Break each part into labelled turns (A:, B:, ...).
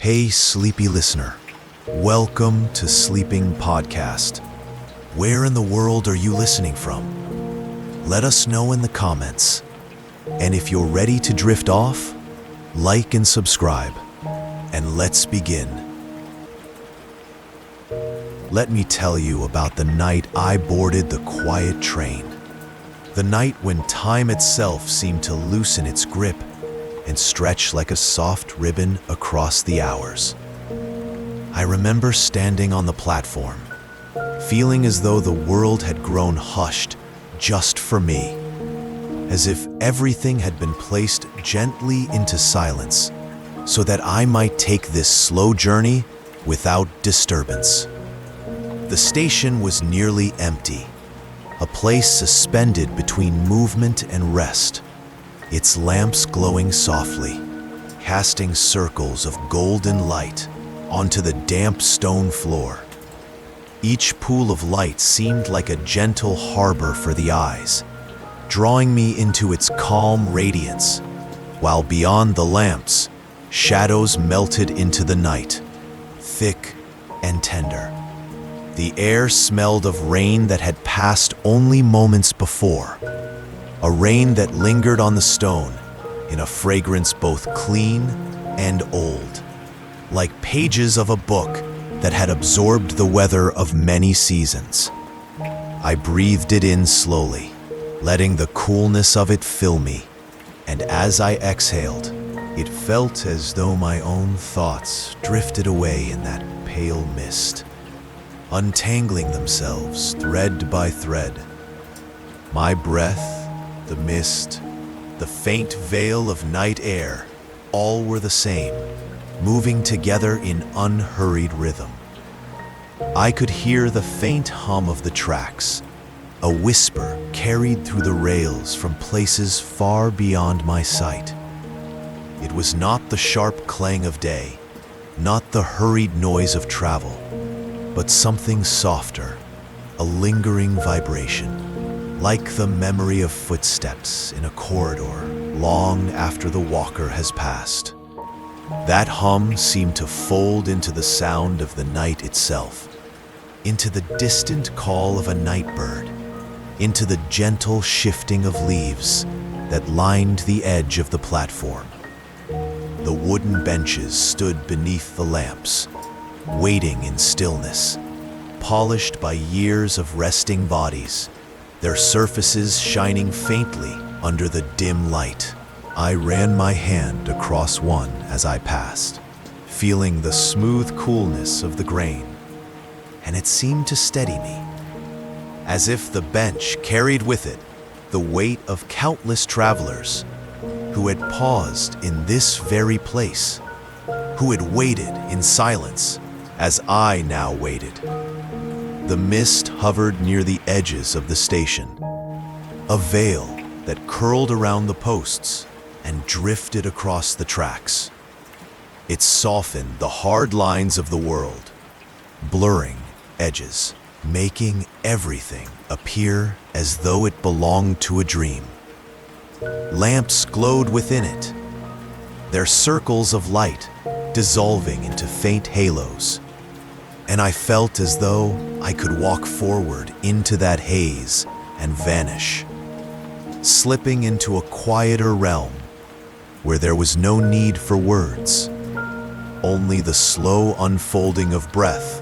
A: Hey, sleepy listener. Welcome to Sleeping Podcast. Where in the world are you listening from? Let us know in the comments. And if you're ready to drift off, like and subscribe. And let's begin. Let me tell you about the night I boarded the quiet train. The night when time itself seemed to loosen its grip and stretch like a soft ribbon across the hours. I remember standing on the platform, feeling as though the world had grown hushed just for me, as if everything had been placed gently into silence so that I might take this slow journey without disturbance. The station was nearly empty, a place suspended between movement and rest, its lamps glowing softly, casting circles of golden light onto the damp stone floor. Each pool of light seemed like a gentle harbor for the eyes, drawing me into its calm radiance, while beyond the lamps, shadows melted into the night, thick and tender. The air smelled of rain that had passed only moments before, a rain that lingered on the stone in a fragrance both clean and old, like pages of a book that had absorbed the weather of many seasons. I breathed it in slowly, letting the coolness of it fill me, and as I exhaled, it felt as though my own thoughts drifted away in that pale mist, untangling themselves thread by thread. My breath, the mist, the faint veil of night air, all were the same, moving together in unhurried rhythm. I could hear the faint hum of the tracks, a whisper carried through the rails from places far beyond my sight. It was not the sharp clang of day, not the hurried noise of travel, but something softer, a lingering vibration, like the memory of footsteps in a corridor long after the walker has passed. That hum seemed to fold into the sound of the night itself, into the distant call of a night bird, into the gentle shifting of leaves that lined the edge of the platform. The wooden benches stood beneath the lamps, waiting in stillness, polished by years of resting bodies, their surfaces shining faintly under the dim light. I ran my hand across one as I passed, feeling the smooth coolness of the grain, and it seemed to steady me, as if the bench carried with it the weight of countless travelers who had paused in this very place, who had waited in silence as I now waited. The mist hovered near the edges of the station, a veil that curled around the posts and drifted across the tracks. It softened the hard lines of the world, blurring edges, making everything appear as though it belonged to a dream. Lamps glowed within it, their circles of light dissolving into faint halos, and I felt as though I could walk forward into that haze and vanish, slipping into a quieter realm where there was no need for words, only the slow unfolding of breath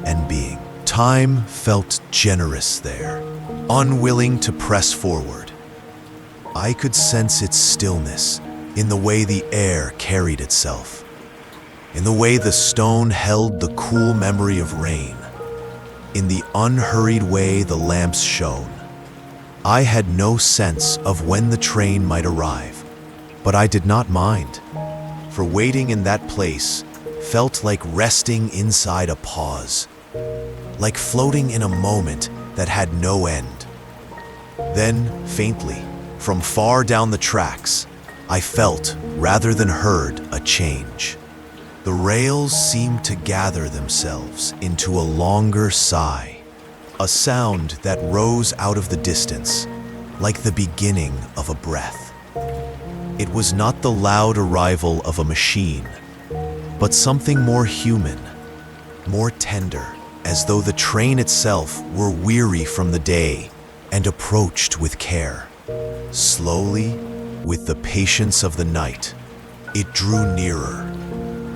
A: and being. Time felt generous there, unwilling to press forward. I could sense its stillness in the way the air carried itself, in the way the stone held the cool memory of rain, in the unhurried way the lamps shone. I had no sense of when the train might arrive, but I did not mind, for waiting in that place felt like resting inside a pause, like floating in a moment that had no end. Then, faintly, from far down the tracks, I felt, rather than heard, a change. The rails seemed to gather themselves into a longer sigh, a sound that rose out of the distance, like the beginning of a breath. It was not the loud arrival of a machine, but something more human, more tender, as though the train itself were weary from the day and approached with care. Slowly, with the patience of the night, it drew nearer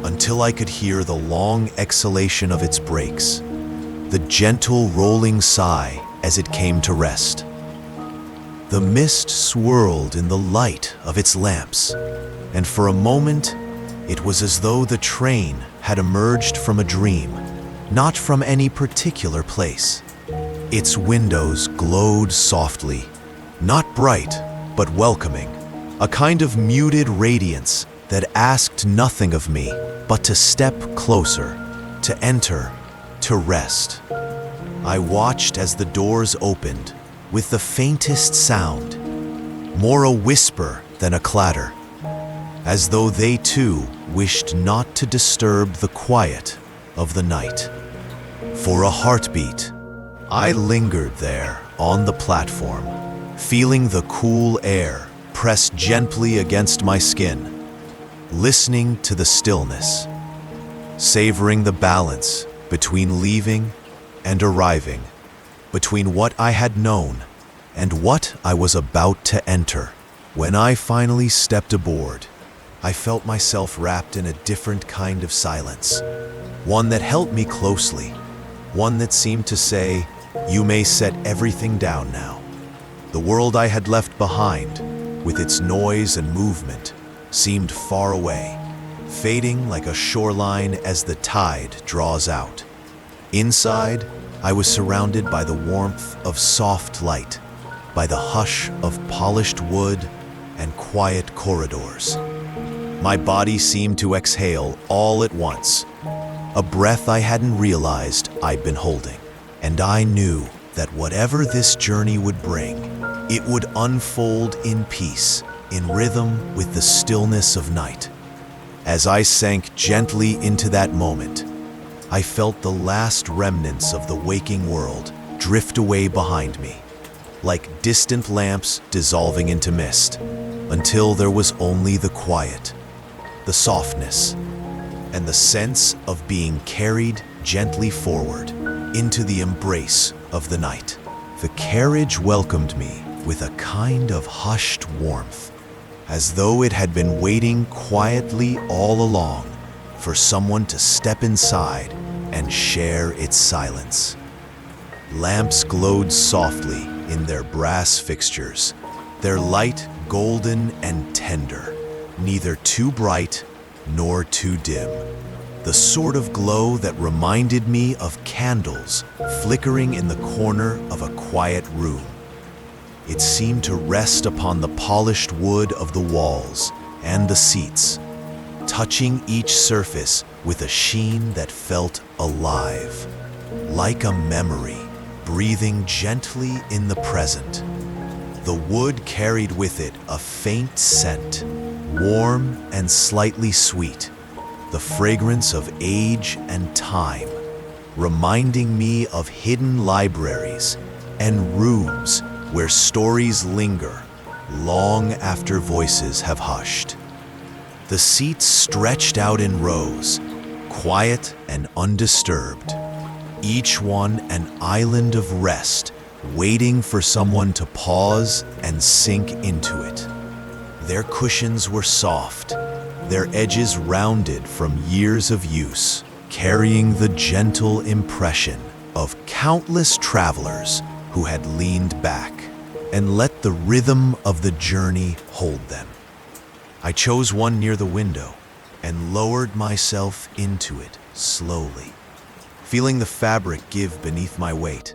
A: until I could hear the long exhalation of its brakes, the gentle rolling sigh as it came to rest. The mist swirled in the light of its lamps, and for a moment, it was as though the train had emerged from a dream, not from any particular place. Its windows glowed softly, not bright, but welcoming, a kind of muted radiance that asked nothing of me but to step closer, to enter, to rest. I watched as the doors opened with the faintest sound, more a whisper than a clatter, as though they too wished not to disturb the quiet of the night. For a heartbeat, I lingered there on the platform, feeling the cool air press gently against my skin, listening to the stillness, savoring the balance between leaving and arriving, between what I had known and what I was about to enter. When I finally stepped aboard, I felt myself wrapped in a different kind of silence, one that held me closely, one that seemed to say, "You may set everything down now." The world I had left behind, with its noise and movement, seemed far away, fading like a shoreline as the tide draws out. Inside, I was surrounded by the warmth of soft light, by the hush of polished wood and quiet corridors. My body seemed to exhale all at once, a breath I hadn't realized I'd been holding. And I knew that whatever this journey would bring, it would unfold in peace, in rhythm with the stillness of night. As I sank gently into that moment, I felt the last remnants of the waking world drift away behind me, like distant lamps dissolving into mist, until there was only the quiet, the softness, and the sense of being carried gently forward into the embrace of the night. The carriage welcomed me with a kind of hushed warmth, as though it had been waiting quietly all along for someone to step inside and share its silence. Lamps glowed softly in their brass fixtures, their light golden and tender, neither too bright nor too dim. The sort of glow that reminded me of candles flickering in the corner of a quiet room. It seemed to rest upon the polished wood of the walls and the seats, touching each surface with a sheen that felt alive, like a memory, breathing gently in the present. The wood carried with it a faint scent, warm and slightly sweet, the fragrance of age and time, reminding me of hidden libraries and rooms where stories linger long after voices have hushed. The seats stretched out in rows, quiet and undisturbed, each one an island of rest, waiting for someone to pause and sink into it. Their cushions were soft, their edges rounded from years of use, carrying the gentle impression of countless travelers who had leaned back and let the rhythm of the journey hold them. I chose one near the window and lowered myself into it slowly, feeling the fabric give beneath my weight,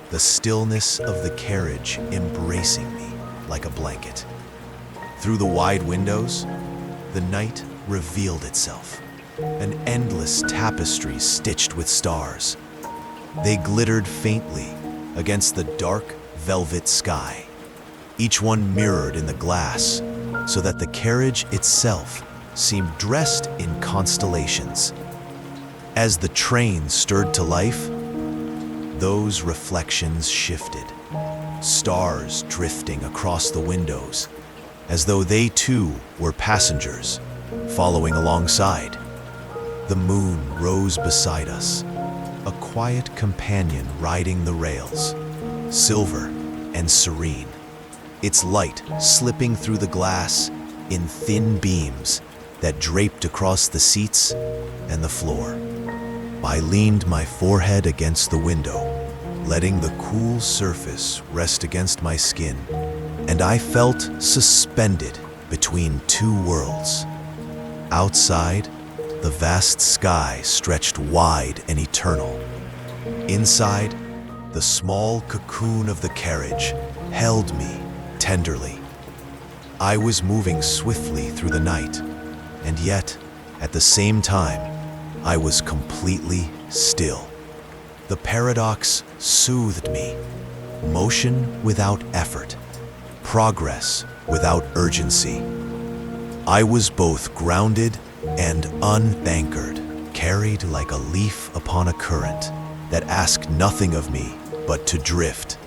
A: the stillness of the carriage embracing me like a blanket. Through the wide windows, the night revealed itself, an endless tapestry stitched with stars. They glittered faintly against the dark velvet sky, each one mirrored in the glass, so that the carriage itself seemed dressed in constellations. As the train stirred to life, those reflections shifted, stars drifting across the windows, as though they too were passengers, following alongside. The moon rose beside us, a quiet companion riding the rails, silver and serene, its light slipping through the glass in thin beams that draped across the seats and the floor. I leaned my forehead against the window, letting the cool surface rest against my skin, and I felt suspended between two worlds. Outside, the vast sky stretched wide and eternal. Inside, the small cocoon of the carriage held me tenderly. I was moving swiftly through the night, and yet, at the same time, I was completely still. The paradox soothed me. Motion without effort, progress without urgency. I was both grounded and unanchored, carried like a leaf upon a current that asked nothing of me but to drift.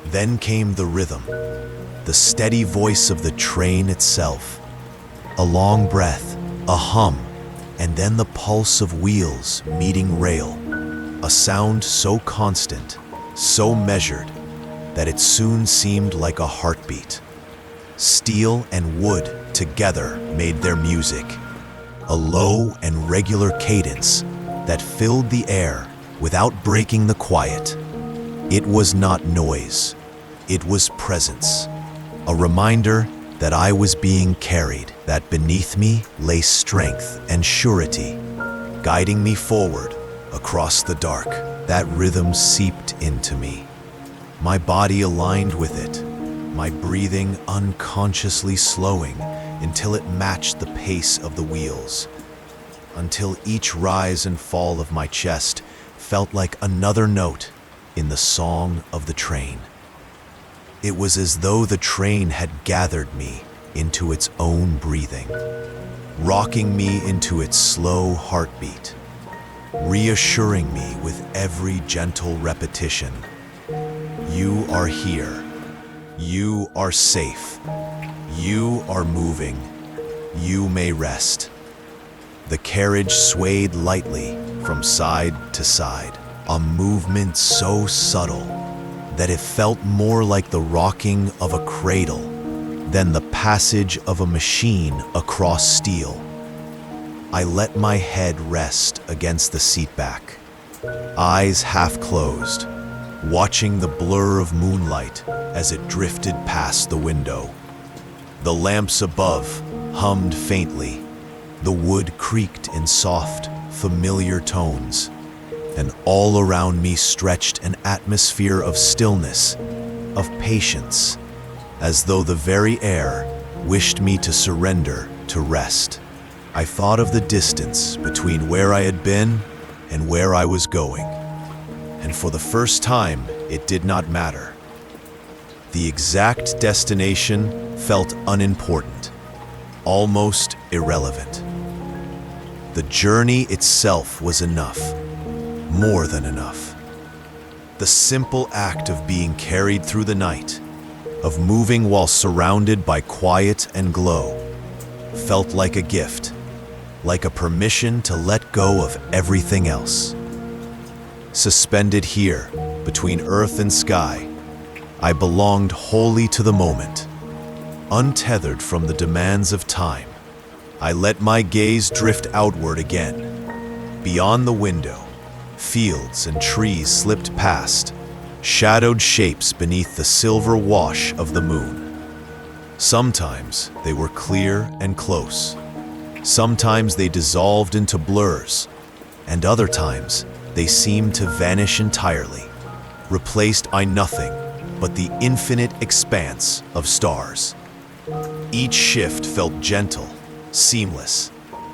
A: Then came the rhythm, the steady voice of the train itself. A long breath, a hum, and then the pulse of wheels meeting rail. A sound so constant, so measured, that it soon seemed like a heartbeat. Steel and wood together made their music, a low and regular cadence that filled the air without breaking the quiet. It was not noise, it was presence, a reminder that I was being carried, that beneath me lay strength and surety, guiding me forward across the dark. That rhythm seeped into me. My body aligned with it, my breathing unconsciously slowing until it matched the pace of the wheels, until each rise and fall of my chest felt like another note in the song of the train. It was as though the train had gathered me into its own breathing, rocking me into its slow heartbeat, reassuring me with every gentle repetition. You are here. You are safe. You are moving. You may rest. The carriage swayed lightly from side to side, a movement so subtle that it felt more like the rocking of a cradle than the passage of a machine across steel. I let my head rest against the seat back, eyes half closed, watching the blur of moonlight as it drifted past the window. The lamps above hummed faintly, the wood creaked in soft, familiar tones, and all around me stretched an atmosphere of stillness, of patience, as though the very air wished me to surrender to rest. I thought of the distance between where I had been and where I was going, and for the first time, it did not matter. The exact destination felt unimportant, almost irrelevant. The journey itself was enough, more than enough. The simple act of being carried through the night, of moving while surrounded by quiet and glow, felt like a gift, like a permission to let go of everything else. Suspended here, between earth and sky, I belonged wholly to the moment. Untethered from the demands of time, I let my gaze drift outward again. Beyond the window, fields and trees slipped past, shadowed shapes beneath the silver wash of the moon. Sometimes they were clear and close. Sometimes they dissolved into blurs, and other times they seemed to vanish entirely, replaced by nothing but the infinite expanse of stars. Each shift felt gentle, seamless,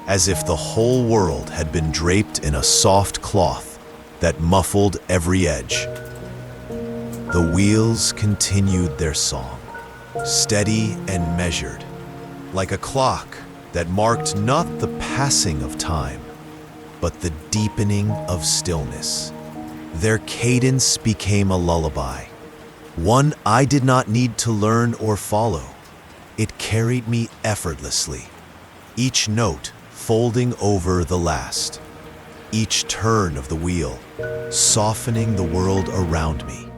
A: as if the whole world had been draped in a soft cloth that muffled every edge. The wheels continued their song, steady and measured, like a clock that marked not the passing of time, but the deepening of stillness. Their cadence became a lullaby, one I did not need to learn or follow. It carried me effortlessly, each note folding over the last. Each turn of the wheel, softening the world around me.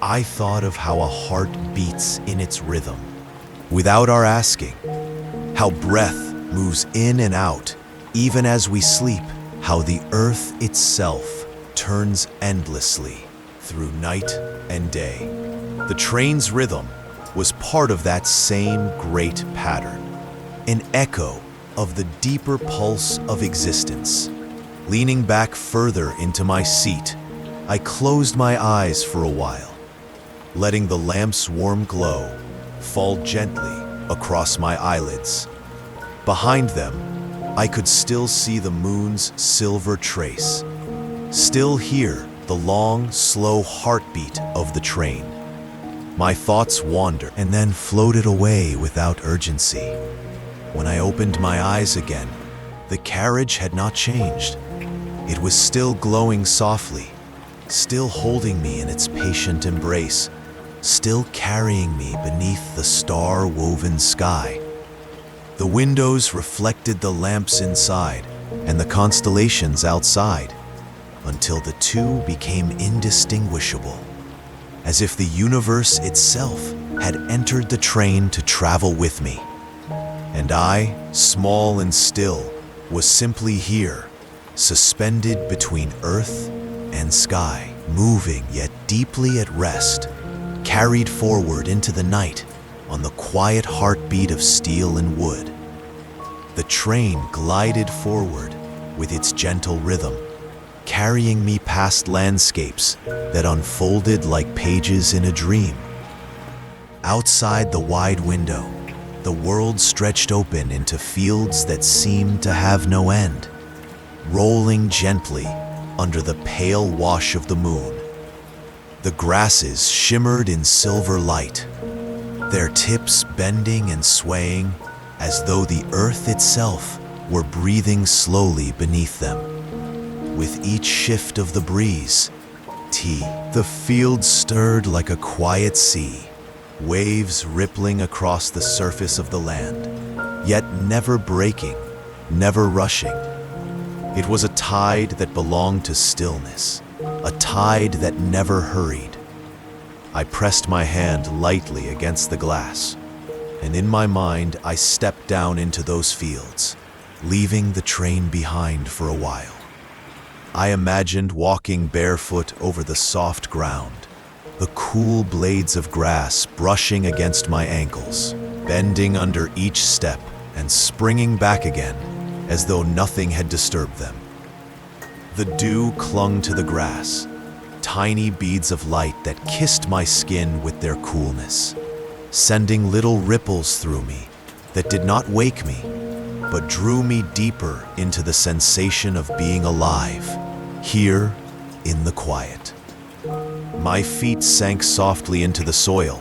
A: I thought of how a heart beats in its rhythm, without our asking, how breath moves in and out, even as we sleep, how the earth itself turns endlessly through night and day. The train's rhythm was part of that same great pattern, an echo of the deeper pulse of existence. Leaning back further into my seat, I closed my eyes for a while, letting the lamp's warm glow fall gently across my eyelids. Behind them, I could still see the moon's silver trace, still hear the long, slow heartbeat of the train. My thoughts wandered and then floated away without urgency. When I opened my eyes again, the carriage had not changed. It was still glowing softly, still holding me in its patient embrace, still carrying me beneath the star-woven sky. The windows reflected the lamps inside and the constellations outside, until the two became indistinguishable, as if the universe itself had entered the train to travel with me. And I, small and still, was simply here, suspended between earth and sky, moving yet deeply at rest, carried forward into the night on the quiet heartbeat of steel and wood. The train glided forward with its gentle rhythm, carrying me past landscapes that unfolded like pages in a dream. Outside the wide window, the world stretched open into fields that seemed to have no end, rolling gently under the pale wash of the moon. The grasses shimmered in silver light, their tips bending and swaying as though the earth itself were breathing slowly beneath them. With each shift of the breeze, the field stirred like a quiet sea, waves rippling across the surface of the land, yet never breaking, never rushing. It was a tide that belonged to stillness, a tide that never hurried. I pressed my hand lightly against the glass, and in my mind I stepped down into those fields, leaving the train behind for a while. I imagined walking barefoot over the soft ground, the cool blades of grass brushing against my ankles, bending under each step and springing back again as though nothing had disturbed them. The dew clung to the grass, tiny beads of light that kissed my skin with their coolness, sending little ripples through me that did not wake me, but drew me deeper into the sensation of being alive, here in the quiet. My feet sank softly into the soil,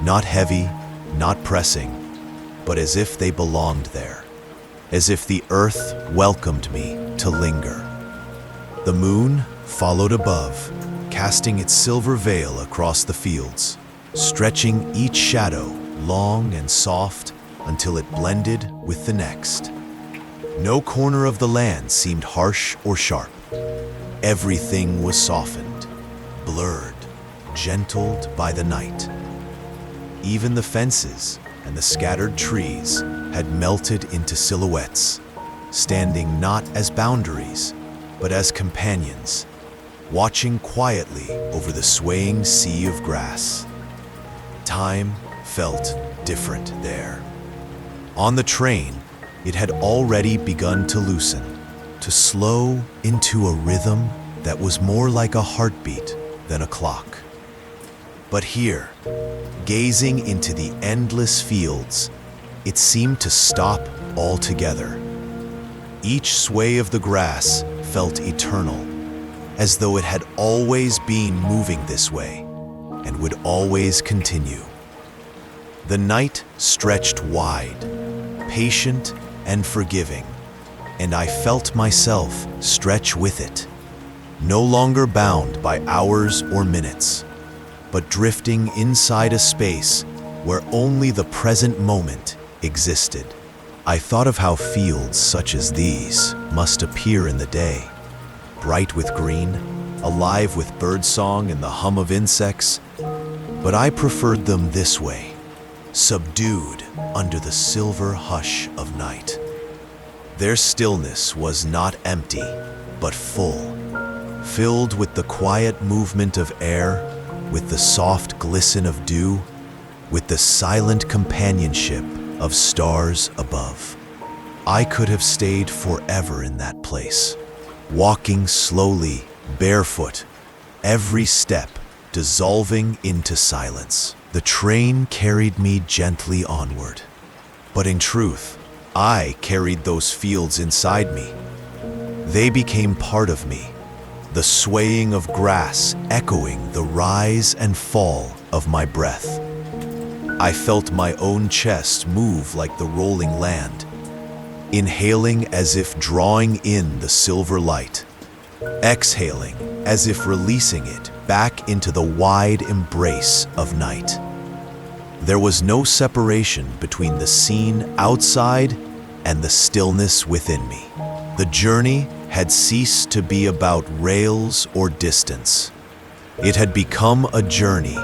A: not heavy, not pressing, but as if they belonged there, as if the earth welcomed me to linger. The moon followed above, casting its silver veil across the fields, stretching each shadow long and soft until it blended with the next. No corner of the land seemed harsh or sharp. Everything was softened, blurred, gentled by the night. Even the fences and the scattered trees had melted into silhouettes, standing not as boundaries, but as companions, watching quietly over the swaying sea of grass. Time felt different there. On the train, it had already begun to loosen, to slow into a rhythm that was more like a heartbeat than a clock. But here, gazing into the endless fields, it seemed to stop altogether. Each sway of the grass felt eternal, as though it had always been moving this way and would always continue. The night stretched wide, patient and forgiving, and I felt myself stretch with it, no longer bound by hours or minutes, but drifting inside a space where only the present moment existed. I thought of how fields such as these must appear in the day, bright with green, alive with birdsong and the hum of insects, but I preferred them this way, subdued under the silver hush of night. Their stillness was not empty, but full, filled with the quiet movement of air, with the soft glisten of dew, with the silent companionship of stars above. I could have stayed forever in that place, walking slowly, barefoot, every step dissolving into silence. The train carried me gently onward, but in truth, I carried those fields inside me. They became part of me, the swaying of grass echoing the rise and fall of my breath. I felt my own chest move like the rolling land, inhaling as if drawing in the silver light, exhaling as if releasing it back into the wide embrace of night. There was no separation between the scene outside and the stillness within me. The journey had ceased to be about rails or distance. It had become a journey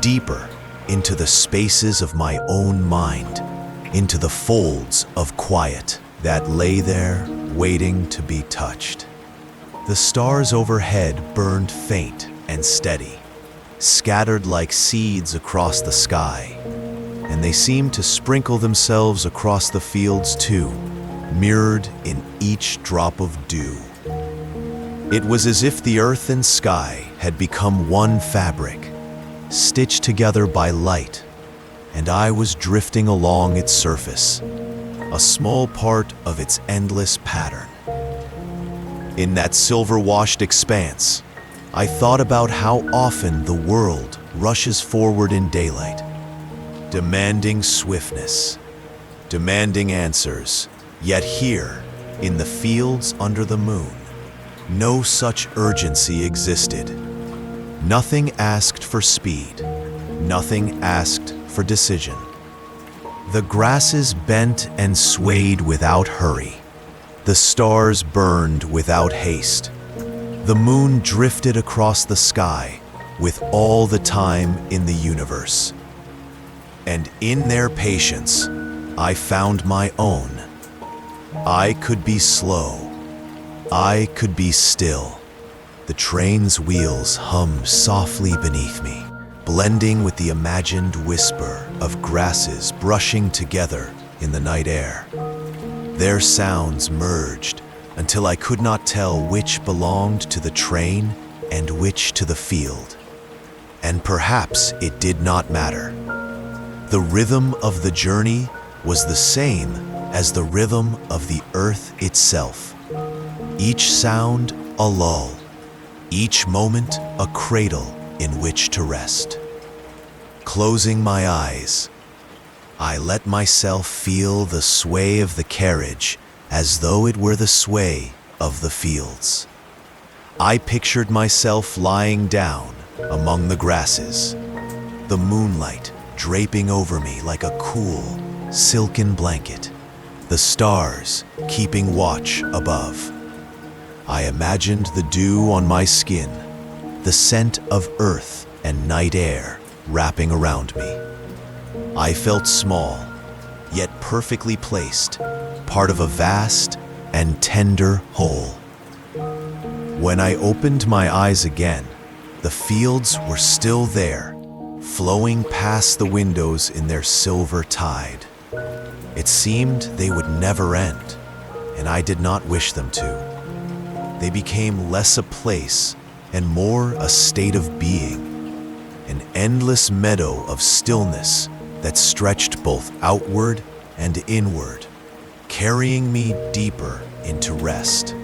A: deeper into the spaces of my own mind, into the folds of quiet that lay there waiting to be touched. The stars overhead burned faint and steady, scattered like seeds across the sky, and they seemed to sprinkle themselves across the fields too, mirrored in each drop of dew. It was as if the earth and sky had become one fabric, stitched together by light, and I was drifting along its surface, a small part of its endless pattern. In that silver-washed expanse, I thought about how often the world rushes forward in daylight, demanding swiftness, demanding answers, yet here, in the fields under the moon, no such urgency existed. Nothing asked for speed, nothing asked for decision. The grasses bent and swayed without hurry. The stars burned without haste. The moon drifted across the sky with all the time in the universe. And in their patience, I found my own. I could be slow. I could be still. The train's wheels hummed softly beneath me, blending with the imagined whisper of grasses brushing together in the night air. Their sounds merged until I could not tell which belonged to the train and which to the field. And perhaps it did not matter. The rhythm of the journey was the same as the rhythm of the earth itself. Each sound a lull, each moment a cradle in which to rest. Closing my eyes, I let myself feel the sway of the carriage as though it were the sway of the fields. I pictured myself lying down among the grasses, the moonlight draping over me like a cool, silken blanket, the stars keeping watch above. I imagined the dew on my skin, the scent of earth and night air wrapping around me. I felt small, yet perfectly placed, part of a vast and tender whole. When I opened my eyes again, the fields were still there, flowing past the windows in their silver tide. It seemed they would never end, and I did not wish them to. They became less a place and more a state of being, an endless meadow of stillness that stretched both outward and inward, carrying me deeper into rest.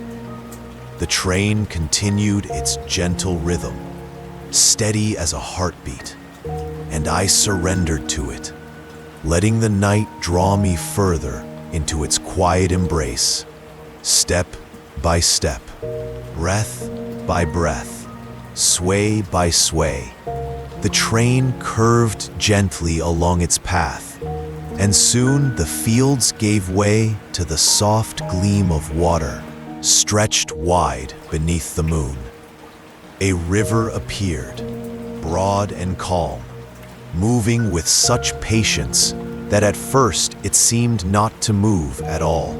A: The train continued its gentle rhythm, steady as a heartbeat, and I surrendered to it, letting the night draw me further into its quiet embrace, step by step, breath by breath, sway by sway. The train curved gently along its path, and soon the fields gave way to the soft gleam of water stretched wide beneath the moon. A river appeared, broad and calm, moving with such patience that at first it seemed not to move at all.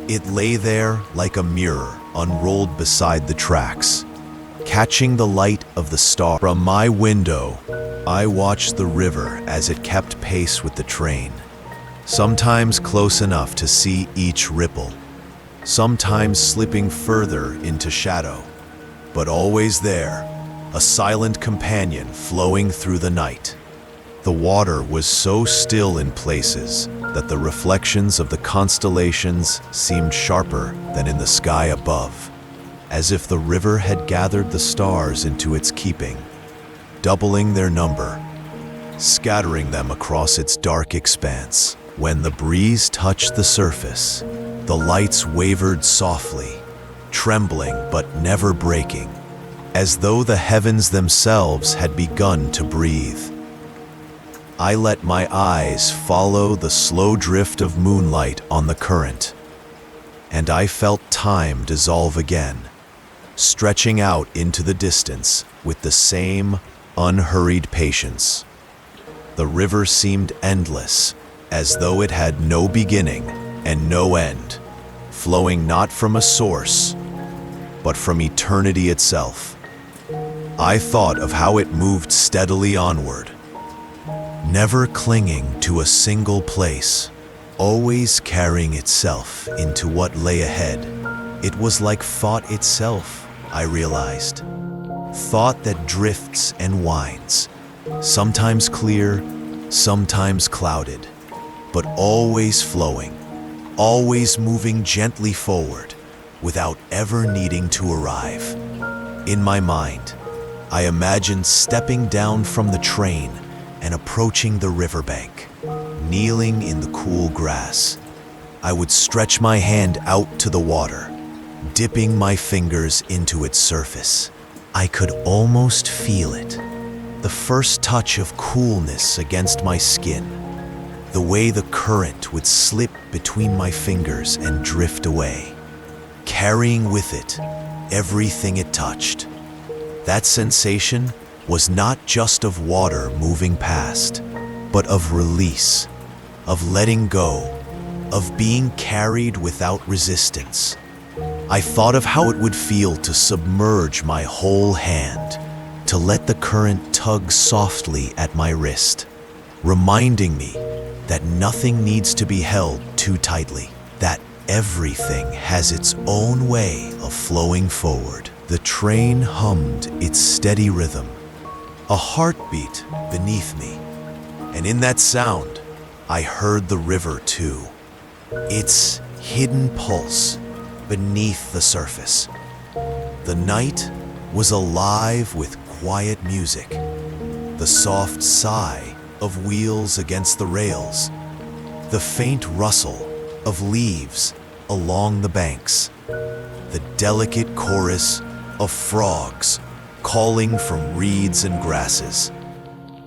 A: It lay there like a mirror unrolled beside the tracks, catching the light of the star. From my window, I watched the river as it kept pace with the train, sometimes close enough to see each ripple, sometimes slipping further into shadow, but always there, a silent companion flowing through the night. The water was so still in places that the reflections of the constellations seemed sharper than in the sky above, as if the river had gathered the stars into its keeping, doubling their number, scattering them across its dark expanse. When the breeze touched the surface, the lights wavered softly, trembling but never breaking, as though the heavens themselves had begun to breathe. I let my eyes follow the slow drift of moonlight on the current, and I felt time dissolve again, stretching out into the distance with the same unhurried patience. The river seemed endless, as though it had no beginning and no end, flowing not from a source, but from eternity itself. I thought of how it moved steadily onward, never clinging to a single place, always carrying itself into what lay ahead. It was like thought itself, I realized. Thought that drifts and winds, sometimes clear, sometimes clouded, but always flowing, always moving gently forward, without ever needing to arrive. In my mind, I imagined stepping down from the train and approaching the riverbank, kneeling in the cool grass. I would stretch my hand out to the water, dipping my fingers into its surface. I could almost feel it, the first touch of coolness against my skin, the way the current would slip between my fingers and drift away, carrying with it everything it touched. That sensation was not just of water moving past, but of release, of letting go, of being carried without resistance. I thought of how it would feel to submerge my whole hand, to let the current tug softly at my wrist, reminding me that nothing needs to be held too tightly, that everything has its own way of flowing forward. The train hummed its steady rhythm, a heartbeat beneath me, and in that sound, I heard the river too, its hidden pulse beneath the surface. The night was alive with quiet music, the soft sigh of wheels against the rails, the faint rustle of leaves along the banks, the delicate chorus of frogs calling from reeds and grasses.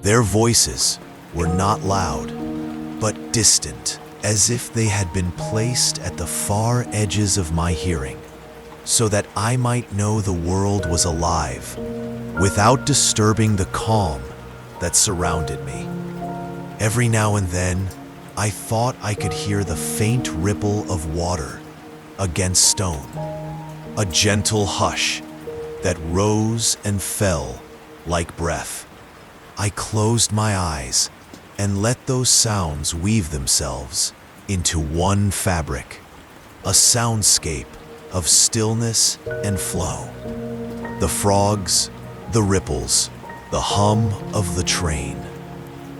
A: Their voices were not loud, but distant, as if they had been placed at the far edges of my hearing, so that I might know the world was alive, without disturbing the calm that surrounded me. Every now and then, I thought I could hear the faint ripple of water against stone, a gentle hush that rose and fell like breath. I closed my eyes and let those sounds weave themselves into one fabric, a soundscape of stillness and flow. The frogs, the ripples, the hum of the train,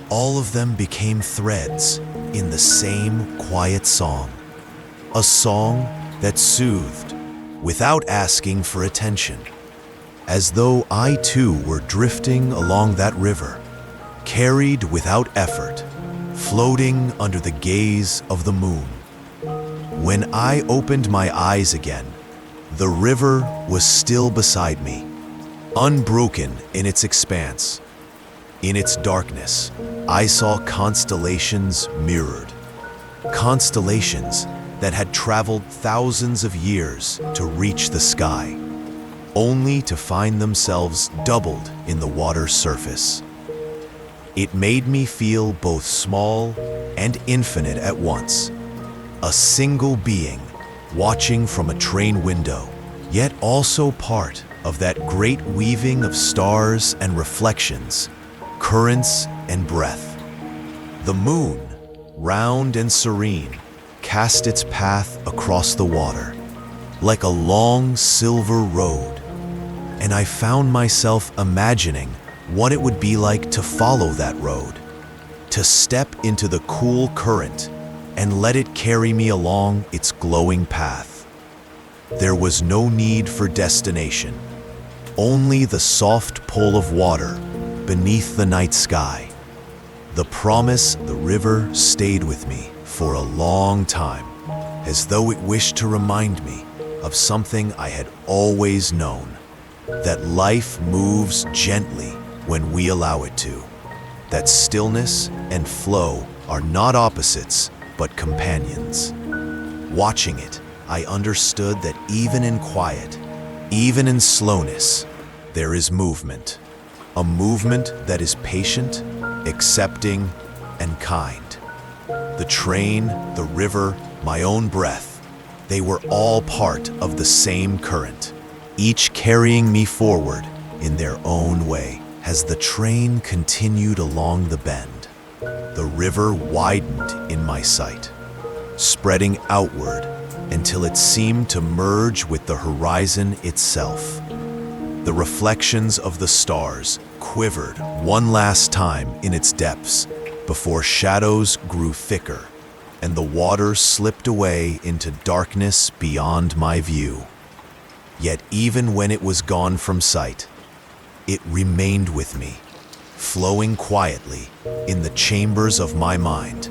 A: all of them became threads in the same quiet song, a song that soothed without asking for attention, as though I too were drifting along that river, carried without effort, floating under the gaze of the moon. When I opened my eyes again, the river was still beside me, unbroken in its expanse. In its darkness, I saw constellations mirrored. Constellations that had traveled thousands of years to reach the sky, only to find themselves doubled in the water's surface. It made me feel both small and infinite at once. A single being watching from a train window, yet also part of that great weaving of stars and reflections, currents and breath. The moon, round and serene, cast its path across the water, like a long silver road, and I found myself imagining what it would be like to follow that road, to step into the cool current and let it carry me along its glowing path. There was no need for destination, only the soft pull of water beneath the night sky. The promise the river stayed with me for a long time, as though it wished to remind me of something I had always known, that life moves gently when we allow it to, that stillness and flow are not opposites, but companions. Watching it, I understood that even in quiet, even in slowness, there is movement. A movement that is patient, accepting, and kind. The train, the river, my own breath, they were all part of the same current, each carrying me forward in their own way. As the train continued along the bend, the river widened in my sight, spreading outward until it seemed to merge with the horizon itself. The reflections of the stars quivered one last time in its depths before shadows grew thicker and the water slipped away into darkness beyond my view. Yet even when it was gone from sight, it remained with me, flowing quietly in the chambers of my mind,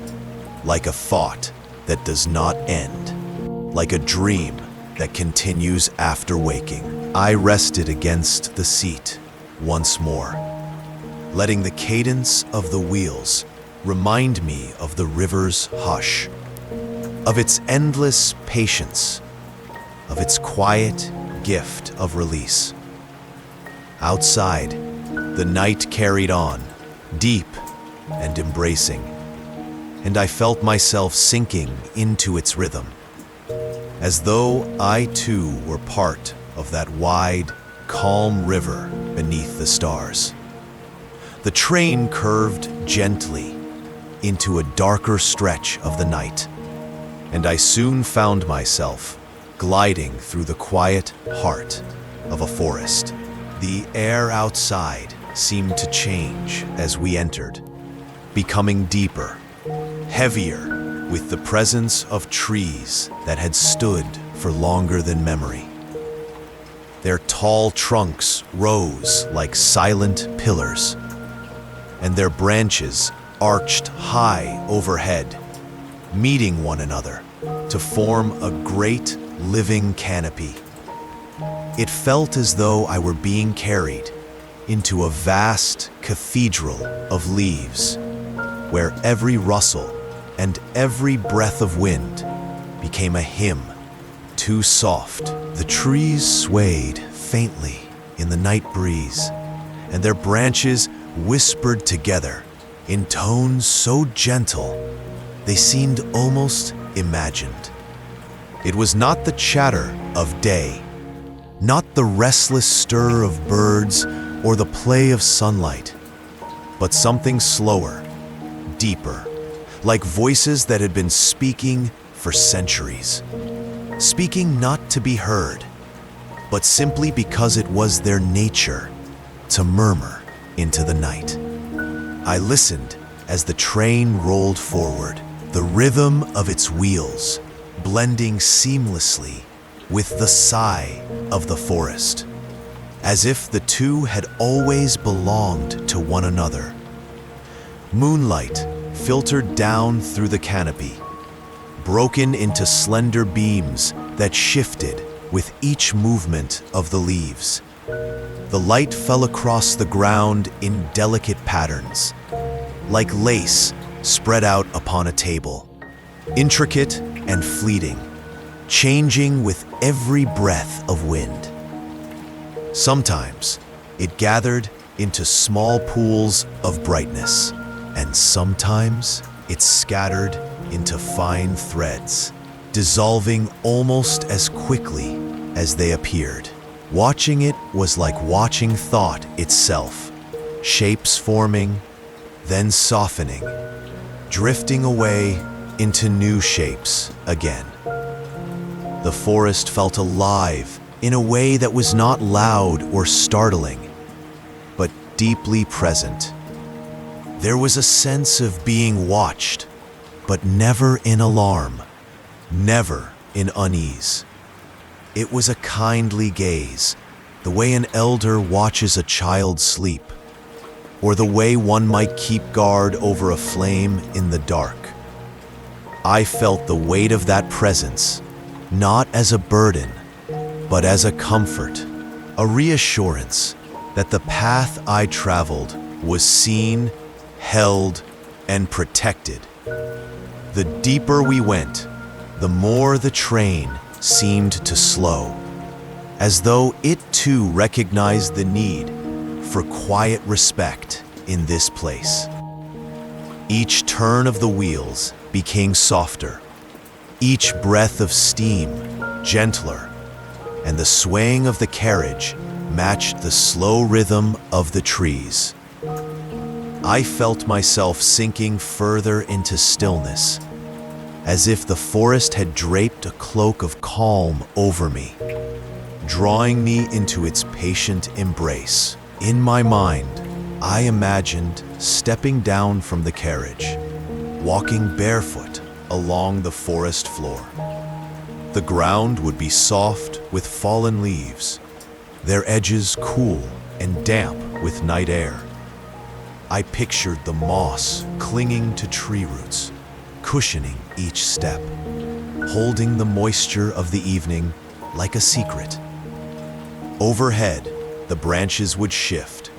A: like a thought that does not end, like a dream that continues after waking. I rested against the seat once more, letting the cadence of the wheels remind me of the river's hush, of its endless patience, of its quiet gift of release. Outside, the night carried on, deep and embracing, and I felt myself sinking into its rhythm, as though I too were part of that wide, calm river beneath the stars. The train curved gently into a darker stretch of the night, and I soon found myself gliding through the quiet heart of a forest. The air outside seemed to change as we entered, becoming deeper, heavier with the presence of trees that had stood for longer than memory. Their tall trunks rose like silent pillars, and their branches arched high overhead, meeting one another to form a great living canopy. It felt as though I were being carried into a vast cathedral of leaves, where every rustle and every breath of wind became a hymn, too soft. The trees swayed faintly in the night breeze, and their branches whispered together in tones so gentle they seemed almost imagined. It was not the chatter of day, not the restless stir of birds or the play of sunlight, but something slower, deeper, like voices that had been speaking for centuries. Speaking not to be heard, but simply because it was their nature to murmur into the night. I listened as the train rolled forward, the rhythm of its wheels blending seamlessly with the sigh of the forest, as if the two had always belonged to one another. Moonlight filtered down through the canopy, broken into slender beams that shifted with each movement of the leaves, The light fell across the ground in delicate patterns, like lace spread out upon a table, intricate and fleeting, changing with every breath of wind. Sometimes it gathered into small pools of brightness, and sometimes it scattered into fine threads, dissolving almost as quickly as they appeared. Watching it was like watching thought itself, shapes forming, then softening, drifting away into new shapes again. The forest felt alive in a way that was not loud or startling, but deeply present. There was a sense of being watched, but never in alarm, never in unease. It was a kindly gaze, the way an elder watches a child sleep, or the way one might keep guard over a flame in the dark. I felt the weight of that presence, not as a burden, but as a comfort, a reassurance that the path I traveled was seen, held, and protected. The deeper we went, the more the train seemed to slow, as though it too recognized the need for quiet respect in this place. Each turn of the wheels became softer, each breath of steam gentler, and the swaying of the carriage matched the slow rhythm of the trees. I felt myself sinking further into stillness, as if the forest had draped a cloak of calm over me, drawing me into its patient embrace. In my mind, I imagined stepping down from the carriage, walking barefoot along the forest floor. The ground would be soft with fallen leaves, their edges cool and damp with night air. I pictured the moss clinging to tree roots, cushioning each step, holding the moisture of the evening like a secret. Overhead, the branches would shift,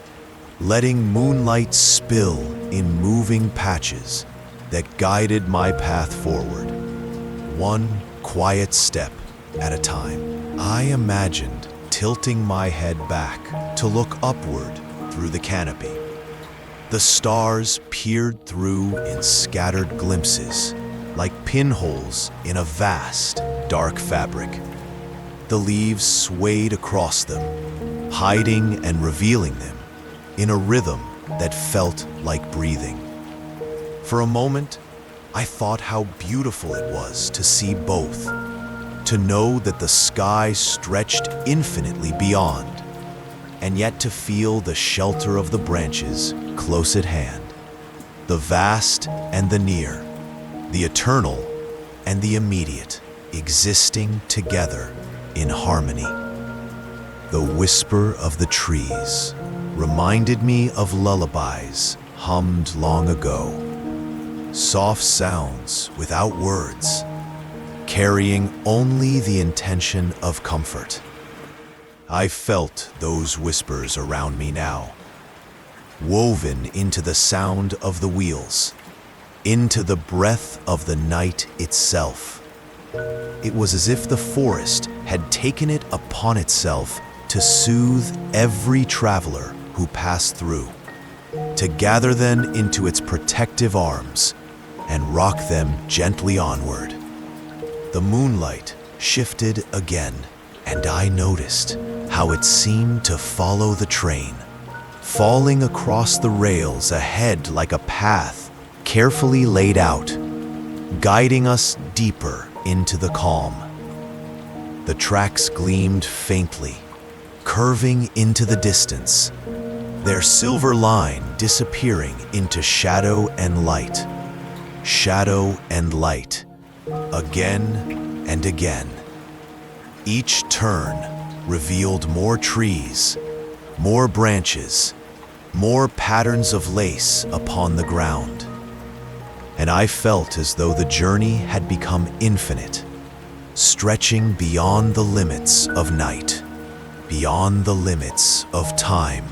A: letting moonlight spill in moving patches that guided my path forward, one quiet step at a time. I imagined tilting my head back to look upward through the canopy. The stars peered through in scattered glimpses, like pinholes in a vast, dark fabric. The leaves swayed across them, hiding and revealing them in a rhythm that felt like breathing. For a moment, I thought how beautiful it was to see both, to know that the sky stretched infinitely beyond, and yet to feel the shelter of the branches close at hand, the vast and the near, the eternal and the immediate, existing together in harmony. The whisper of the trees reminded me of lullabies hummed long ago, soft sounds without words, carrying only the intention of comfort. I felt those whispers around me now, woven into the sound of the wheels, into the breath of the night itself. It was as if the forest had taken it upon itself to soothe every traveler who passed through, to gather them into its protective arms and rock them gently onward. The moonlight shifted again, and I noticed how it seemed to follow the train, falling across the rails ahead like a path carefully laid out, guiding us deeper into the calm. The tracks gleamed faintly, curving into the distance, their silver line disappearing into shadow and light, again and again. Each turn revealed more trees, more branches, more patterns of lace upon the ground. And I felt as though the journey had become infinite, stretching beyond the limits of night. beyond the limits of time.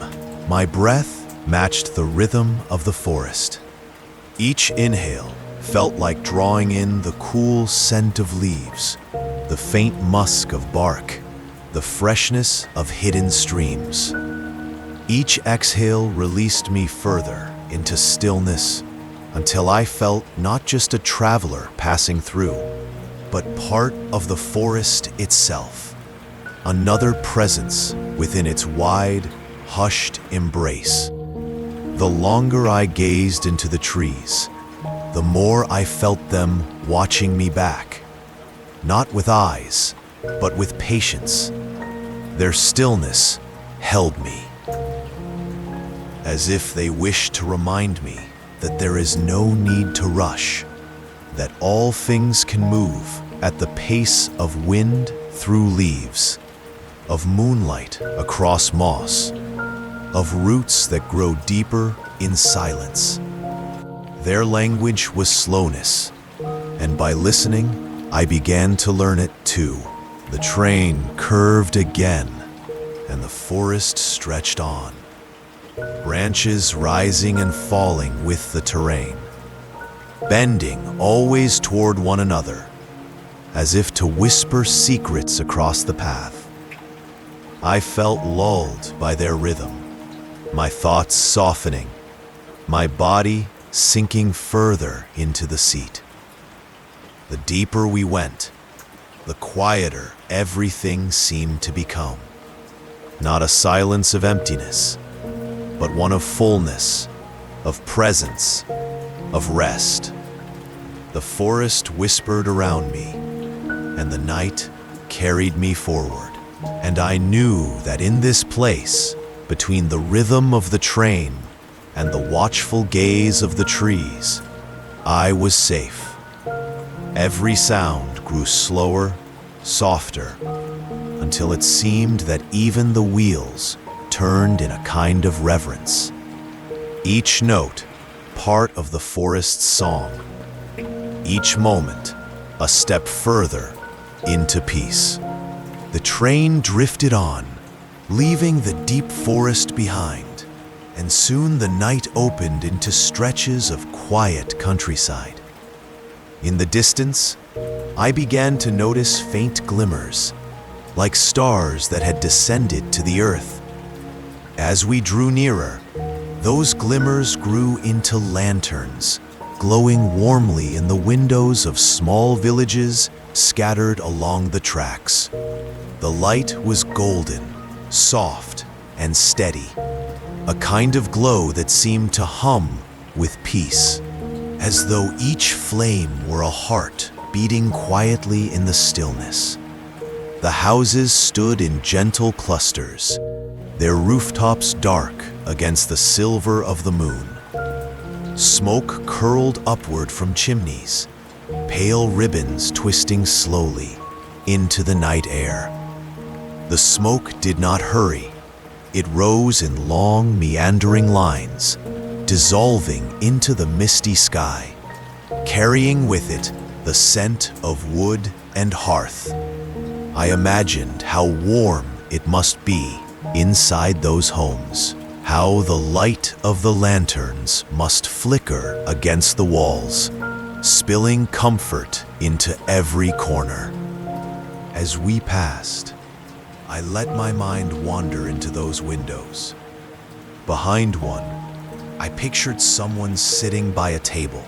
A: My breath matched the rhythm of the forest. Each inhale felt like drawing in the cool scent of leaves, the faint musk of bark, the freshness of hidden streams. Each exhale released me further into stillness until I felt not just a traveler passing through, but part of the forest itself, another presence within its wide, hushed embrace. The longer I gazed into the trees, the more I felt them watching me back, not with eyes, but with patience. Their stillness held me, as if they wished to remind me that there is no need to rush, that all things can move at the pace of wind through leaves, of moonlight across moss, of roots that grow deeper in silence. Their language was slowness, and by listening, I began to learn it too. The train curved again, and the forest stretched on, branches rising and falling with the terrain, bending always toward one another, as if to whisper secrets across the path. I felt lulled by their rhythm, my thoughts softening, my body sinking further into the seat. The deeper we went, the quieter everything seemed to become. Not a silence of emptiness, but one of fullness, of presence, of rest. The forest whispered around me, and the night carried me forward. And I knew that in this place, between the rhythm of the train and the watchful gaze of the trees, I was safe. Every sound grew slower, softer, until it seemed that even the wheels turned in a kind of reverence. Each note, part of the forest's song. Each moment, a step further into peace. The train drifted on, leaving the deep forest behind, and soon the night opened into stretches of quiet countryside. In the distance, I began to notice faint glimmers, like stars that had descended to the earth. As we drew nearer, those glimmers grew into lanterns, glowing warmly in the windows of small villages scattered along the tracks. The light was golden, soft, and steady, a kind of glow that seemed to hum with peace, as though each flame were a heart beating quietly in the stillness. The houses stood in gentle clusters, their rooftops dark against the silver of the moon. Smoke curled upward from chimneys, pale ribbons twisting slowly into the night air. The smoke did not hurry. It rose in long, meandering lines, dissolving into the misty sky, carrying with it the scent of wood and hearth. I imagined how warm it must be inside those homes, how the light of the lanterns must flicker against the walls, spilling comfort into every corner. As we passed, I let my mind wander into those windows. Behind one, I pictured someone sitting by a table,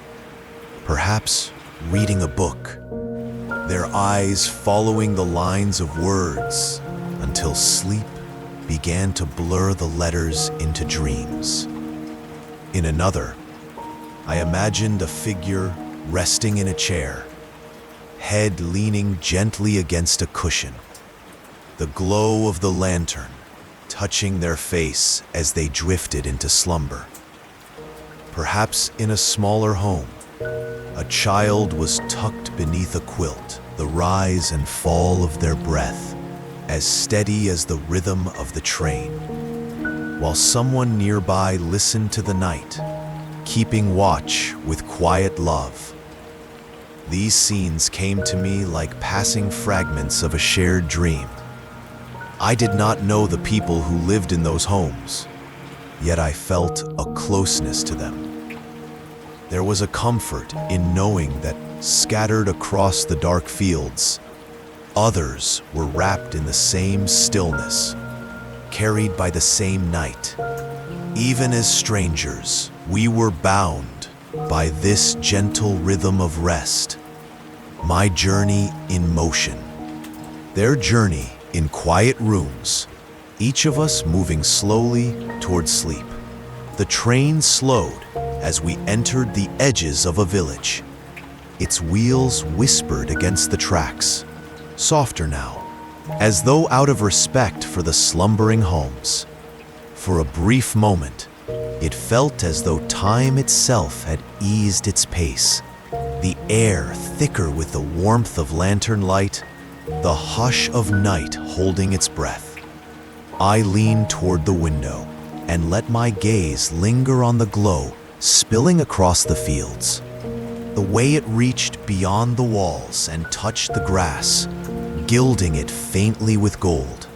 A: perhaps reading a book, their eyes following the lines of words until sleep began to blur the letters into dreams. In another, I imagined a figure resting in a chair, head leaning gently against a cushion, the glow of the lantern touching their face as they drifted into slumber. Perhaps in a smaller home, a child was tucked beneath a quilt, the rise and fall of their breath as steady as the rhythm of the train, while someone nearby listened to the night, keeping watch with quiet love. These scenes came to me like passing fragments of a shared dream, I did not know the people who lived in those homes, yet I felt a closeness to them. There was a comfort in knowing that scattered across the dark fields, others were wrapped in the same stillness, carried by the same night. Even as strangers, we were bound by this gentle rhythm of rest. My journey in motion, their journey in quiet rooms, each of us moving slowly toward sleep. The train slowed as we entered the edges of a village. Its wheels whispered against the tracks, softer now, as though out of respect for the slumbering homes. For a brief moment, it felt as though time itself had eased its pace, the air thicker with the warmth of lantern light, the hush of night holding its breath. I leaned toward the window and let my gaze linger on the glow spilling across the fields. The way it reached beyond the walls and touched the grass, gilding it faintly with gold.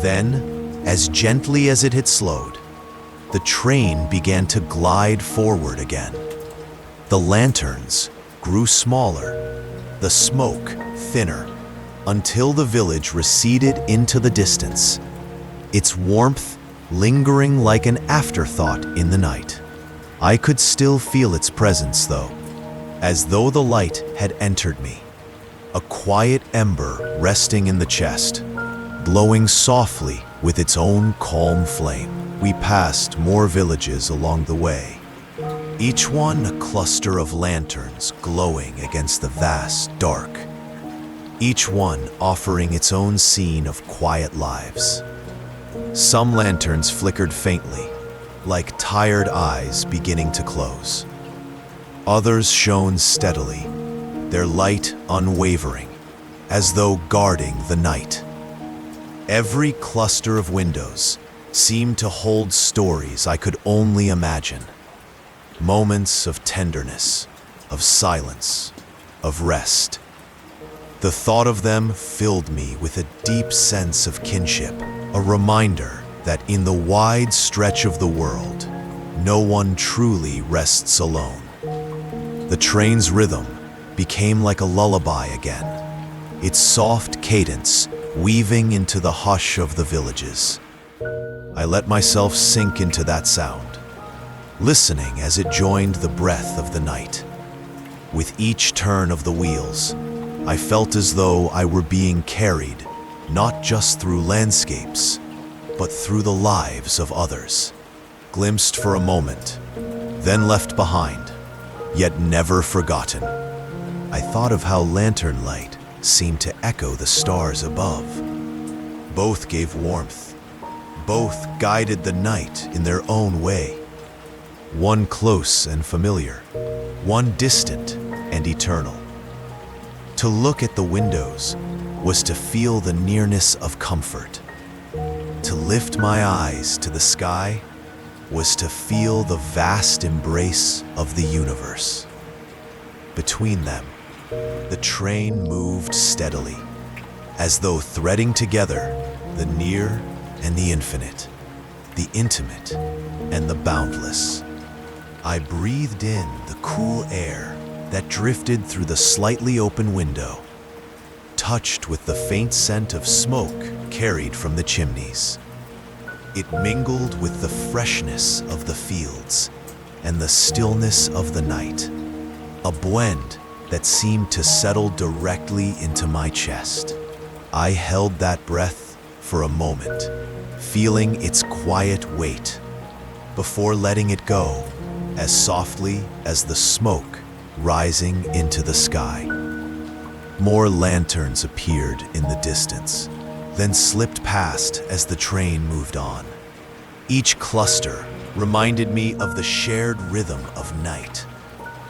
A: Then, as gently as it had slowed, the train began to glide forward again. The lanterns grew smaller, the smoke thinner, until the village receded into the distance, its warmth lingering like an afterthought in the night. I could still feel its presence, though, as though the light had entered me, a quiet ember resting in the chest, glowing softly with its own calm flame. We passed more villages along the way, each one a cluster of lanterns glowing against the vast dark, each one offering its own scene of quiet lives. Some lanterns flickered faintly, like tired eyes beginning to close. Others shone steadily, their light unwavering, as though guarding the night. Every cluster of windows seemed to hold stories I could only imagine. Moments of tenderness, of silence, of rest. The thought of them filled me with a deep sense of kinship, a reminder that in the wide stretch of the world, no one truly rests alone. The train's rhythm became like a lullaby again, its soft cadence weaving into the hush of the villages. I let myself sink into that sound, listening as it joined the breath of the night. With each turn of the wheels, I felt as though I were being carried not just through landscapes, but through the lives of others, glimpsed for a moment, then left behind, yet never forgotten. I thought of how lantern light seemed to echo the stars above. Both gave warmth, both guided the night in their own way. One close and familiar, one distant and eternal. To look at the windows was to feel the nearness of comfort. To lift my eyes to the sky was to feel the vast embrace of the universe. Between them, the train moved steadily, as though threading together the near and the infinite, the intimate and the boundless. I breathed in the cool air that drifted through the slightly open window, touched with the faint scent of smoke carried from the chimneys. It mingled with the freshness of the fields and the stillness of the night, a blend that seemed to settle directly into my chest. I held that breath for a moment, feeling its quiet weight, before letting it go as softly as the smoke rising into the sky. More lanterns appeared in the distance, then slipped past as the train moved on. Each cluster reminded me of the shared rhythm of night,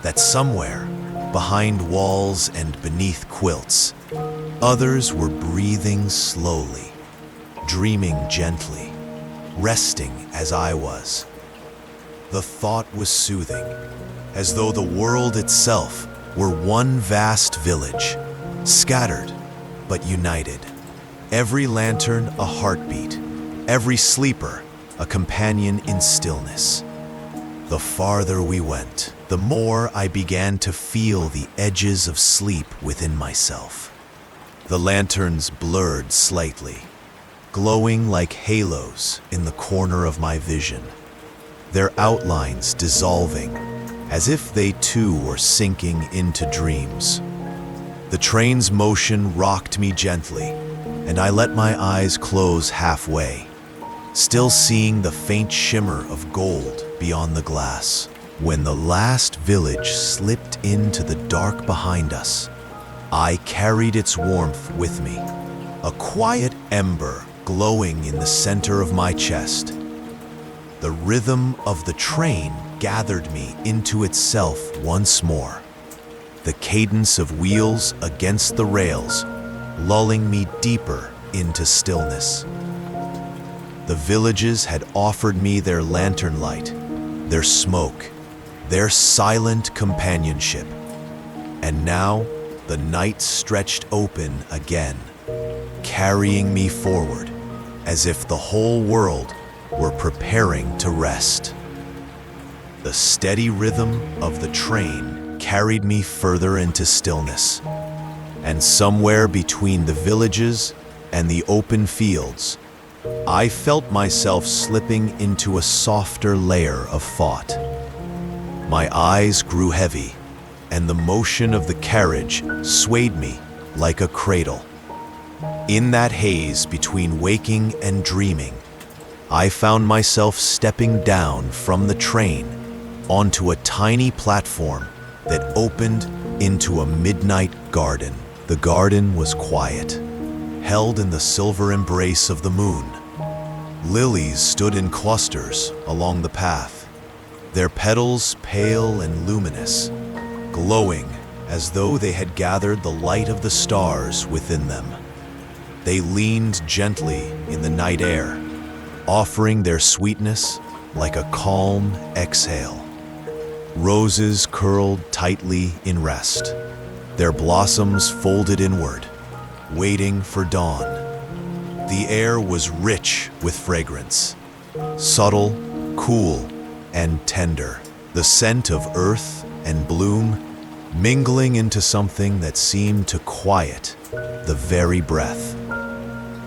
A: that somewhere, behind walls and beneath quilts, others were breathing slowly, dreaming gently, resting as I was. The thought was soothing, as though the world itself were one vast village, scattered but united. every lantern a heartbeat, every sleeper a companion in stillness. The farther we went, the more I began to feel the edges of sleep within myself. The lanterns blurred slightly, glowing like halos in the corner of my vision, their outlines dissolving as if they too were sinking into dreams. The train's motion rocked me gently, and I let my eyes close halfway, still seeing the faint shimmer of gold beyond the glass. When the last village slipped into the dark behind us, I carried its warmth with me, a quiet ember glowing in the center of my chest. The rhythm of the train gathered me into itself once more, the cadence of wheels against the rails, lulling me deeper into stillness. The villages had offered me their lantern light, their smoke, their silent companionship. And now the night stretched open again, carrying me forward, as if the whole world were preparing to rest. The steady rhythm of the train carried me further into stillness, and somewhere between the villages and the open fields, I felt myself slipping into a softer layer of thought. My eyes grew heavy, and the motion of the carriage swayed me like a cradle. In that haze between waking and dreaming, I found myself stepping down from the train onto a tiny platform that opened into a midnight garden. The garden was quiet, held in the silver embrace of the moon. Lilies stood in clusters along the path, their petals pale and luminous, glowing as though they had gathered the light of the stars within them. They leaned gently in the night air, offering their sweetness like a calm exhale. Roses curled tightly in rest, their blossoms folded inward, waiting for dawn. The air was rich with fragrance, subtle, cool, and tender, the scent of earth and bloom mingling into something that seemed to quiet the very breath.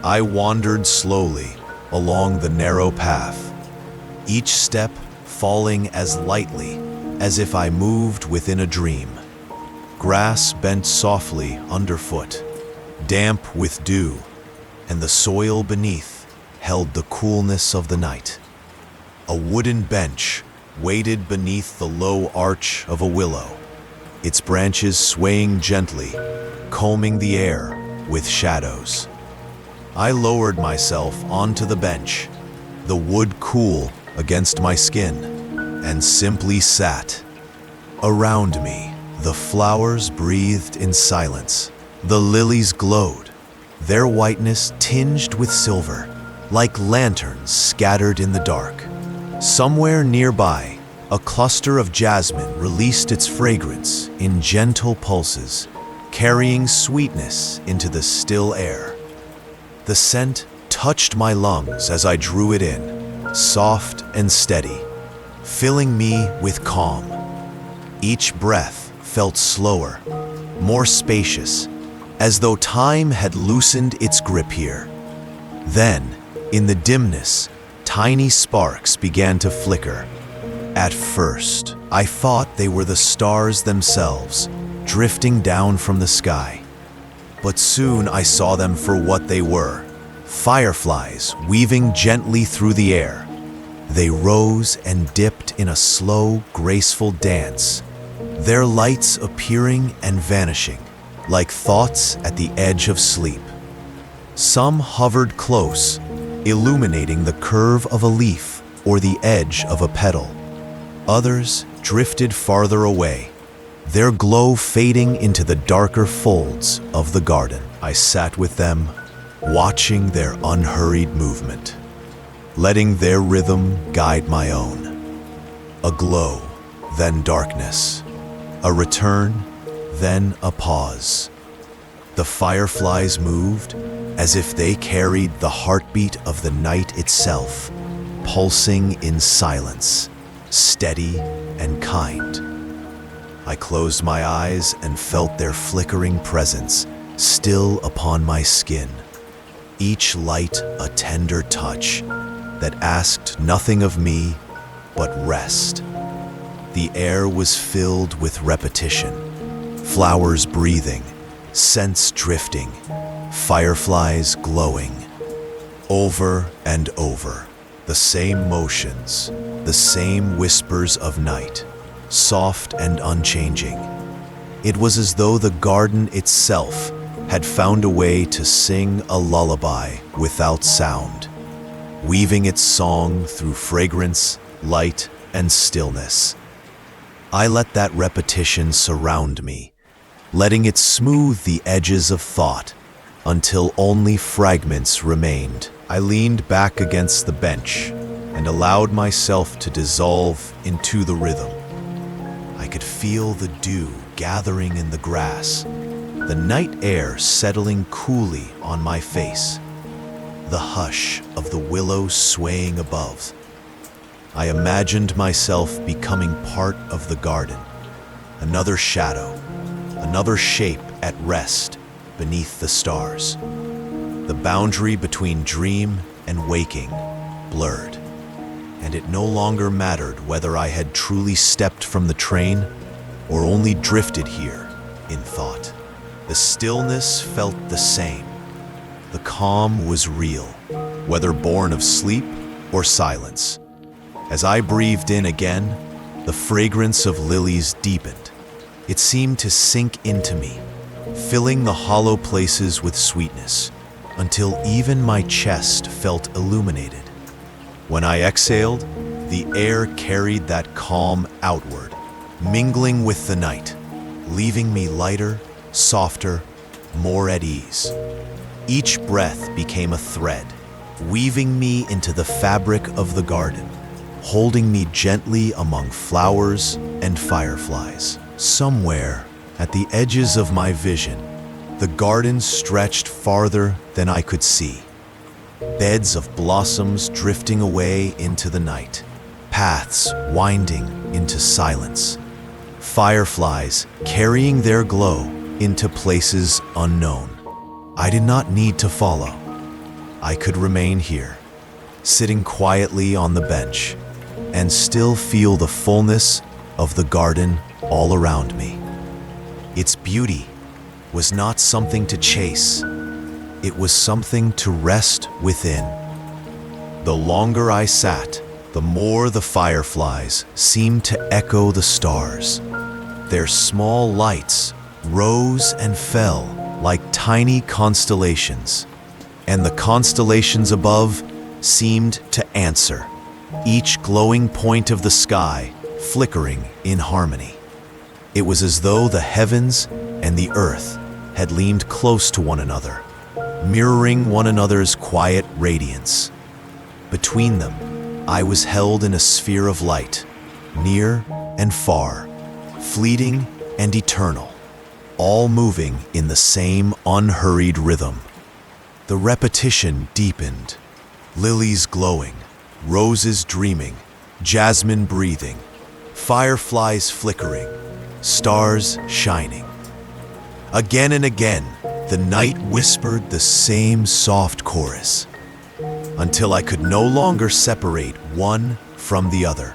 A: I wandered slowly along the narrow path, each step falling as lightly as if I moved within a dream. Grass bent softly underfoot, damp with dew, and the soil beneath held the coolness of the night. A wooden bench waited beneath the low arch of a willow, its branches swaying gently, combing the air with shadows. I lowered myself onto the bench, the wood cool against my skin, and simply sat. Around me, the flowers breathed in silence. The lilies glowed, their whiteness tinged with silver, like lanterns scattered in the dark. Somewhere nearby, a cluster of jasmine released its fragrance in gentle pulses, carrying sweetness into the still air. The scent touched my lungs as I drew it in, soft and steady, filling me with calm. Each breath felt slower, more spacious, as though time had loosened its grip here. Then, in the dimness, tiny sparks began to flicker. At first, I thought they were the stars themselves, drifting down from the sky. But soon I saw them for what they were, fireflies weaving gently through the air. They rose and dipped in a slow, graceful dance, their lights appearing and vanishing, like thoughts at the edge of sleep. Some hovered close, illuminating the curve of a leaf or the edge of a petal. Others drifted farther away, their glow fading into the darker folds of the garden. I sat with them, watching their unhurried movement, letting their rhythm guide my own. A glow, then darkness. A return, then a pause. The fireflies moved as if they carried the heartbeat of the night itself, pulsing in silence, steady and kind. I closed my eyes and felt their flickering presence still upon my skin, each light a tender touch that asked nothing of me but rest. The air was filled with repetition, flowers breathing, scents drifting, fireflies glowing. Over and over, the same motions, the same whispers of night, soft and unchanging. It was as though the garden itself had found a way to sing a lullaby without sound, weaving its song through fragrance, light, and stillness. I let that repetition surround me, letting it smooth the edges of thought until only fragments remained. I leaned back against the bench and allowed myself to dissolve into the rhythm. I could feel the dew gathering in the grass, the night air settling coolly on my face, the hush of the willows swaying above. I imagined myself becoming part of the garden, another shadow, another shape at rest beneath the stars. The boundary between dream and waking blurred, and it no longer mattered whether I had truly stepped from the train or only drifted here in thought. The stillness felt the same. The calm was real, whether born of sleep or silence. As I breathed in again, the fragrance of lilies deepened. It seemed to sink into me, filling the hollow places with sweetness, until even my chest felt illuminated. When I exhaled, the air carried that calm outward, mingling with the night, leaving me lighter, softer, more at ease. Each breath became a thread, weaving me into the fabric of the garden, holding me gently among flowers and fireflies. Somewhere at the edges of my vision, the garden stretched farther than I could see. Beds of blossoms drifting away into the night, paths winding into silence, fireflies carrying their glow into places unknown. I did not need to follow. I could remain here, sitting quietly on the bench, and still feel the fullness of the garden all around me. Its beauty was not something to chase. It was something to rest within. The longer I sat, the more the fireflies seemed to echo the stars. Their small lights rose and fell like tiny constellations, and the constellations above seemed to answer, each glowing point of the sky flickering in harmony. It was as though the heavens and the earth had leaned close to one another, mirroring one another's quiet radiance. Between them, I was held in a sphere of light, near and far, fleeting and eternal, all moving in the same unhurried rhythm. The repetition deepened, lilies glowing, roses dreaming, jasmine breathing, fireflies flickering, stars shining. Again and again, the night whispered the same soft chorus, until I could no longer separate one from the other.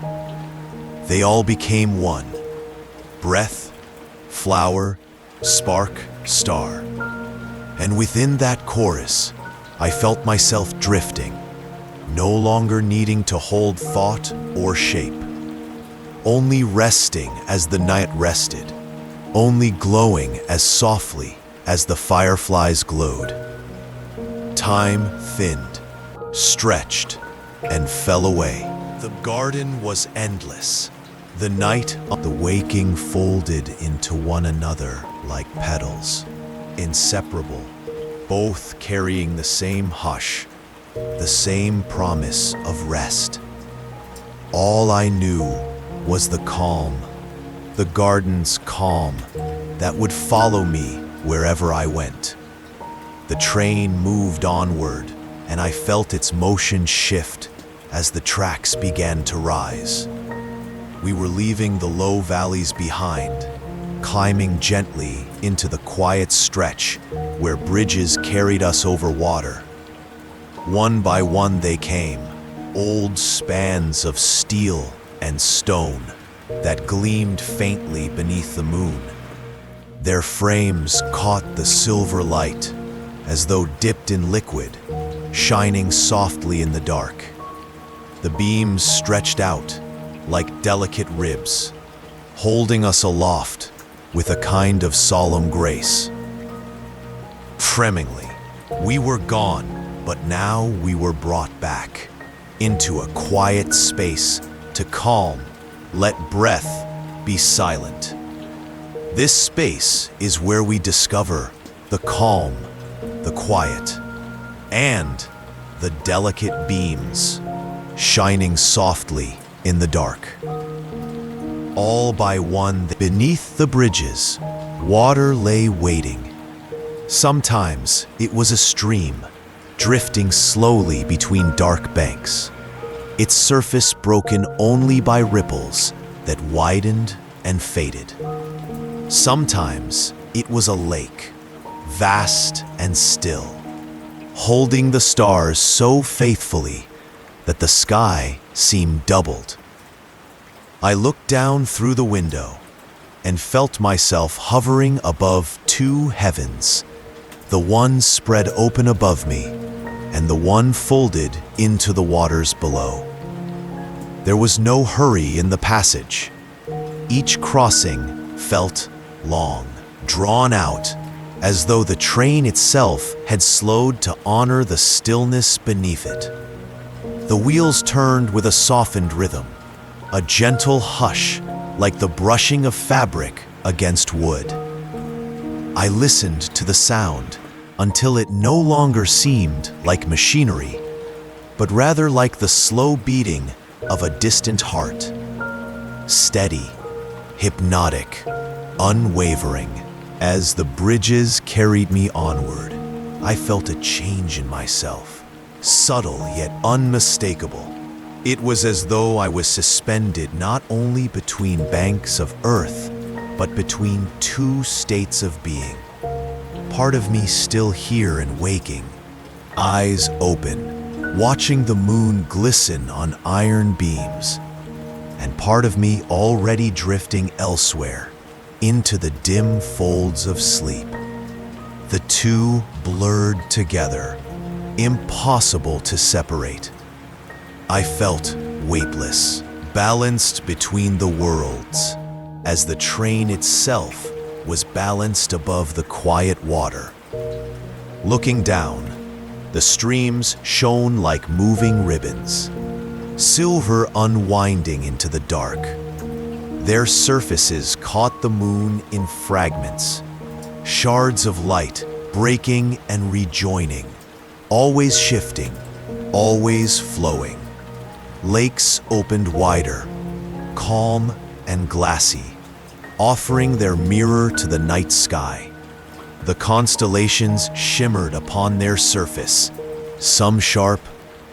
A: They all became one: breath, flower, spark, star. And within that chorus, I felt myself drifting, no longer needing to hold thought or shape, only resting as the night rested, only glowing as softly as the fireflies glowed. Time thinned, stretched, and fell away. The garden was endless. The night, the waking folded into one another like petals, inseparable, both carrying the same hush, the same promise of rest. All I knew was the calm, the garden's calm, that would follow me wherever I went. The train moved onward, and I felt its motion shift as the tracks began to rise. We were leaving the low valleys behind, climbing gently into the quiet stretch where bridges carried us over water. One by one they came, old spans of steel and stone that gleamed faintly beneath the moon. Their frames caught the silver light as though dipped in liquid, shining softly in the dark. The beams stretched out like delicate ribs, holding us aloft with a kind of solemn grace. Tremblingly, we were gone, but now we were brought back into a quiet space to calm, let breath be silent. This space is where we discover the calm, the quiet, and the delicate beams shining softly in the dark. All by one, beneath the bridges, water lay waiting. Sometimes it was a stream, drifting slowly between dark banks, its surface broken only by ripples that widened and faded. Sometimes it was a lake, vast and still, holding the stars so faithfully that the sky seemed doubled. I looked down through the window and felt myself hovering above two heavens, the one spread open above me and the one folded into the waters below. There was no hurry in the passage. Each crossing felt long, drawn out, as though the train itself had slowed to honor the stillness beneath it. The wheels turned with a softened rhythm, a gentle hush like the brushing of fabric against wood. I listened to the sound until it no longer seemed like machinery, but rather like the slow beating of a distant heart. Steady, hypnotic, unwavering. As the bridges carried me onward, I felt a change in myself, subtle yet unmistakable. It was as though I was suspended not only between banks of earth, but between two states of being. Part of me still here and waking, eyes open, watching the moon glisten on iron beams, and part of me already drifting elsewhere, into the dim folds of sleep. The two blurred together, impossible to separate. I felt weightless, balanced between the worlds, as the train itself was balanced above the quiet water. Looking down, the streams shone like moving ribbons, silver unwinding into the dark. Their surfaces caught the moon in fragments, shards of light breaking and rejoining, always shifting, always flowing. Lakes opened wider, calm and glassy, offering their mirror to the night sky. The constellations shimmered upon their surface, some sharp,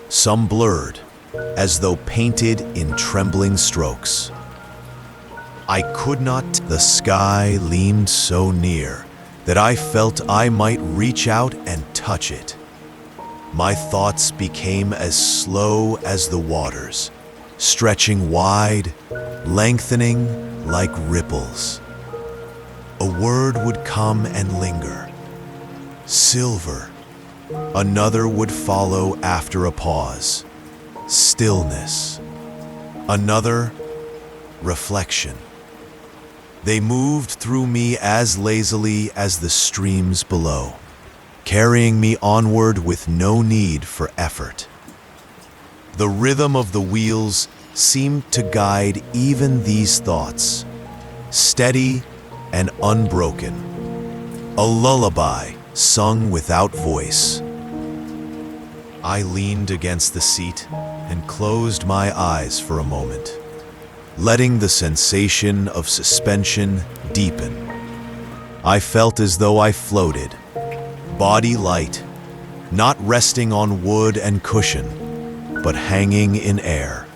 A: some blurred, as though painted in trembling strokes. I could not. The sky leaned so near that I felt I might reach out and touch it. My thoughts became as slow as the waters, stretching wide, lengthening like ripples. A word would come and linger. Silver. Another would follow after a pause. Stillness. Another, reflection. They moved through me as lazily as the streams below, carrying me onward with no need for effort. The rhythm of the wheels seemed to guide even these thoughts, steady and unbroken, a lullaby sung without voice. I leaned against the seat and closed my eyes for a moment, letting the sensation of suspension deepen. I felt as though I floated, body light, not resting on wood and cushion, but hanging in air.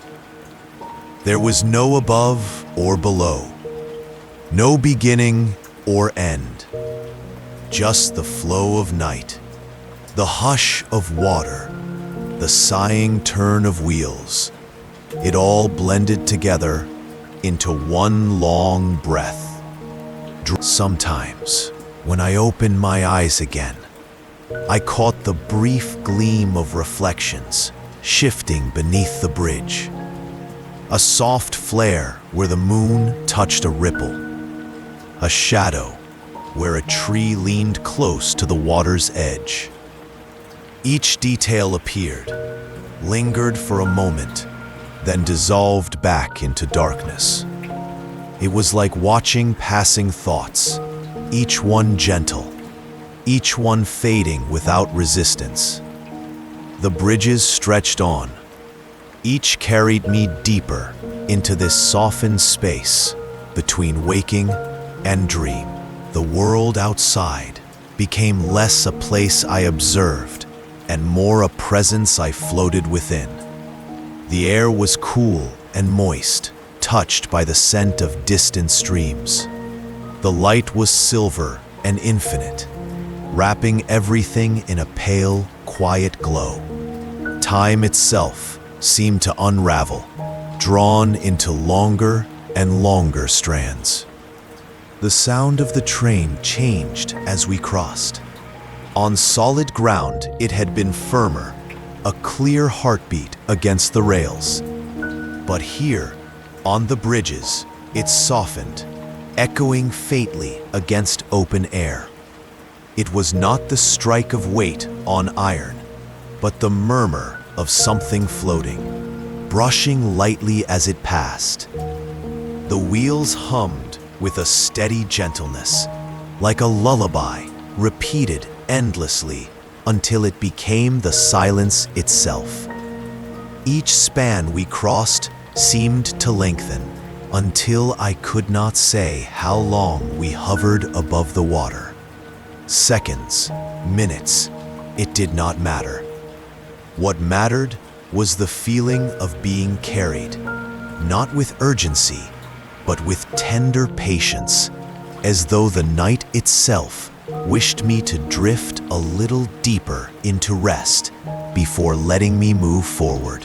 A: There was no above or below, no beginning or end, just the flow of night, the hush of water, the sighing turn of wheels. It all blended together into one long breath. Sometimes, when I opened my eyes again, I caught the brief gleam of reflections shifting beneath the bridge. A soft flare where the moon touched a ripple. A shadow where a tree leaned close to the water's edge. Each detail appeared, lingered for a moment, then dissolved back into darkness. It was like watching passing thoughts, each one gentle, each one fading without resistance. The bridges stretched on. Each carried me deeper into this softened space between waking and dream. The world outside became less a place I observed and more a presence I floated within. The air was cool and moist, touched by the scent of distant streams. The light was silver and infinite, wrapping everything in a pale, quiet glow. Time itself seemed to unravel, drawn into longer and longer strands. The sound of the train changed as we crossed. On solid ground, it had been firmer, a clear heartbeat against the rails. But here, on the bridges, it softened, echoing faintly against open air. It was not the strike of weight on iron, but the murmur of something floating, brushing lightly as it passed. The wheels hummed with a steady gentleness, like a lullaby repeated endlessly until it became the silence itself. Each span we crossed seemed to lengthen until I could not say how long we hovered above the water. Seconds, minutes, it did not matter. What mattered was the feeling of being carried, not with urgency, but with tender patience, as though the night itself wished me to drift a little deeper into rest before letting me move forward.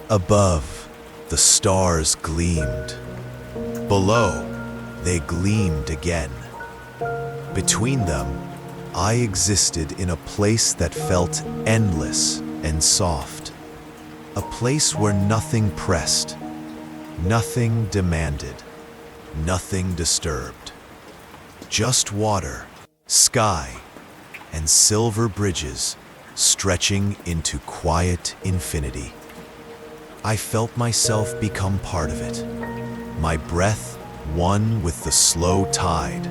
A: Above, the stars gleamed. Below, they gleamed again. Between them, I existed in a place that felt endless and soft. A place where nothing pressed, nothing demanded, nothing disturbed. Just water, sky, and silver bridges stretching into quiet infinity. I felt myself become part of it, my breath one with the slow tide,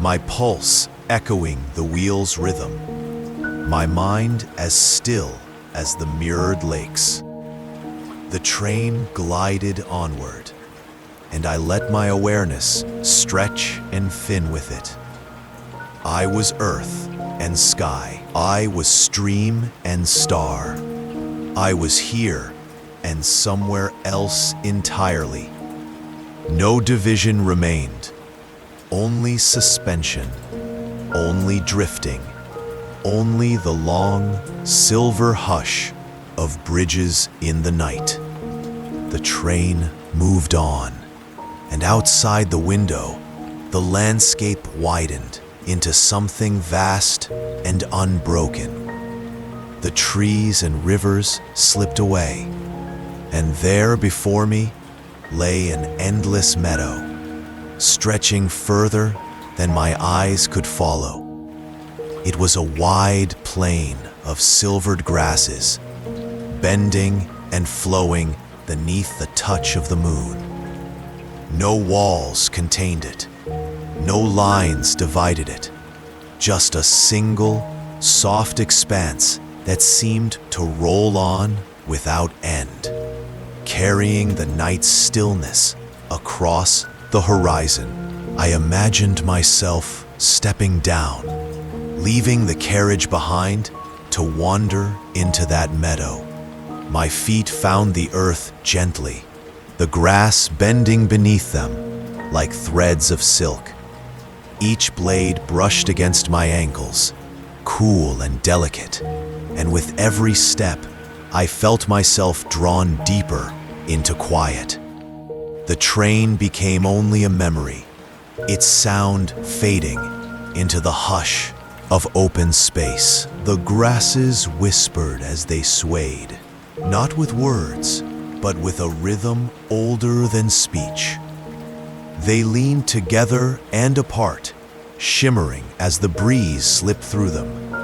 A: my pulse echoing the wheel's rhythm, my mind as still as the mirrored lakes. The train glided onward, and I let my awareness stretch and thin with it. I was earth and sky. I was stream and star. I was here and somewhere else entirely. No division remained, only suspension, only drifting, only the long, silver hush of bridges in the night. The train moved on, and outside the window, the landscape widened into something vast and unbroken. The trees and rivers slipped away, and there before me lay an endless meadow, stretching further than my eyes could follow. It was a wide plain of silvered grasses, bending and flowing beneath the touch of the moon. No walls contained it, no lines divided it, just a single, soft expanse that seemed to roll on without end, carrying the night's stillness across the horizon. I imagined myself stepping down, leaving the carriage behind to wander into that meadow. My feet found the earth gently, the grass bending beneath them like threads of silk. Each blade brushed against my ankles, cool and delicate, and with every step, I felt myself drawn deeper into quiet. The train became only a memory, its sound fading into the hush of open space. The grasses whispered as they swayed, not with words, but with a rhythm older than speech. They leaned together and apart, shimmering as the breeze slipped through them,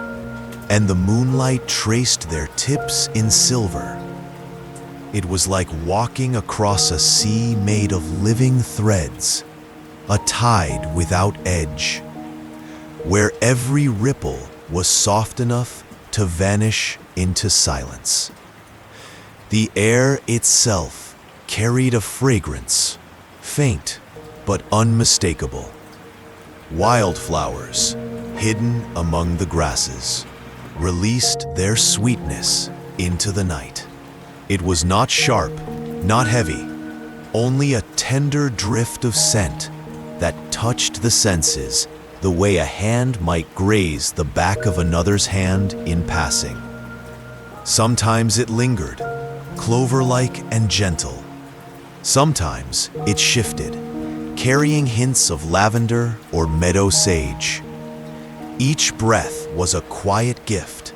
A: and the moonlight traced their tips in silver. It was like walking across a sea made of living threads, a tide without edge, where every ripple was soft enough to vanish into silence. The air itself carried a fragrance, faint but unmistakable. Wildflowers, hidden among the grasses, released their sweetness into the night. It was not sharp, not heavy, only a tender drift of scent that touched the senses the way a hand might graze the back of another's hand in passing. Sometimes it lingered, clover-like and gentle. Sometimes it shifted, carrying hints of lavender or meadow sage. Each breath was a quiet gift,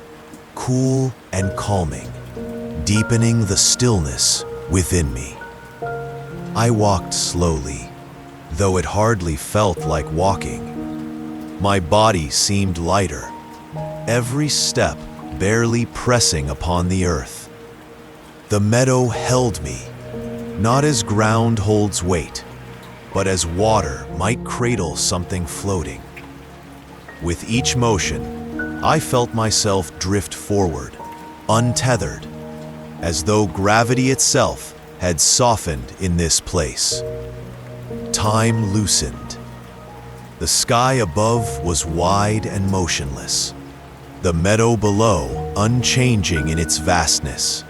A: cool and calming, deepening the stillness within me. I walked slowly, though it hardly felt like walking. My body seemed lighter, every step barely pressing upon the earth. The meadow held me, not as ground holds weight, but as water might cradle something floating. With each motion, I felt myself drift forward, untethered, as though gravity itself had softened in this place. Time loosened. The sky above was wide and motionless, the meadow below unchanging in its vastness.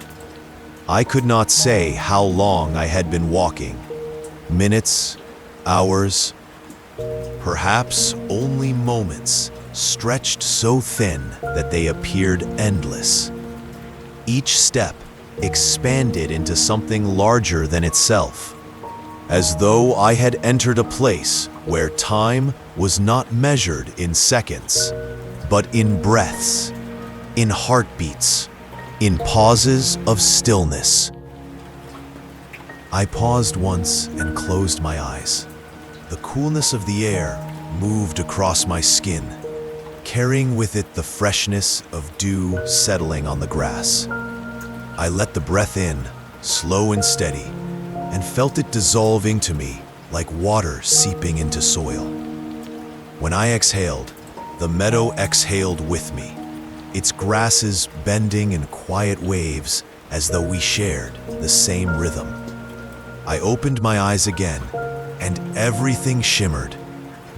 A: I could not say how long I had been walking. Minutes, hours, perhaps only moments, stretched so thin that they appeared endless. Each step expanded into something larger than itself, as though I had entered a place where time was not measured in seconds, but in breaths, in heartbeats, in pauses of stillness. I paused once and closed my eyes. The coolness of the air moved across my skin, carrying with it the freshness of dew settling on the grass. I let the breath in, slow and steady, and felt it dissolving to me like water seeping into soil. When I exhaled, the meadow exhaled with me, its grasses bending in quiet waves as though we shared the same rhythm. I opened my eyes again, and everything shimmered.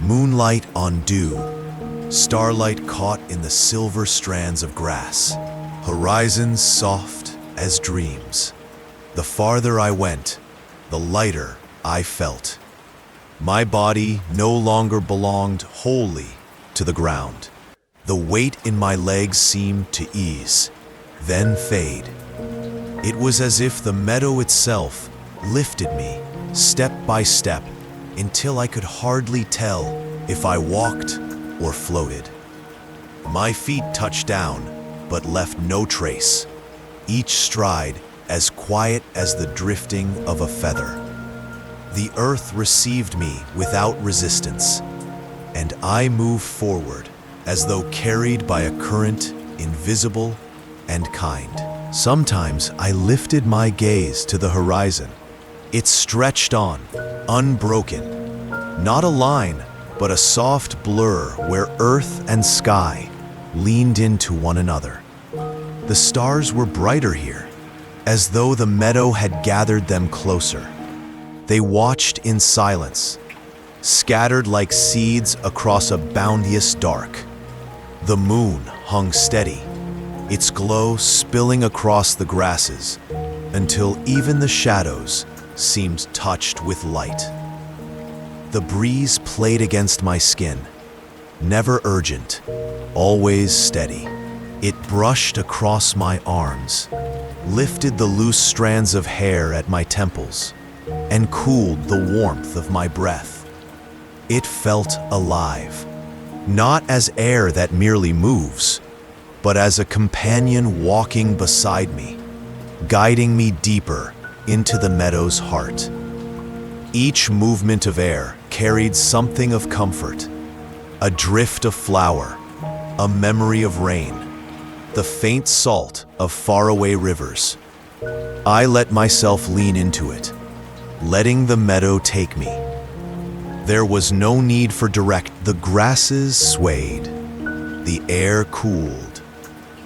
A: Moonlight on dew, starlight caught in the silver strands of grass, horizons soft as dreams. The farther I went, the lighter I felt. My body no longer belonged wholly to the ground. The weight in my legs seemed to ease, then fade. It was as if the meadow itself lifted me step by step until I could hardly tell if I walked or floated. My feet touched down, but left no trace, each stride as quiet as the drifting of a feather. The earth received me without resistance, and I moved forward as though carried by a current invisible and kind. Sometimes I lifted my gaze to the horizon. It stretched on, unbroken, not a line, but a soft blur where earth and sky leaned into one another. The stars were brighter here, as though the meadow had gathered them closer. They watched in silence, scattered like seeds across a boundless dark. The moon hung steady, its glow spilling across the grasses until even the shadows seemed touched with light. The breeze played against my skin, never urgent, always steady. It brushed across my arms, lifted the loose strands of hair at my temples, and cooled the warmth of my breath. It felt alive, not as air that merely moves, but as a companion walking beside me, guiding me deeper into the meadow's heart. Each movement of air carried something of comfort, a drift of flower, a memory of rain, the faint salt of faraway rivers. I let myself lean into it, letting the meadow take me. There was no need for direct. The grasses swayed, the air cooled,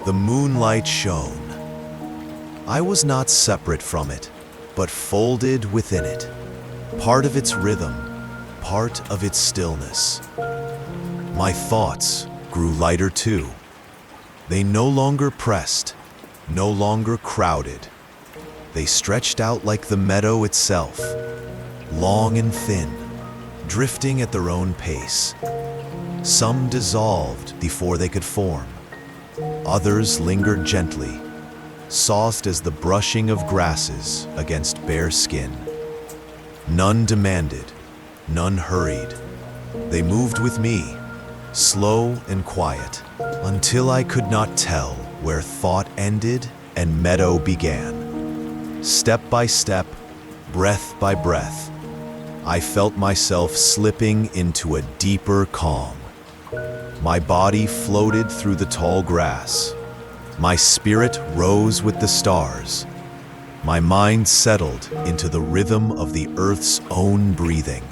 A: the moonlight shone. I was not separate from it, but folded within it, part of its rhythm, part of its stillness. My thoughts grew lighter too. They no longer pressed, no longer crowded. They stretched out like the meadow itself, long and thin, drifting at their own pace. Some dissolved before they could form. Others lingered gently, soft as the brushing of grasses against bare skin. None demanded, none hurried. They moved with me, slow and quiet, until I could not tell where thought ended and meadow began. Step by step, breath by breath, I felt myself slipping into a deeper calm. My body floated through the tall grass. My spirit rose with the stars. My mind settled into the rhythm of the earth's own breathing.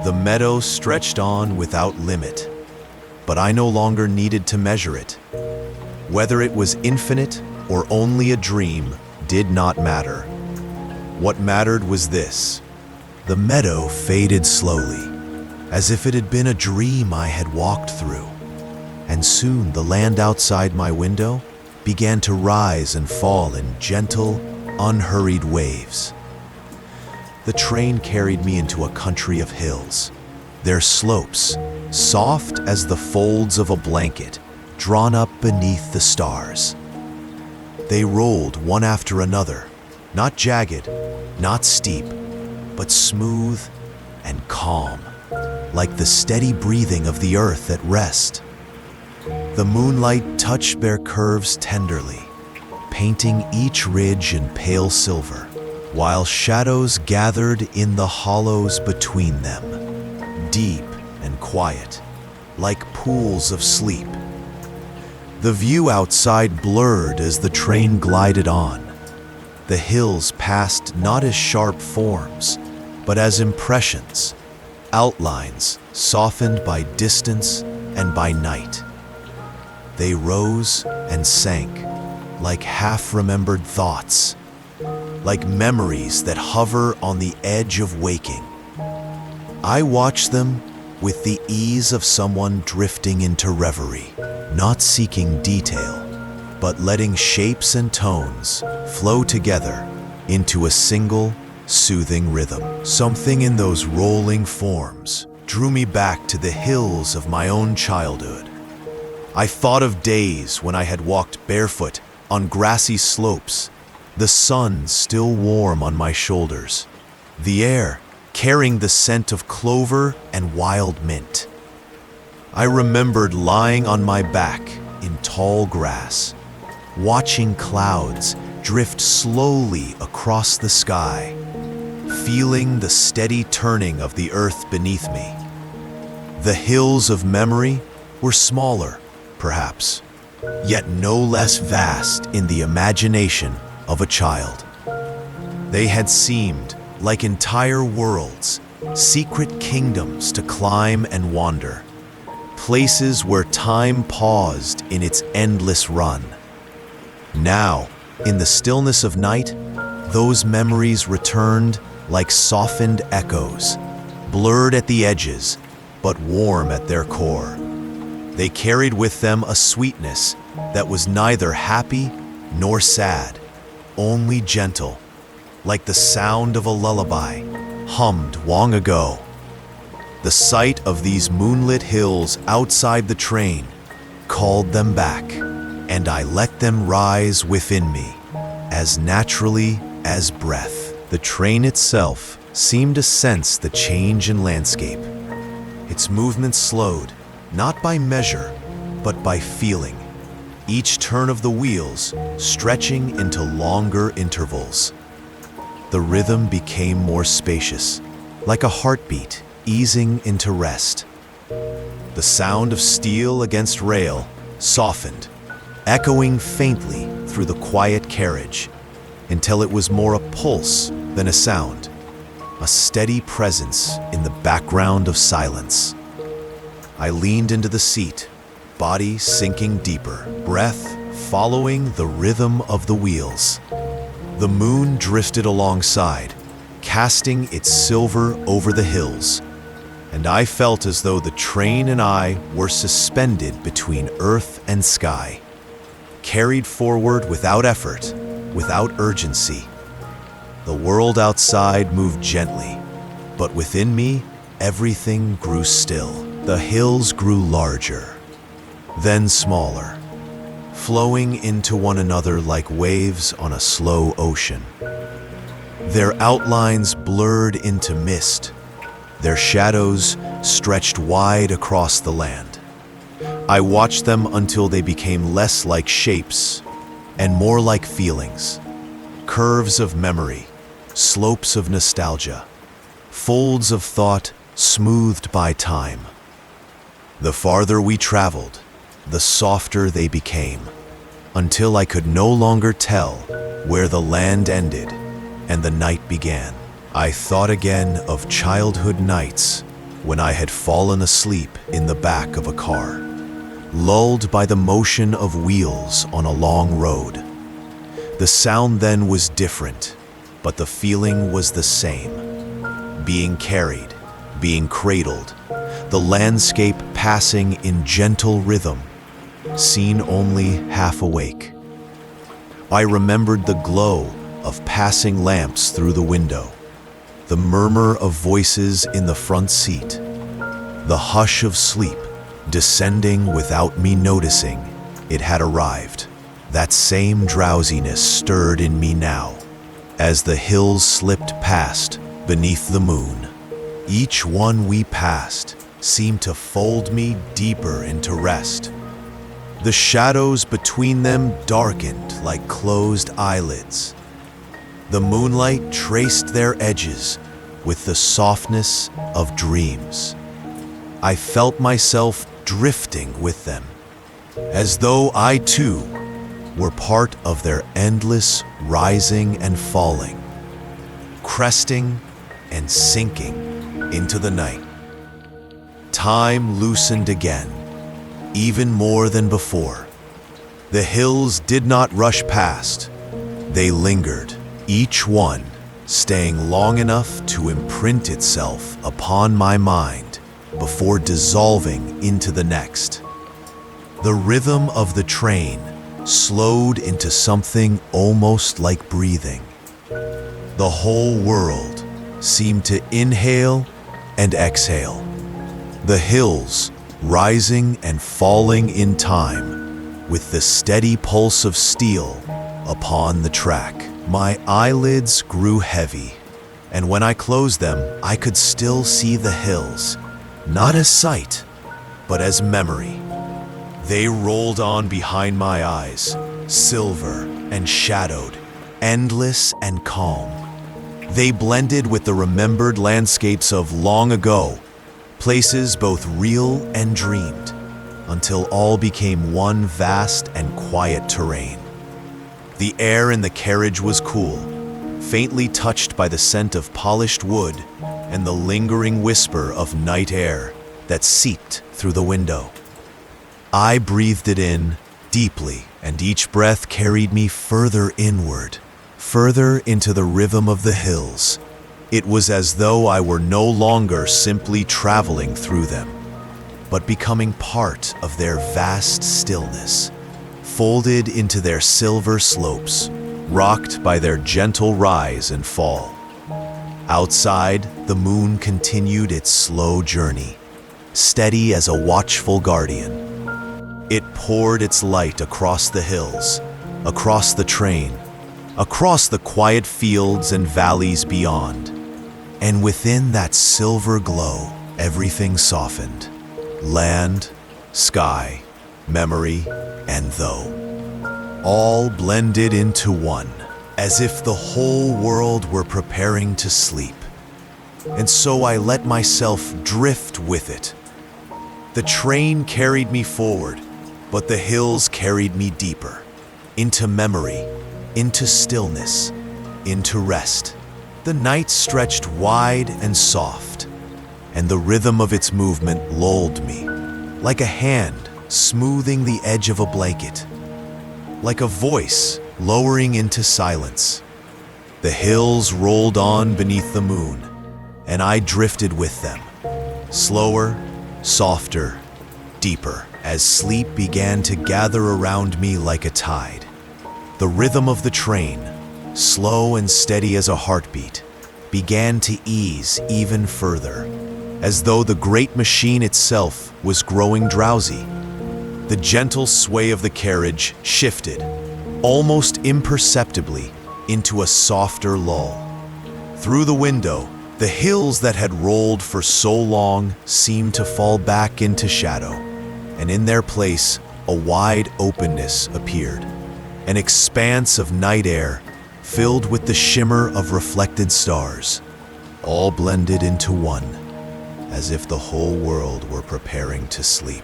A: The meadow stretched on without limit, but I no longer needed to measure it. Whether it was infinite or only a dream did not matter. What mattered was this: the meadow faded slowly, as if it had been a dream I had walked through, and soon the land outside my window began to rise and fall in gentle, unhurried waves. The train carried me into a country of hills, their slopes soft as the folds of a blanket drawn up beneath the stars. They rolled one after another, not jagged, not steep, but smooth and calm, like the steady breathing of the earth at rest. The moonlight touched their curves tenderly, painting each ridge in pale silver, while shadows gathered in the hollows between them, deep and quiet, like pools of sleep. The view outside blurred as the train glided on. The hills passed not as sharp forms, but as impressions, outlines softened by distance and by night. They rose and sank like half-remembered thoughts, like memories that hover on the edge of waking. I watched them with the ease of someone drifting into reverie, not seeking detail, but letting shapes and tones flow together into a single, soothing rhythm. Something in those rolling forms drew me back to the hills of my own childhood. I thought of days when I had walked barefoot on grassy slopes, the sun still warm on my shoulders, the air carrying the scent of clover and wild mint. I remembered lying on my back in tall grass, watching clouds drift slowly across the sky, feeling the steady turning of the earth beneath me. The hills of memory were smaller, perhaps, yet no less vast in the imagination of a child. They had seemed like entire worlds, secret kingdoms to climb and wander, places where time paused in its endless run. Now, in the stillness of night, those memories returned like softened echoes, blurred at the edges, but warm at their core. They carried with them a sweetness that was neither happy nor sad, only gentle, like the sound of a lullaby hummed long ago. The sight of these moonlit hills outside the train called them back, and I let them rise within me, as naturally as breath. The train itself seemed to sense the change in landscape. Its movement slowed, not by measure, but by feeling, each turn of the wheels stretching into longer intervals. The rhythm became more spacious, like a heartbeat easing into rest. The sound of steel against rail softened, echoing faintly through the quiet carriage, until it was more a pulse than a sound, a steady presence in the background of silence. I leaned into the seat, body sinking deeper, breath following the rhythm of the wheels. The moon drifted alongside, casting its silver over the hills, and I felt as though the train and I were suspended between earth and sky, carried forward without effort, without urgency. The world outside moved gently, but within me, everything grew still. The hills grew larger, then smaller, flowing into one another like waves on a slow ocean. Their outlines blurred into mist, their shadows stretched wide across the land. I watched them until they became less like shapes and more like feelings, curves of memory, slopes of nostalgia, folds of thought smoothed by time. The farther we traveled, the softer they became, until I could no longer tell where the land ended and the night began. I thought again of childhood nights when I had fallen asleep in the back of a car, lulled by the motion of wheels on a long road. The sound then was different, but the feeling was the same. Being carried, being cradled, the landscape passing in gentle rhythm, seen only half awake. I remembered the glow of passing lamps through the window, the murmur of voices in the front seat, the hush of sleep descending without me noticing it had arrived. That same drowsiness stirred in me now, as the hills slipped past beneath the moon. Each one we passed seemed to fold me deeper into rest. The shadows between them darkened like closed eyelids. The moonlight traced their edges with the softness of dreams. I felt myself drifting with them, as though I too were part of their endless rising and falling, cresting and sinking into the night. Time loosened again, even more than before. The hills did not rush past. They lingered, each one staying long enough to imprint itself upon my mind before dissolving into the next. The rhythm of the train slowed into something almost like breathing. The whole world seemed to inhale and exhale. The hills rising and falling in time with the steady pulse of steel upon the track. My eyelids grew heavy, and when I closed them, I could still see the hills, not as sight, but as memory. They rolled on behind my eyes, silver and shadowed, endless and calm. They blended with the remembered landscapes of long ago, places both real and dreamed, until all became one vast and quiet terrain. The air in the carriage was cool, faintly touched by the scent of polished wood and the lingering whisper of night air that seeped through the window. I breathed it in deeply, and each breath carried me further inward, further into the rhythm of the hills. It was as though I were no longer simply traveling through them, but becoming part of their vast stillness, folded into their silver slopes, rocked by their gentle rise and fall. Outside, the moon continued its slow journey, steady as a watchful guardian. It poured its light across the hills, across the train, across the quiet fields and valleys beyond. And within that silver glow, everything softened. Land, sky, memory, and though. All blended into one, as if the whole world were preparing to sleep. And so I let myself drift with it. The train carried me forward, but the hills carried me deeper, into memory, into stillness, into rest. The night stretched wide and soft, and the rhythm of its movement lulled me, like a hand smoothing the edge of a blanket, like a voice lowering into silence. The hills rolled on beneath the moon, and I drifted with them, slower, softer, deeper, as sleep began to gather around me like a tide. The rhythm of the train, slow and steady as a heartbeat, began to ease even further, as though the great machine itself was growing drowsy. The gentle sway of the carriage shifted, almost imperceptibly, into a softer lull. Through the window, the hills that had rolled for so long seemed to fall back into shadow, and in their place, a wide openness appeared, an expanse of night air filled with the shimmer of reflected stars, all blended into one, as if the whole world were preparing to sleep.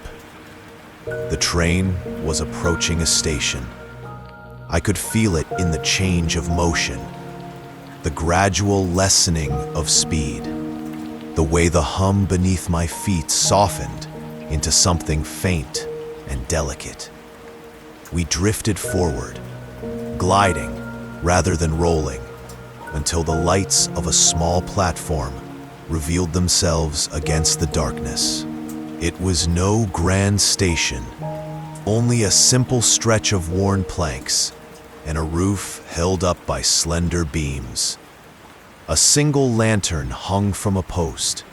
A: The train was approaching a station. I could feel it in the change of motion, the gradual lessening of speed, the way the hum beneath my feet softened into something faint and delicate. We drifted forward, gliding rather than rolling, until the lights of a small platform revealed themselves against the darkness. It was no grand station, only a simple stretch of worn planks and a roof held up by slender beams. A single lantern hung from a post,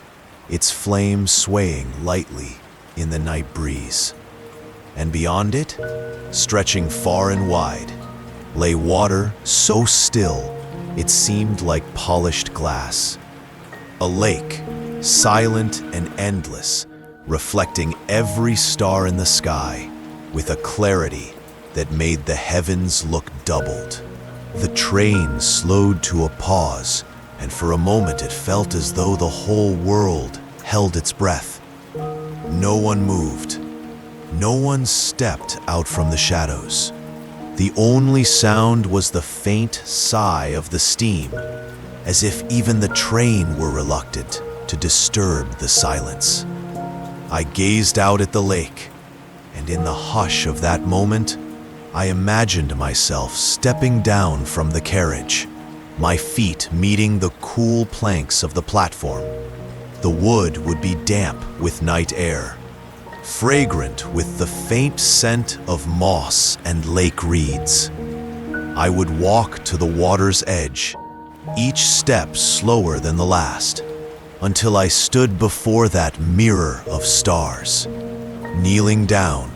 A: its flame swaying lightly in the night breeze. And beyond it, stretching far and wide, lay water so still it seemed like polished glass. A lake, silent and endless, reflecting every star in the sky with a clarity that made the heavens look doubled. The train slowed to a pause, and for a moment it felt as though the whole world held its breath. No one moved. No one stepped out from the shadows. The only sound was the faint sigh of the steam, as if even the train were reluctant to disturb the silence. I gazed out at the lake, and in the hush of that moment, I imagined myself stepping down from the carriage, my feet meeting the cool planks of the platform. The wood would be damp with night air, fragrant with the faint scent of moss and lake reeds. I would walk to the water's edge, each step slower than the last, until I stood before that mirror of stars. Kneeling down,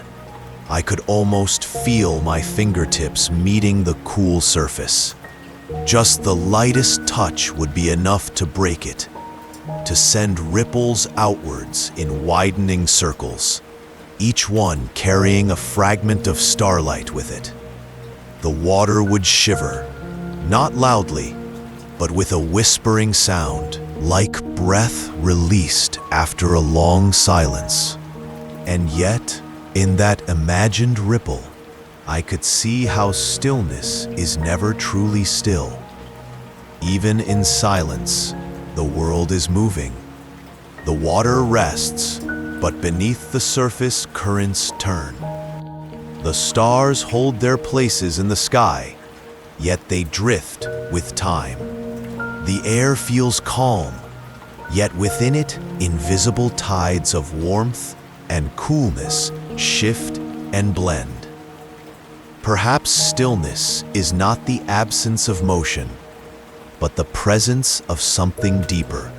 A: I could almost feel my fingertips meeting the cool surface. Just the lightest touch would be enough to break it, to send ripples outwards in widening circles, each one carrying a fragment of starlight with it. The water would shiver, not loudly, but with a whispering sound, like breath released after a long silence. And yet, in that imagined ripple, I could see how stillness is never truly still. Even in silence, the world is moving. The water rests, but beneath the surface currents turn. The stars hold their places in the sky, yet they drift with time. The air feels calm, yet within it, invisible tides of warmth and coolness shift and blend. Perhaps stillness is not the absence of motion, but the presence of something deeper.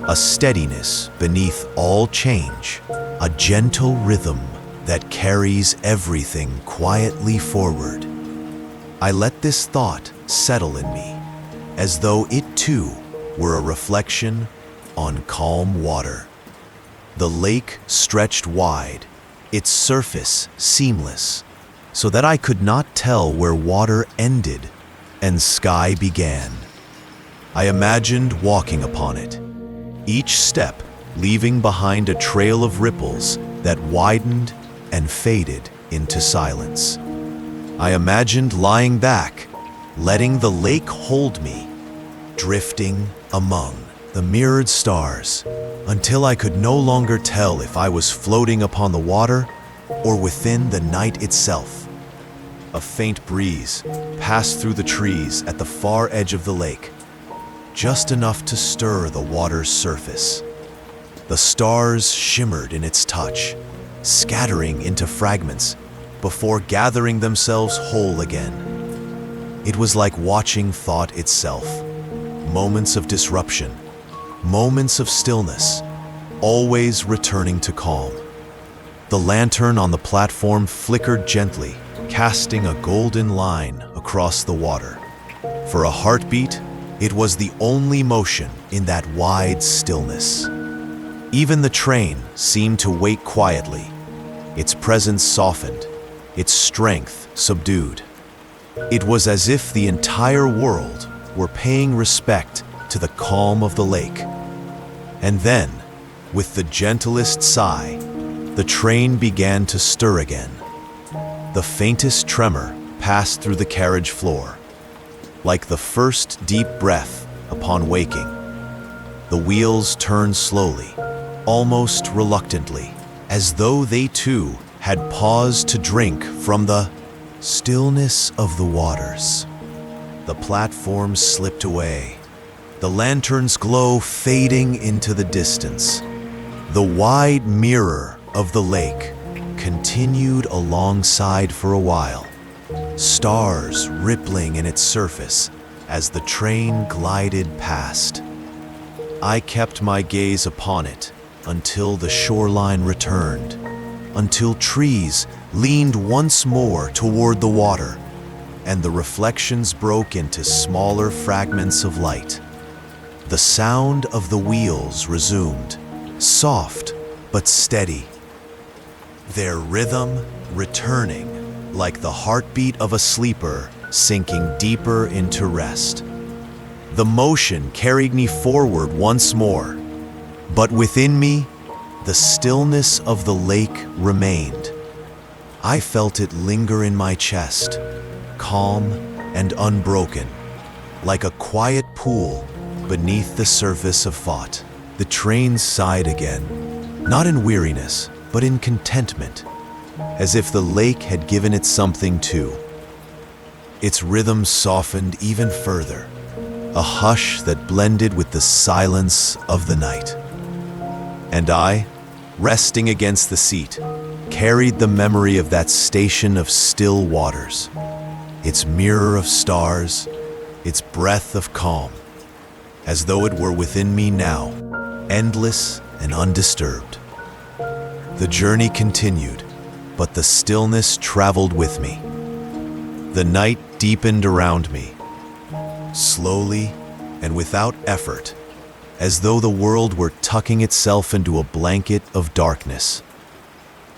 A: A steadiness beneath all change, a gentle rhythm that carries everything quietly forward. I let this thought settle in me, as though it too were a reflection on calm water. The lake stretched wide, its surface seamless, so that I could not tell where water ended and sky began. I imagined walking upon it, each step leaving behind a trail of ripples that widened and faded into silence. I imagined lying back, letting the lake hold me, drifting among the mirrored stars, until I could no longer tell if I was floating upon the water or within the night itself. A faint breeze passed through the trees at the far edge of the lake, just enough to stir the water's surface. The stars shimmered in its touch, scattering into fragments before gathering themselves whole again. It was like watching thought itself. Moments of disruption, moments of stillness, always returning to calm. The lantern on the platform flickered gently, casting a golden line across the water. For a heartbeat, it was the only motion in that wide stillness. Even the train seemed to wait quietly, its presence softened, its strength subdued. It was as if the entire world were paying respect to the calm of the lake. And then, with the gentlest sigh, the train began to stir again. The faintest tremor passed through the carriage floor, like the first deep breath upon waking. The wheels turned slowly, almost reluctantly, as though they too had paused to drink from the stillness of the waters. The platform slipped away, the lantern's glow fading into the distance. The wide mirror of the lake continued alongside for a while, stars rippling in its surface as the train glided past. I kept my gaze upon it until the shoreline returned, until trees leaned once more toward the water, and the reflections broke into smaller fragments of light. The sound of the wheels resumed, soft but steady, their rhythm returning like the heartbeat of a sleeper sinking deeper into rest. The motion carried me forward once more, but within me, the stillness of the lake remained. I felt it linger in my chest, calm and unbroken, like a quiet pool beneath the surface of thought. The train sighed again, not in weariness, but in contentment, as if the lake had given it something too. Its rhythm softened even further, a hush that blended with the silence of the night. And I, resting against the seat, carried the memory of that station of still waters, its mirror of stars, its breath of calm, as though it were within me now, endless and undisturbed. The journey continued, but the stillness traveled with me. The night deepened around me, slowly and without effort, as though the world were tucking itself into a blanket of darkness.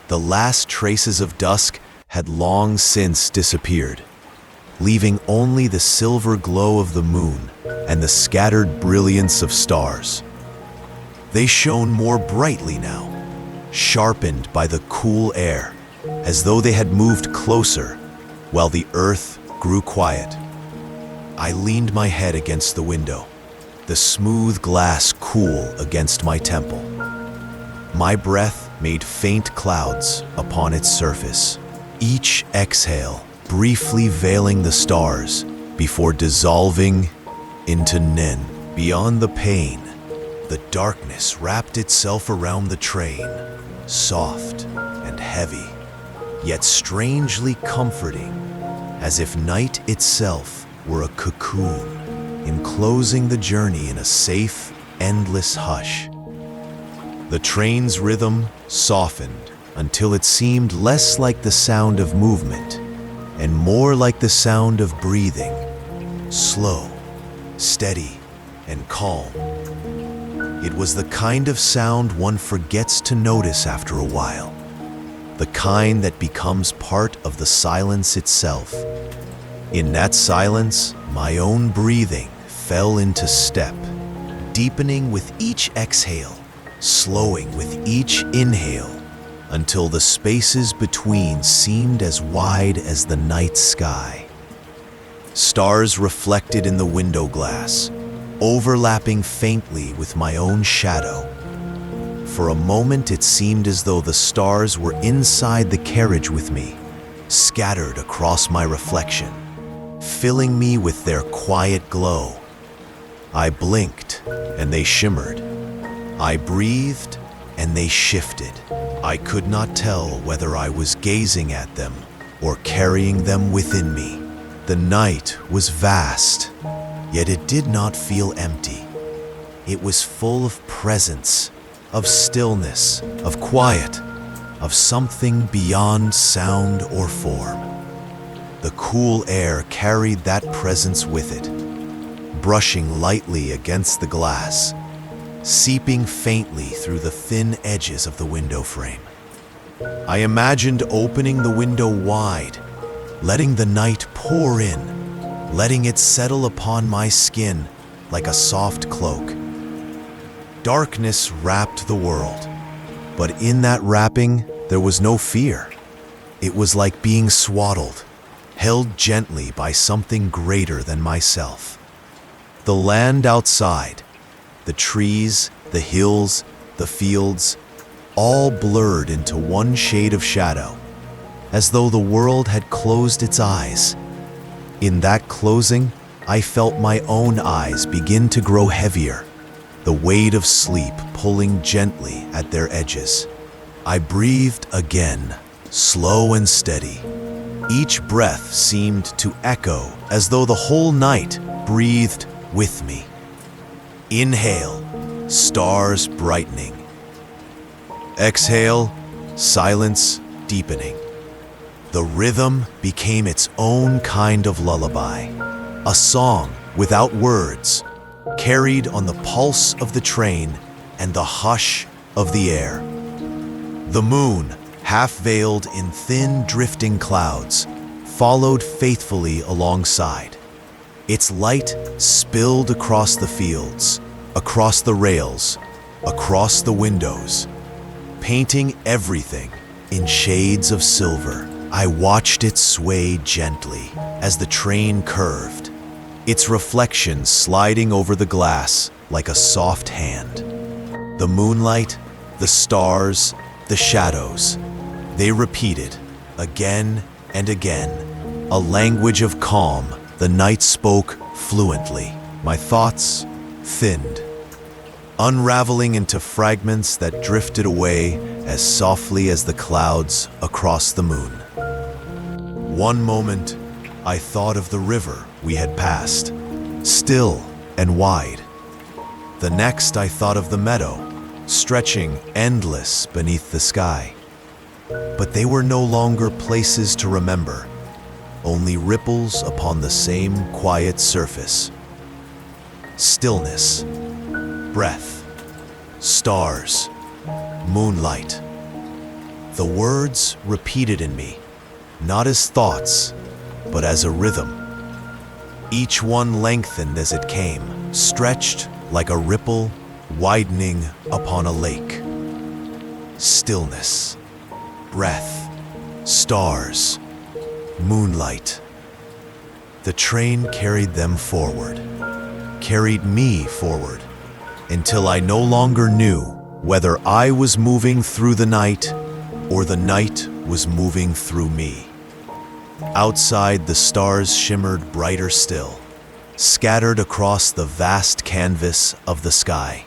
A: The last traces of dusk had long since disappeared, leaving only the silver glow of the moon and the scattered brilliance of stars. They shone more brightly now, sharpened by the cool air, as though they had moved closer, while the earth grew quiet. I leaned my head against the window, the smooth glass cool against my temple. My breath made faint clouds upon its surface, each exhale briefly veiling the stars before dissolving into Nen. Beyond the pain, the darkness wrapped itself around the train, soft and heavy, yet strangely comforting, as if night itself were a cocoon, enclosing the journey in a safe, endless hush. The train's rhythm softened until it seemed less like the sound of movement and more like the sound of breathing, slow, steady, and calm. It was the kind of sound one forgets to notice after a while, the kind that becomes part of the silence itself. In that silence, my own breathing fell into step, deepening with each exhale, slowing with each inhale, until the spaces between seemed as wide as the night sky. Stars reflected in the window glass, overlapping faintly with my own shadow. For a moment it seemed as though the stars were inside the carriage with me, scattered across my reflection, filling me with their quiet glow. I blinked, and they shimmered. I breathed, and they shifted. I could not tell whether I was gazing at them or carrying them within me. The night was vast, yet it did not feel empty. It was full of presence, of stillness, of quiet, of something beyond sound or form. The cool air carried that presence with it, brushing lightly against the glass, seeping faintly through the thin edges of the window frame. I imagined opening the window wide, letting the night pour in, letting it settle upon my skin like a soft cloak. Darkness wrapped the world, but in that wrapping there was no fear. It was like being swaddled, held gently by something greater than myself. The land outside, the trees, the hills, the fields, all blurred into one shade of shadow, as though the world had closed its eyes. In that closing, I felt my own eyes begin to grow heavier, the weight of sleep pulling gently at their edges. I breathed again, slow and steady. Each breath seemed to echo as though the whole night breathed with me. Inhale, stars brightening. Exhale, silence deepening. The rhythm became its own kind of lullaby, a song without words, carried on the pulse of the train and the hush of the air. The moon, half veiled in thin drifting clouds, followed faithfully alongside. Its light spilled across the fields, across the rails, across the windows, painting everything in shades of silver. I watched it sway gently as the train curved, its reflection sliding over the glass like a soft hand. The moonlight, the stars, the shadows, they repeated again and again, a language of calm. The night spoke fluently. My thoughts thinned, unraveling into fragments that drifted away as softly as the clouds across the moon. One moment, I thought of the river we had passed, still and wide. The next, I thought of the meadow, stretching endless beneath the sky. But they were no longer places to remember, only ripples upon the same quiet surface. Stillness, breath, stars, moonlight. The words repeated in me, not as thoughts, but as a rhythm. Each one lengthened as it came, stretched like a ripple widening upon a lake. Stillness, breath, stars, moonlight. The train carried them forward, carried me forward, until I no longer knew whether I was moving through the night or the night was moving through me. Outside, the stars shimmered brighter still, scattered across the vast canvas of the sky.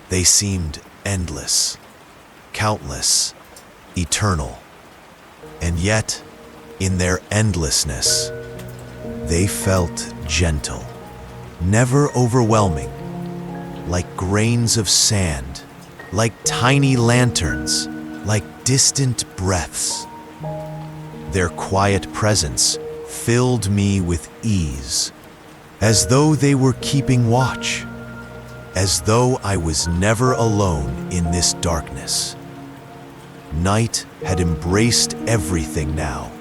A: They seemed endless, countless, eternal. And yet, in their endlessness, they felt gentle, never overwhelming, like grains of sand, like tiny lanterns, like distant breaths. Their quiet presence filled me with ease, as though they were keeping watch, as though I was never alone in this darkness. Night had embraced everything now: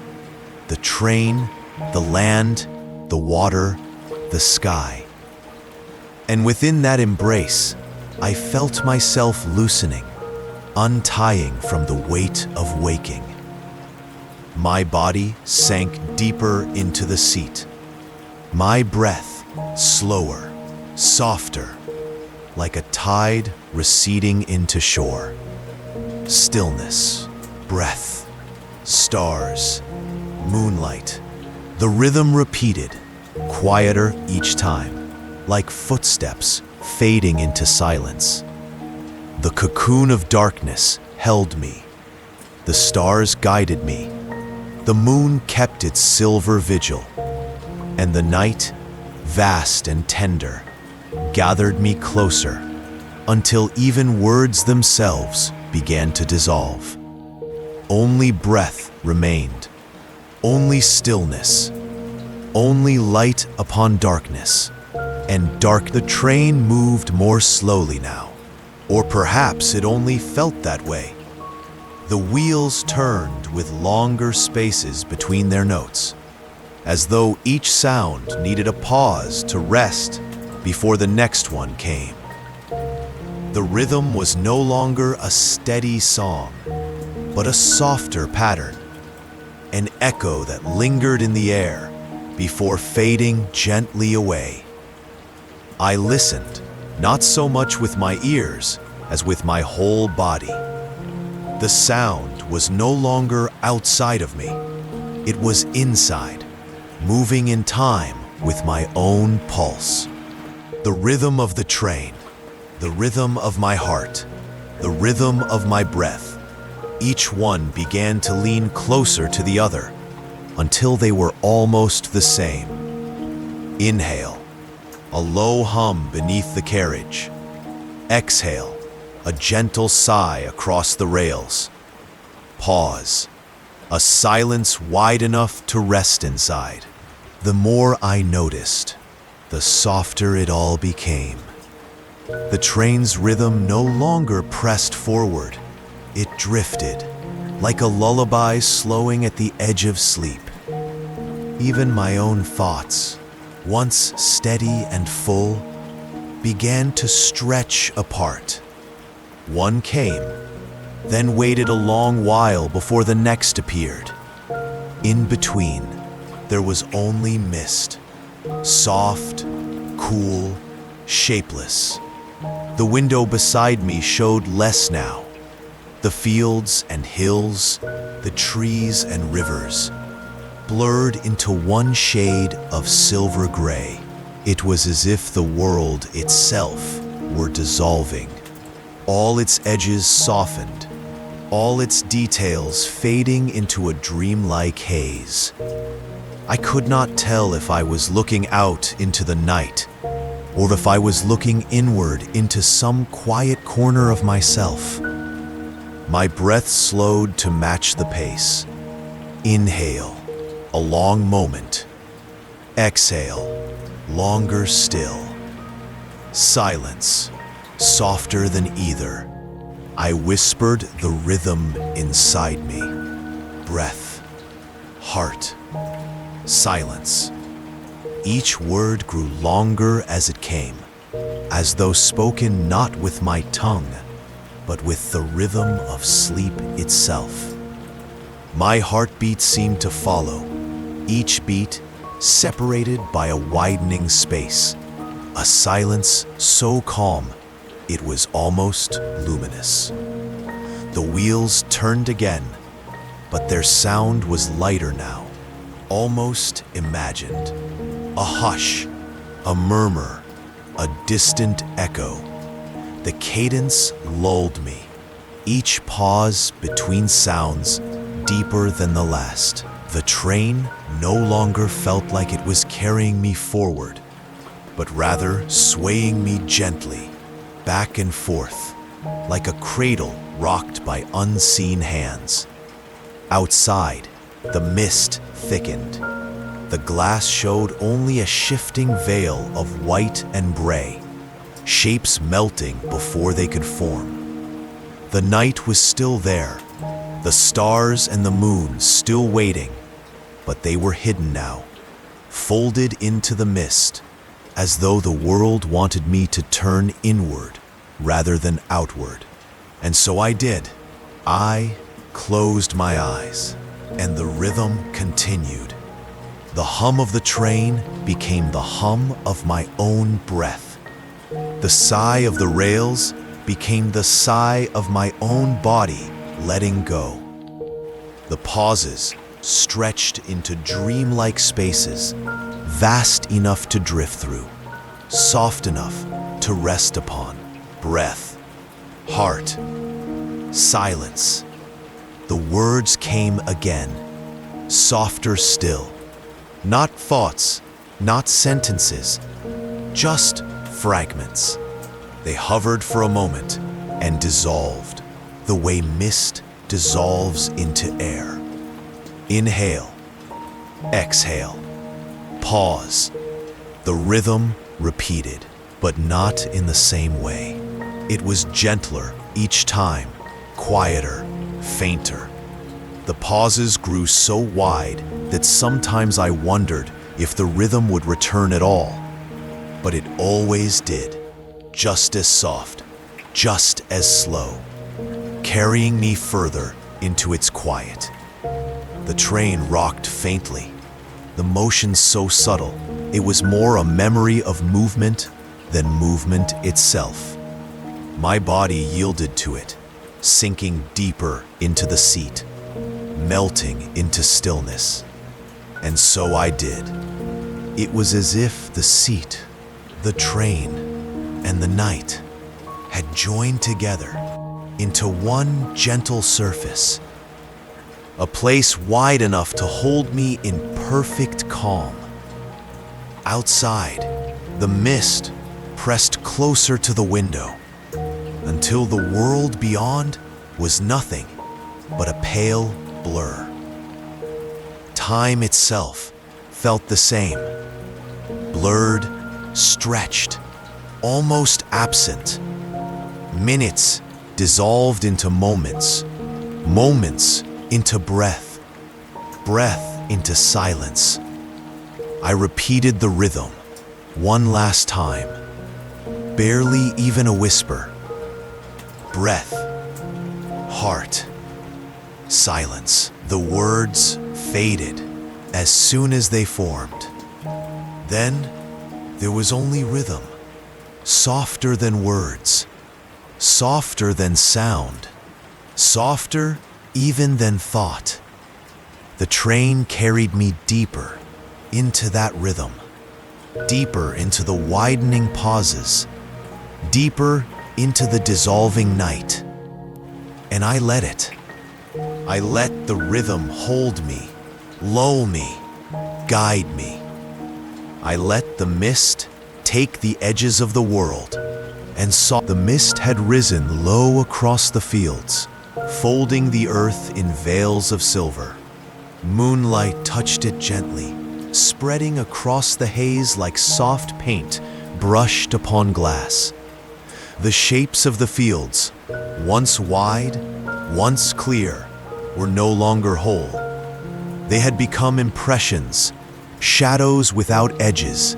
A: the train, the land, the water, the sky. And within that embrace, I felt myself loosening, untying from the weight of waking. My body sank deeper into the seat, my breath slower, softer, like a tide receding into shore. Stillness, breath, stars, moonlight. The rhythm repeated, quieter each time, like footsteps fading into silence. The cocoon of darkness held me. The stars guided me. The moon kept its silver vigil. And the night, vast and tender, gathered me closer until even words themselves began to dissolve. Only breath remained, only stillness, only light upon darkness. And the train moved more slowly now, or perhaps it only felt that way. The wheels turned with longer spaces between their notes, as though each sound needed a pause to rest before the next one came. The rhythm was no longer a steady song, but a softer pattern, an echo that lingered in the air before fading gently away. I listened, not so much with my ears as with my whole body. The sound was no longer outside of me. It was inside, moving in time with my own pulse. The rhythm of the train, the rhythm of my heart, the rhythm of my breath. Each one began to lean closer to the other until they were almost the same. Inhale, a low hum beneath the carriage. Exhale, a gentle sigh across the rails. Pause, a silence wide enough to rest inside. The more I noticed, the softer it all became. The train's rhythm no longer pressed forward. It drifted, like a lullaby slowing at the edge of sleep. Even my own thoughts, once steady and full, began to stretch apart. One came, then waited a long while before the next appeared. In between, there was only mist, soft, cool, shapeless. The window beside me showed less now. The fields and hills, the trees and rivers, blurred into one shade of silver gray. It was as if the world itself were dissolving. All its edges softened, all its details fading into a dreamlike haze. I could not tell if I was looking out into the night, or if I was looking inward into some quiet corner of myself. My breath slowed to match the pace. Inhale, a long moment. Exhale, longer still. Silence, softer than either. I whispered the rhythm inside me. Breath, heart, silence. Each word grew longer as it came, as though spoken not with my tongue, but with the rhythm of sleep itself. My heartbeat seemed to follow, each beat separated by a widening space, a silence so calm it was almost luminous. The wheels turned again, but their sound was lighter now, almost imagined. A hush, A murmur, a distant echo. The cadence lulled me, each pause between sounds deeper than the last. The train no longer felt like it was carrying me forward, but rather swaying me gently, back and forth, like a cradle rocked by unseen hands. Outside, the mist thickened. The glass showed only a shifting veil of white and gray, shapes melting before they could form. The night was still there, the stars and the moon still waiting, but they were hidden now, folded into the mist, as though the world wanted me to turn inward rather than outward. And so I did. I closed my eyes, and the rhythm continued. The hum of the train became the hum of my own breath. The sigh of the rails became the sigh of my own body letting go. The pauses stretched into dreamlike spaces, vast enough to drift through, soft enough to rest upon. Breath, heart, silence. The words came again, softer still. Not thoughts, not sentences, just fragments. They hovered for a moment and dissolved, the way mist dissolves into air. Inhale, exhale, pause. The rhythm repeated, but not in the same way. It was gentler each time, quieter, fainter. The pauses grew so wide that sometimes I wondered if the rhythm would return at all. But it always did, just as soft, just as slow, carrying me further into its quiet. The train rocked faintly, the motion so subtle, it was more a memory of movement than movement itself. My body yielded to it, sinking deeper into the seat, melting into stillness. And so I did. It was as if the seat, the train, and the night had joined together into one gentle surface, a place wide enough to hold me in perfect calm. Outside, the mist pressed closer to the window, until the world beyond was nothing but a pale blur. Time itself felt the same, blurred, stretched, almost absent. Minutes dissolved into moments, moments into breath, breath into silence. I repeated the rhythm one last time, barely even a whisper. Breath, heart, silence. The words faded as soon as they formed. Then there was only rhythm, softer than words, softer than sound, softer even than thought. The train carried me deeper into that rhythm, deeper into the widening pauses, deeper into the dissolving night. And I let it. I let the rhythm hold me, lull me, guide me. I let the mist take the edges of the world and saw the mist had risen low across the fields, folding the earth in veils of silver. Moonlight touched it gently, spreading across the haze like soft paint brushed upon glass. The shapes of the fields, once wide, once clear, were no longer whole. They had become impressions, shadows without edges,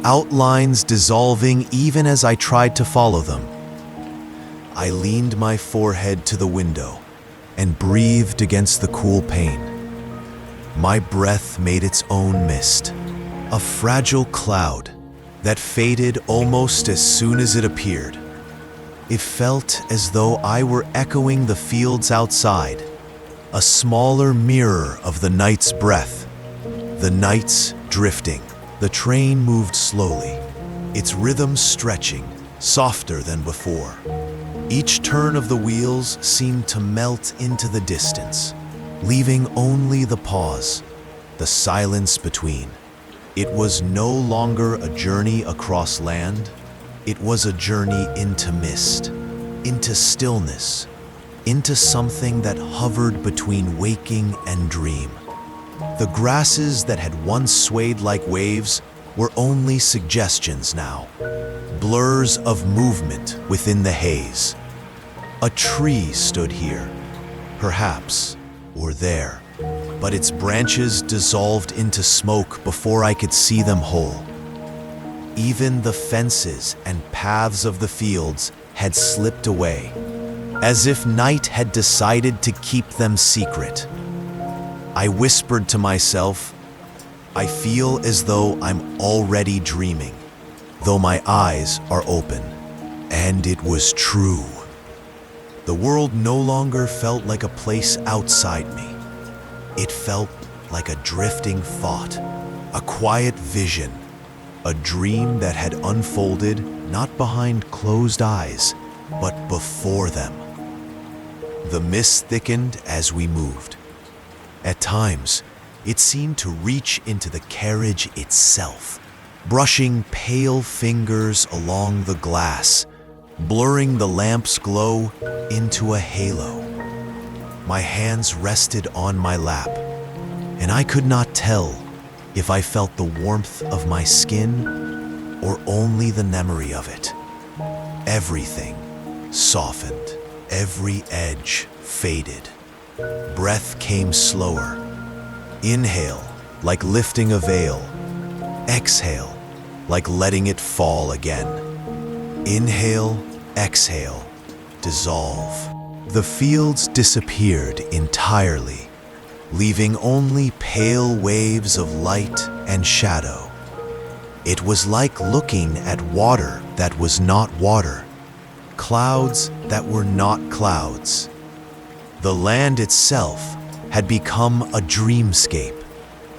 A: outlines dissolving even as I tried to follow them. I leaned my forehead to the window and breathed against the cool pane. My breath made its own mist, a fragile cloud that faded almost as soon as it appeared. It felt as though I were echoing the fields outside, a smaller mirror of the night's breath, the night's drifting. The train moved slowly, its rhythm stretching, softer than before. Each turn of the wheels seemed to melt into the distance, leaving only the pause, the silence between. It was no longer a journey across land. It was a journey into mist, into stillness, into something that hovered between waking and dream. The grasses that had once swayed like waves were only suggestions now, blurs of movement within the haze. A tree stood here, perhaps, or there, but its branches dissolved into smoke before I could see them whole. Even the fences and paths of the fields had slipped away, as if night had decided to keep them secret. I whispered to myself, I feel as though I'm already dreaming, though my eyes are open. And it was true. The world no longer felt like a place outside me. It felt like a drifting thought, a quiet vision, a dream that had unfolded not behind closed eyes, but before them. The mist thickened as we moved. At times, it seemed to reach into the carriage itself, brushing pale fingers along the glass, blurring the lamp's glow into a halo. My hands rested on my lap, and I could not tell if I felt the warmth of my skin or only the memory of it. Everything softened, every edge faded. Breath came slower. Inhale, like lifting a veil. Exhale, like letting it fall again. Inhale, exhale, dissolve. The fields disappeared entirely, leaving only pale waves of light and shadow. It was like looking at water that was not water, clouds that were not clouds. The land itself had become a dreamscape,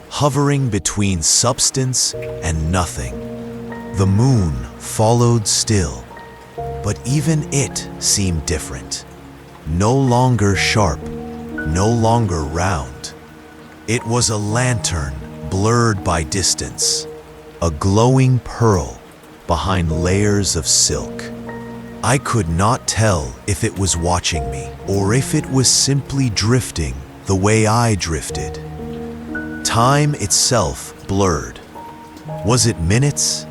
A: hovering between substance and nothing. The moon followed still, but even it seemed different. No longer sharp, no longer round. It was a lantern blurred by distance, a glowing pearl behind layers of silk. I could not tell if it was watching me or if it was simply drifting the way I drifted. Time itself blurred. Was it minutes?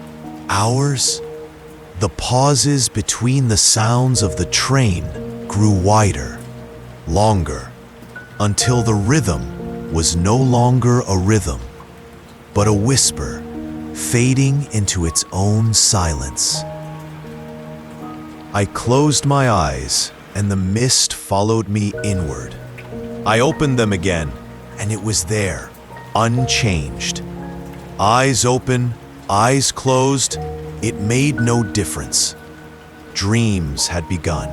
A: Hours? The pauses between the sounds of the train grew wider, longer, until the rhythm was no longer a rhythm, but a whisper, fading into its own silence. I closed my eyes, and the mist followed me inward. I opened them again, and it was there, unchanged. Eyes open, eyes closed, it made no difference. Dreams had begun.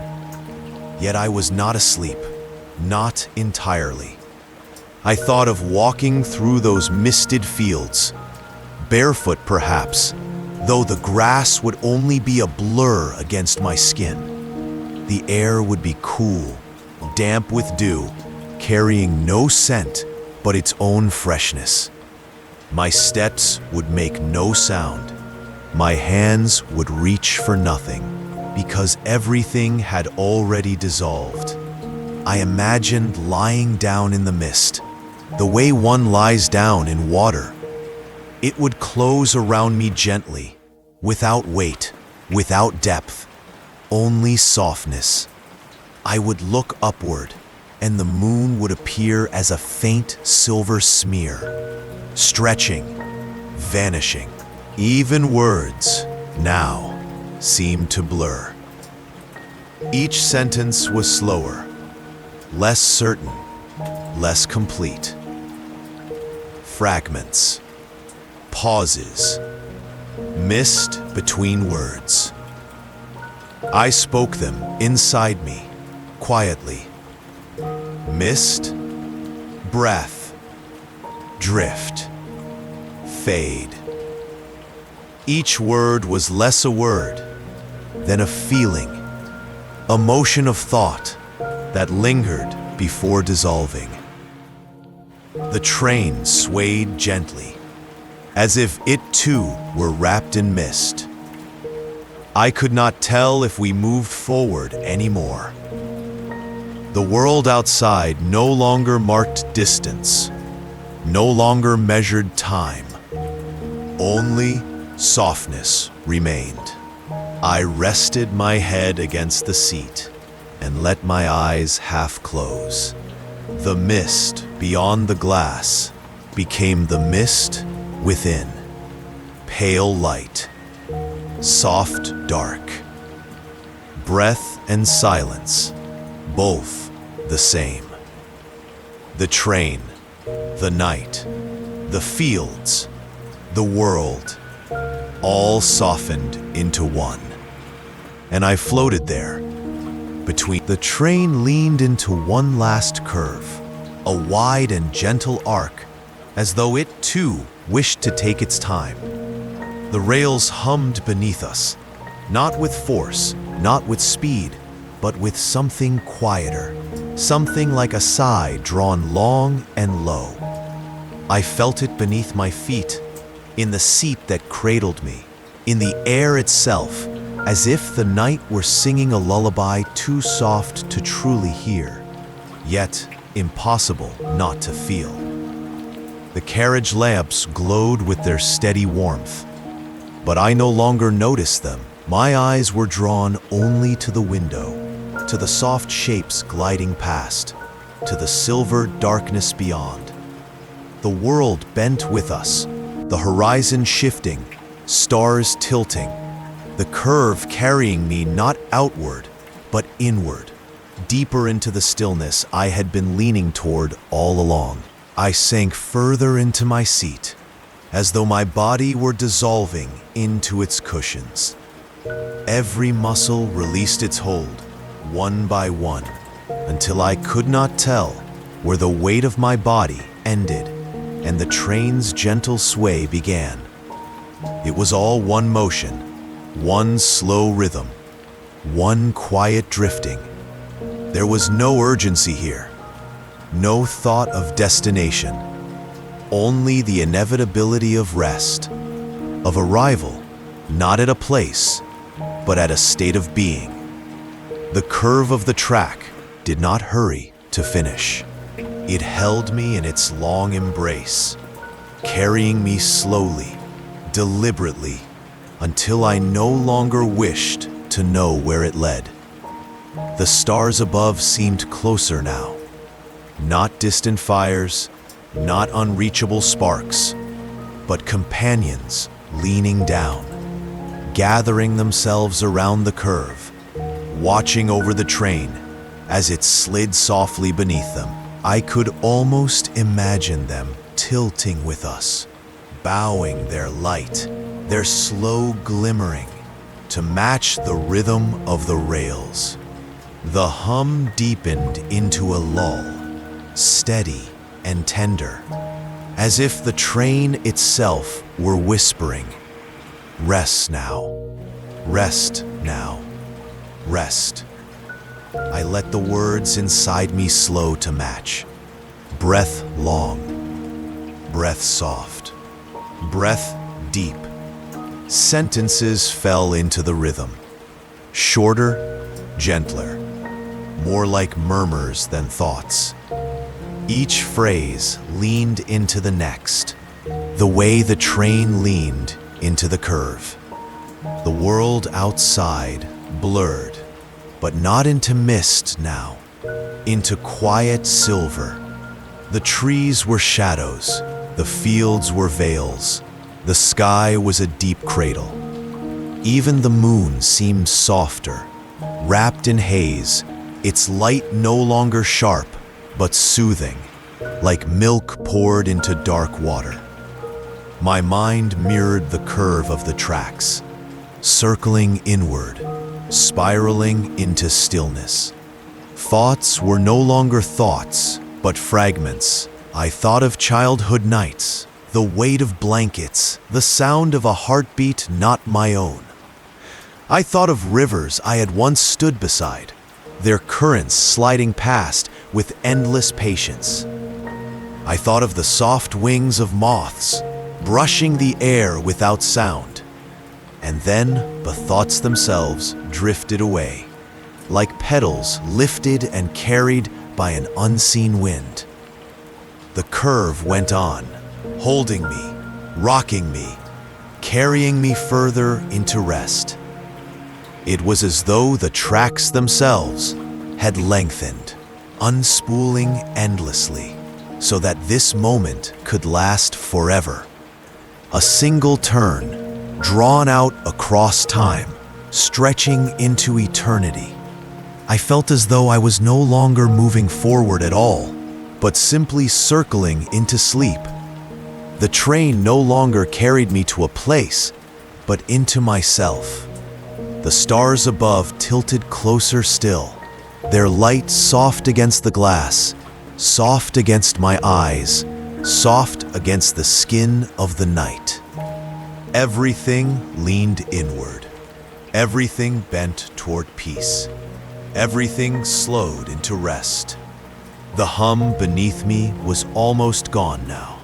A: Yet I was not asleep, not entirely. I thought of walking through those misted fields, barefoot perhaps, though the grass would only be a blur against my skin. The air would be cool, damp with dew, carrying no scent but its own freshness. My steps would make no sound. My hands would reach for nothing, because everything had already dissolved. I imagined lying down in the mist, the way one lies down in water. It would close around me gently, without weight, without depth, only softness. I would look upward, and the moon would appear as a faint silver smear, stretching, vanishing. Even words, now, seemed to blur. Each sentence was slower, less certain, less complete. Fragments, pauses, mist between words. I spoke them inside me, quietly. Mist, breath, drift, fade. Each word was less a word than a feeling, a motion of thought that lingered before dissolving. The train swayed gently, as if it too were wrapped in mist. I could not tell if we moved forward anymore. The world outside no longer marked distance, no longer measured time. Only softness remained. I rested my head against the seat and let my eyes half close. The mist beyond the glass became the mist within. Pale light, soft dark, breath and silence, both the same. The train, the night, the fields, the world, all softened into one. And I floated there, between. The train leaned into one last curve, a wide and gentle arc, as though it too wished to take its time. The rails hummed beneath us, not with force, not with speed, but with something quieter, something like a sigh drawn long and low. I felt it beneath my feet, in the seat that cradled me, in the air itself, as if the night were singing a lullaby too soft to truly hear, yet impossible not to feel. The carriage lamps glowed with their steady warmth, but I no longer noticed them. My eyes were drawn only to the window, to the soft shapes gliding past, to the silver darkness beyond. The world bent with us, the horizon shifting, stars tilting, the curve carrying me not outward, but inward, deeper into the stillness I had been leaning toward all along. I sank further into my seat, as though my body were dissolving into its cushions. Every muscle released its hold, one by one, until I could not tell where the weight of my body ended and the train's gentle sway began. It was all one motion, one slow rhythm, one quiet drifting. There was no urgency here, no thought of destination, only the inevitability of rest, of arrival, not at a place, but at a state of being. The curve of the track did not hurry to finish. It held me in its long embrace, carrying me slowly, deliberately, until I no longer wished to know where it led. The stars above seemed closer now, not distant fires, not unreachable sparks, but companions leaning down, gathering themselves around the curve, watching over the train as it slid softly beneath them. I could almost imagine them tilting with us, bowing their light, their slow glimmering, to match the rhythm of the rails. The hum deepened into a lull, steady and tender, as if the train itself were whispering, "Rest now, rest now, rest." I let the words inside me slow to match. Breath long, breath soft, breath deep. Sentences fell into the rhythm, shorter, gentler, more like murmurs than thoughts. Each phrase leaned into the next, the way the train leaned into the curve. The world outside blurred, but not into mist now, into quiet silver. The trees were shadows, the fields were veils, the sky was a deep cradle. Even the moon seemed softer, wrapped in haze, its light no longer sharp, but soothing, like milk poured into dark water. My mind mirrored the curve of the tracks, circling inward, spiraling into stillness. Thoughts were no longer thoughts, but fragments. I thought of childhood nights, the weight of blankets, the sound of a heartbeat not my own. I thought of rivers I had once stood beside, their currents sliding past with endless patience. I thought of the soft wings of moths, brushing the air without sound. And then the thoughts themselves drifted away, like petals lifted and carried by an unseen wind. The curve went on, holding me, rocking me, carrying me further into rest. It was as though the tracks themselves had lengthened, unspooling endlessly, so that this moment could last forever. A single turn, drawn out across time, stretching into eternity. I felt as though I was no longer moving forward at all, but simply circling into sleep. The train no longer carried me to a place, but into myself. The stars above tilted closer still, their light soft against the glass, soft against my eyes, soft against the skin of the night. Everything leaned inward. Everything bent toward peace. Everything slowed into rest. The hum beneath me was almost gone now,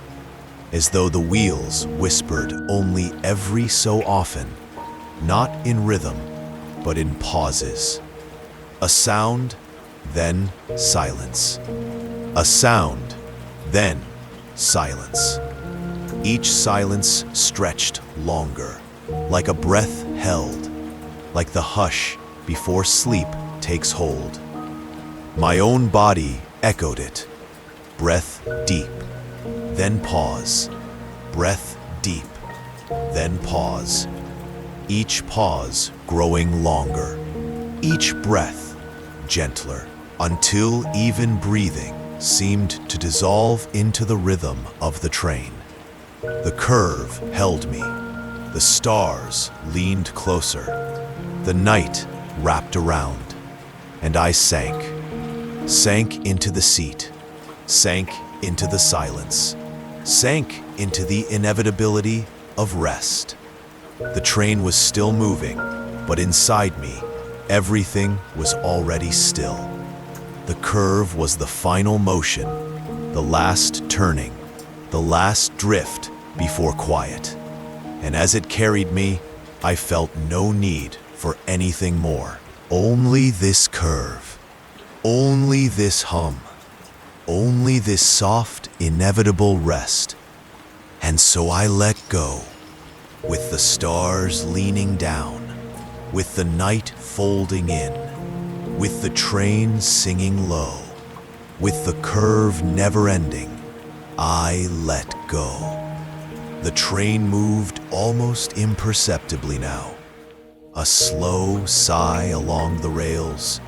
A: as though the wheels whispered only every so often, not in rhythm, but in pauses. A sound, then silence. A sound, then silence. Each silence stretched longer, like a breath held, like the hush before sleep takes hold. My own body echoed it. Breath deep, then pause. Breath deep, then pause. Each pause growing longer, each breath gentler, until even breathing seemed to dissolve into the rhythm of the train. The curve held me. The stars leaned closer. The night wrapped around, and I sank into the seat, sank into the silence, sank into the inevitability of rest. The train was still moving, but inside me, everything was already still. The curve was the final motion, the last turning, the last drift before quiet. And as it carried me, I felt no need for anything more. Only this curve, only this hum, only this soft, inevitable rest. And so I let go, with the stars leaning down, with the night folding in, with the train singing low, with the curve never ending. I let go. The train moved almost imperceptibly now, a slow sigh along the rails,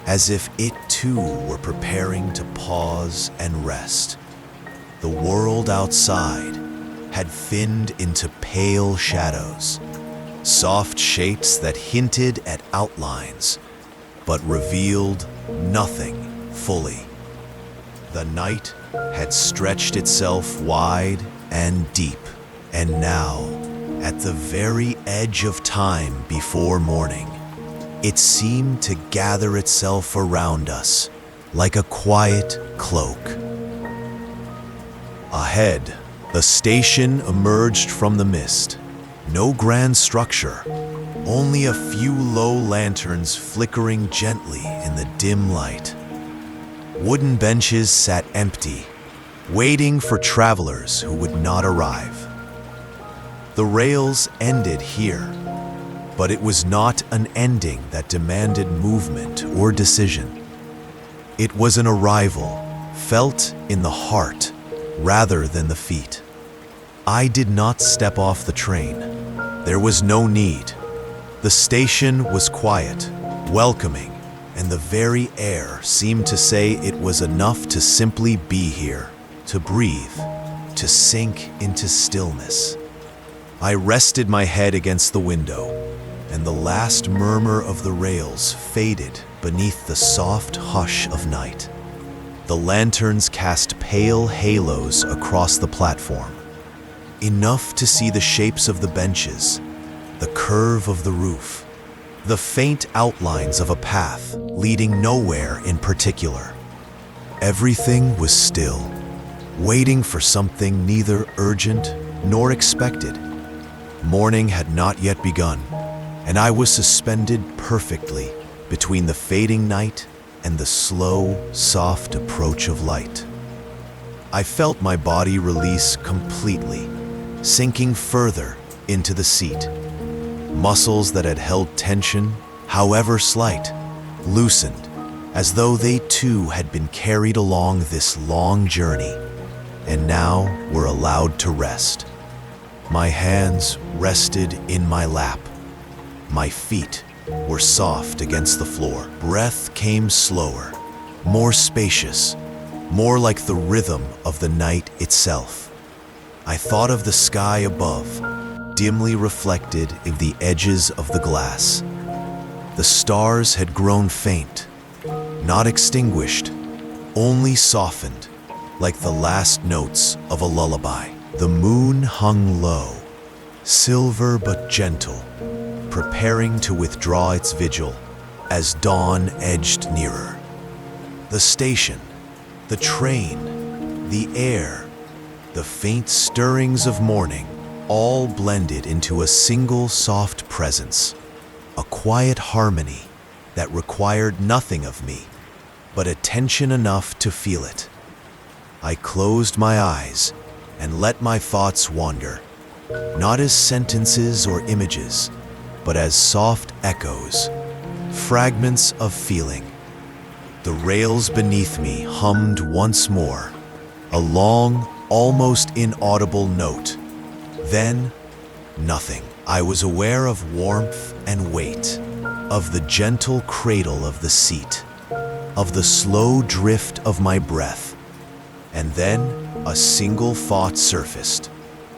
A: as if it too were preparing to pause and rest. The world outside had thinned into pale shadows, soft shapes that hinted at outlines, but revealed nothing fully. The night had stretched itself wide and deep, and now, at the very edge of time before morning, it seemed to gather itself around us like a quiet cloak. Ahead, the station emerged from the mist. No grand structure, only a few low lanterns flickering gently in the dim light. Wooden benches sat empty, waiting for travelers who would not arrive. The rails ended here, but it was not an ending that demanded movement or decision. It was an arrival, felt in the heart rather than the feet. I did not step off the train. There was no need. The station was quiet, welcoming, and the very air seemed to say it was enough to simply be here, to breathe, to sink into stillness. I rested my head against the window, and the last murmur of the rails faded beneath the soft hush of night. The lanterns cast pale halos across the platform, enough to see the shapes of the benches, the curve of the roof, the faint outlines of a path leading nowhere in particular. Everything was still, waiting for something neither urgent nor expected. Morning had not yet begun, and I was suspended perfectly between the fading night and the slow, soft approach of light. I felt my body release completely, sinking further into the seat. Muscles that had held tension, however slight, loosened, as though they too had been carried along this long journey, and now were allowed to rest. My hands rested in my lap. My feet were soft against the floor. Breath came slower, more spacious, more like the rhythm of the night itself. I thought of the sky above, dimly reflected in the edges of the glass. The stars had grown faint, not extinguished, only softened, like the last notes of a lullaby. The moon hung low, silver but gentle, preparing to withdraw its vigil as dawn edged nearer. The station, the train, the air, the faint stirrings of morning, all blended into a single soft presence, a quiet harmony that required nothing of me but attention enough to feel it. I closed my eyes and let my thoughts wander, not as sentences or images, but as soft echoes, fragments of feeling. The rails beneath me hummed once more, a long, almost inaudible note. Then, nothing. I was aware of warmth and weight, of the gentle cradle of the seat, of the slow drift of my breath. And then a single thought surfaced,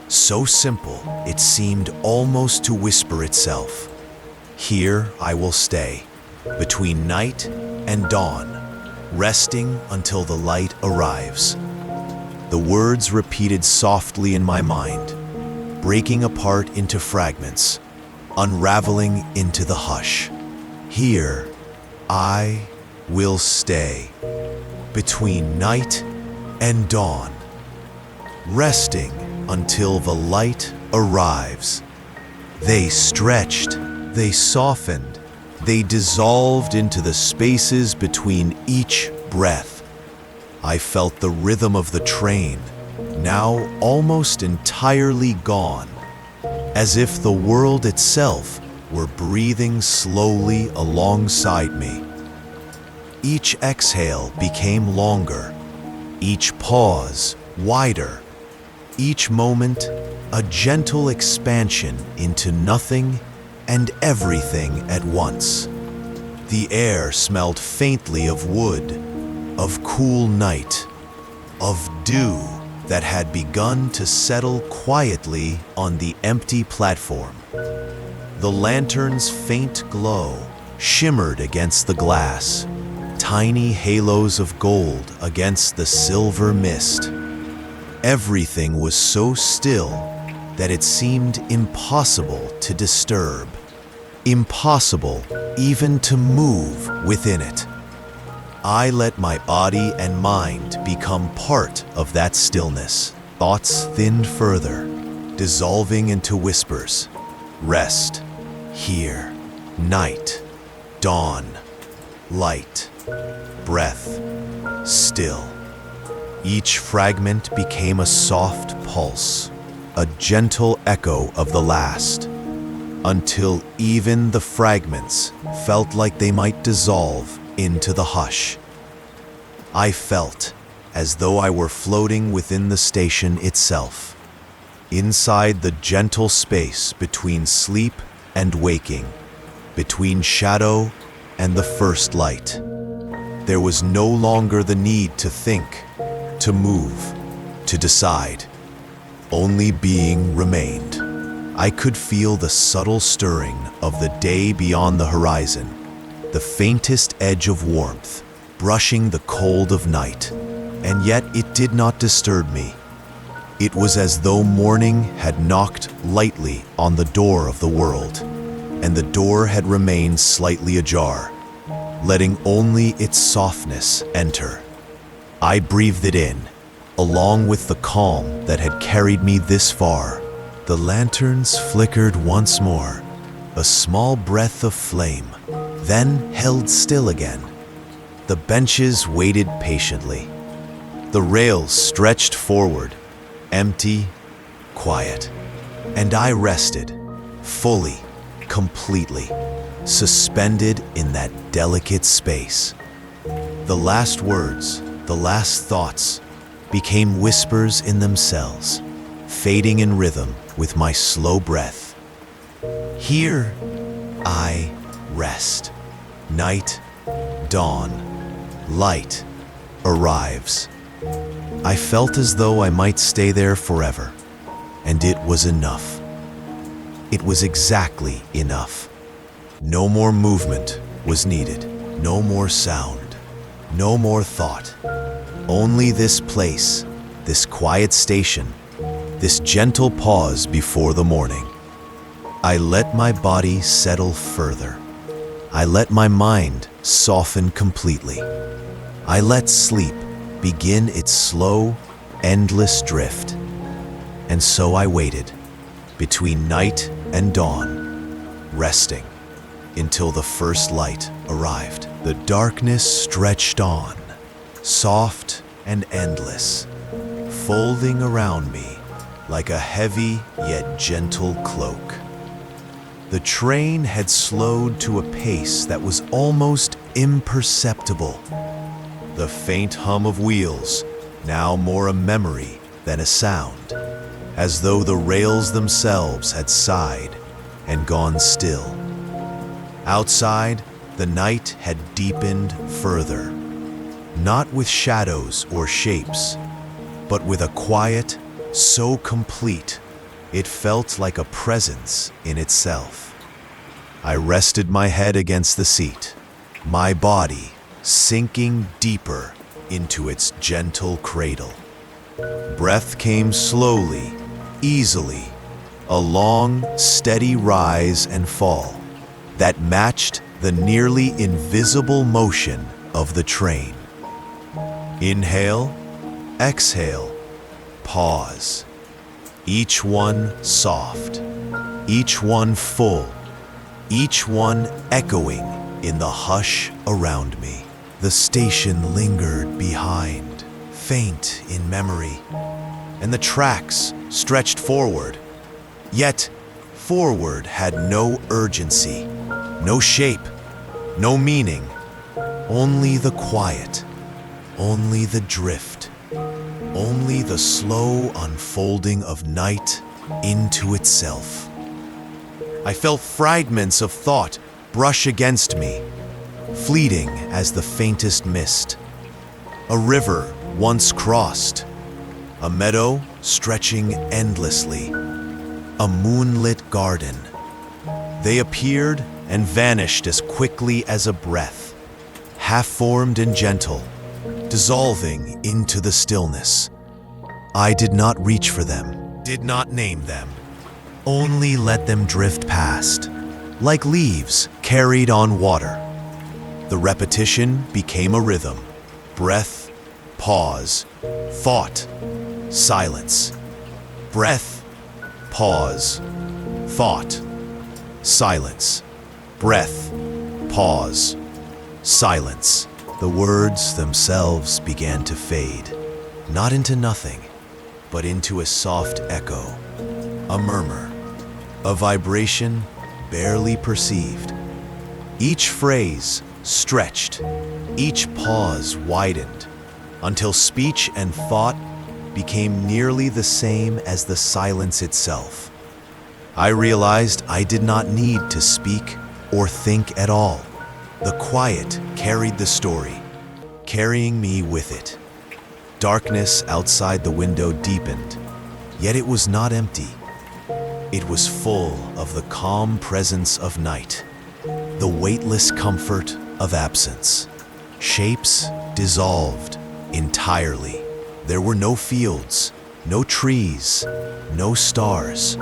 A: so simple it seemed almost to whisper itself. Here I will stay, between night and dawn, resting until the light arrives. The words repeated softly in my mind, breaking apart into fragments, unraveling into the hush. Here I will stay, between night and dawn, resting until the light arrives. They stretched, they softened, they dissolved into the spaces between each breath. I felt the rhythm of the train, now almost entirely gone, as if the world itself were breathing slowly alongside me. Each exhale became longer, each pause wider, each moment a gentle expansion into nothing and everything at once. The air smelled faintly of wood, of cool night, of dew that had begun to settle quietly on the empty platform. The lantern's faint glow shimmered against the glass, tiny halos of gold against the silver mist. Everything was so still that it seemed impossible to disturb, impossible even to move within it. I let my body and mind become part of that stillness. Thoughts thinned further, dissolving into whispers. Rest, here, night, dawn, light, breath, still. Each fragment became a soft pulse, a gentle echo of the last, until even the fragments felt like they might dissolve into the hush. I felt as though I were floating within the station itself, inside the gentle space between sleep and waking, between shadow and the first light. There was no longer the need to think, to move, to decide. Only being remained. I could feel the subtle stirring of the day beyond the horizon, the faintest edge of warmth, brushing the cold of night, and yet it did not disturb me. It was as though morning had knocked lightly on the door of the world, and the door had remained slightly ajar, letting only its softness enter. I breathed it in, along with the calm that had carried me this far. The lanterns flickered once more, a small breath of flame, then held still again. The benches waited patiently. The rails stretched forward, empty, quiet, and I rested, fully, completely, suspended in that delicate space. The last words, the last thoughts, became whispers in themselves, fading in rhythm with my slow breath. Here I rest. Night, dawn, light arrives. I felt as though I might stay there forever, and it was enough. It was exactly enough. No more movement was needed, no more sound, no more thought. Only this place, this quiet station, this gentle pause before the morning. I let my body settle further. I let my mind soften completely. I let sleep begin its slow, endless drift. And so I waited, between night and dawn, resting, until the first light arrived. The darkness stretched on, soft and endless, folding around me like a heavy yet gentle cloak. The train had slowed to a pace that was almost imperceptible. The faint hum of wheels, now more a memory than a sound, as though the rails themselves had sighed and gone still. Outside, the night had deepened further, not with shadows or shapes, but with a quiet so complete it felt like a presence in itself. I rested my head against the seat, my body sinking deeper into its gentle cradle. Breath came slowly, easily, a long, steady rise and fall that matched the nearly invisible motion of the train. Inhale, exhale, pause. Each one soft, each one full, each one echoing in the hush around me. The station lingered behind, faint in memory, and the tracks stretched forward. Yet, forward had no urgency, no shape, no meaning, only the quiet, only the drift, only the slow unfolding of night into itself. I felt fragments of thought brush against me, fleeting as the faintest mist. A river once crossed, a meadow stretching endlessly, a moonlit garden. They appeared and vanished as quickly as a breath, half-formed and gentle, dissolving into the stillness. I did not reach for them, did not name them, only let them drift past, like leaves carried on water. The repetition became a rhythm: breath, pause, thought, silence. Breath, pause, thought, silence. Breath, pause, silence. The words themselves began to fade, not into nothing, but into a soft echo, a murmur, a vibration barely perceived. Each phrase stretched, each pause widened, until speech and thought became nearly the same as the silence itself. I realized I did not need to speak or think at all. The quiet carried the story, carrying me with it. Darkness outside the window deepened, yet it was not empty. It was full of the calm presence of night, the weightless comfort of absence. Shapes dissolved entirely. There were no fields, No trees, no stars,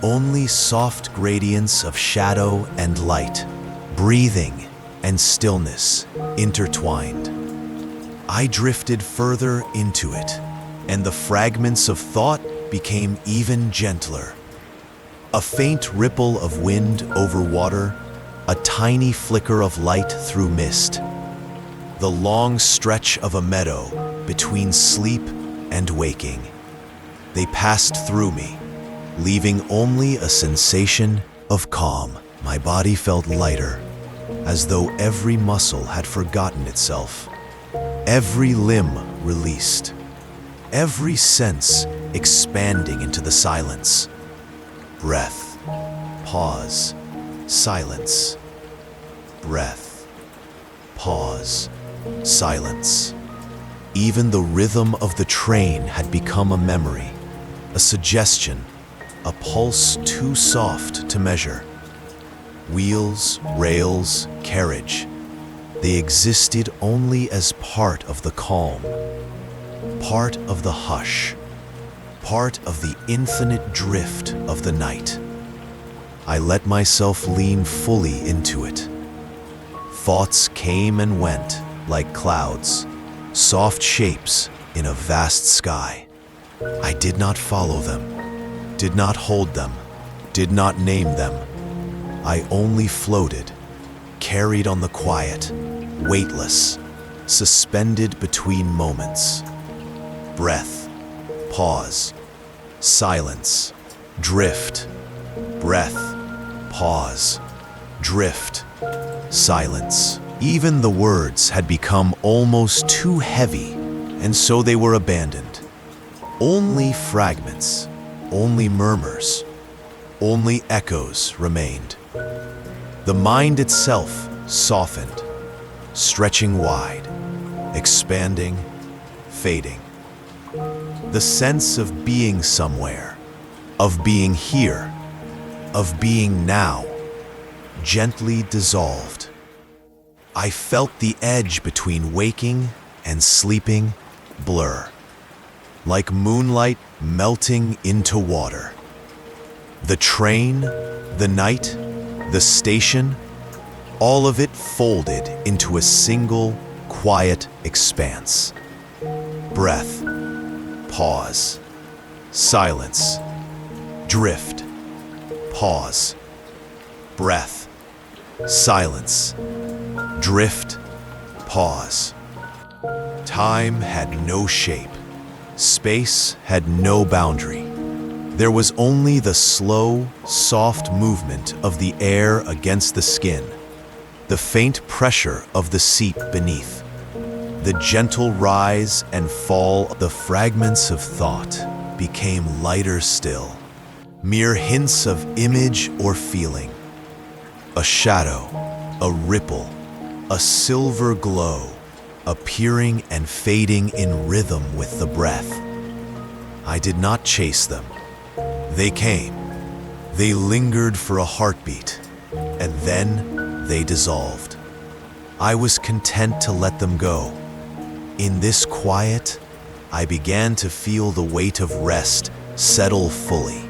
A: only soft gradients of shadow and light, breathing and stillness intertwined. I drifted further into it, and the fragments of thought became even gentler. A faint ripple of wind over water, a tiny flicker of light through mist. The long stretch of a meadow between sleep and waking. They passed through me, leaving only a sensation of calm. My body felt lighter, as though every muscle had forgotten itself. Every limb released, every sense expanding into the silence. Breath, pause, silence. Breath, pause, silence. Even the rhythm of the train had become a memory, a suggestion, a pulse too soft to measure. Wheels, rails, carriage, they existed only as part of the calm, part of the hush, part of the infinite drift of the night. I let myself lean fully into it. Thoughts came and went like clouds, soft shapes in a vast sky. I did not follow them, did not hold them, did not name them. I only floated, carried on the quiet, weightless, suspended between moments. Breath, pause, silence, drift. Breath, pause, drift, silence. Even the words had become almost too heavy, and so they were abandoned. Only fragments, only murmurs, only echoes remained. The mind itself softened, stretching wide, expanding, fading. The sense of being somewhere, of being here, of being now, gently dissolved. I felt the edge between waking and sleeping blur, like moonlight melting into water. The train, the night, the station, all of it folded into a single, quiet expanse. Breath, pause, silence, drift, pause, breath, silence, drift, pause. Time had no shape. Space had no boundary. There was only the slow, soft movement of the air against the skin, the faint pressure of the seat beneath, the gentle rise and fall. The fragments of thought became lighter still, mere hints of image or feeling. A shadow, a ripple, a silver glow, appearing and fading in rhythm with the breath. I did not chase them. They came. They lingered for a heartbeat, and then they dissolved. I was content to let them go. In this quiet, I began to feel the weight of rest settle fully.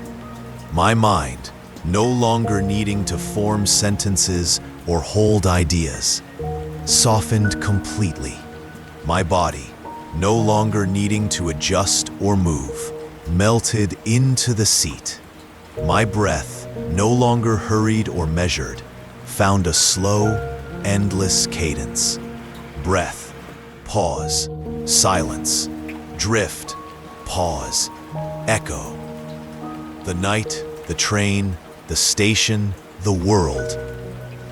A: My mind, no longer needing to form sentences or hold ideas, softened completely. My body, no longer needing to adjust or move, melted into the seat. My breath, no longer hurried or measured, found a slow, endless cadence. Breath, pause, silence, drift, pause, echo. The night, the train, the station, the world,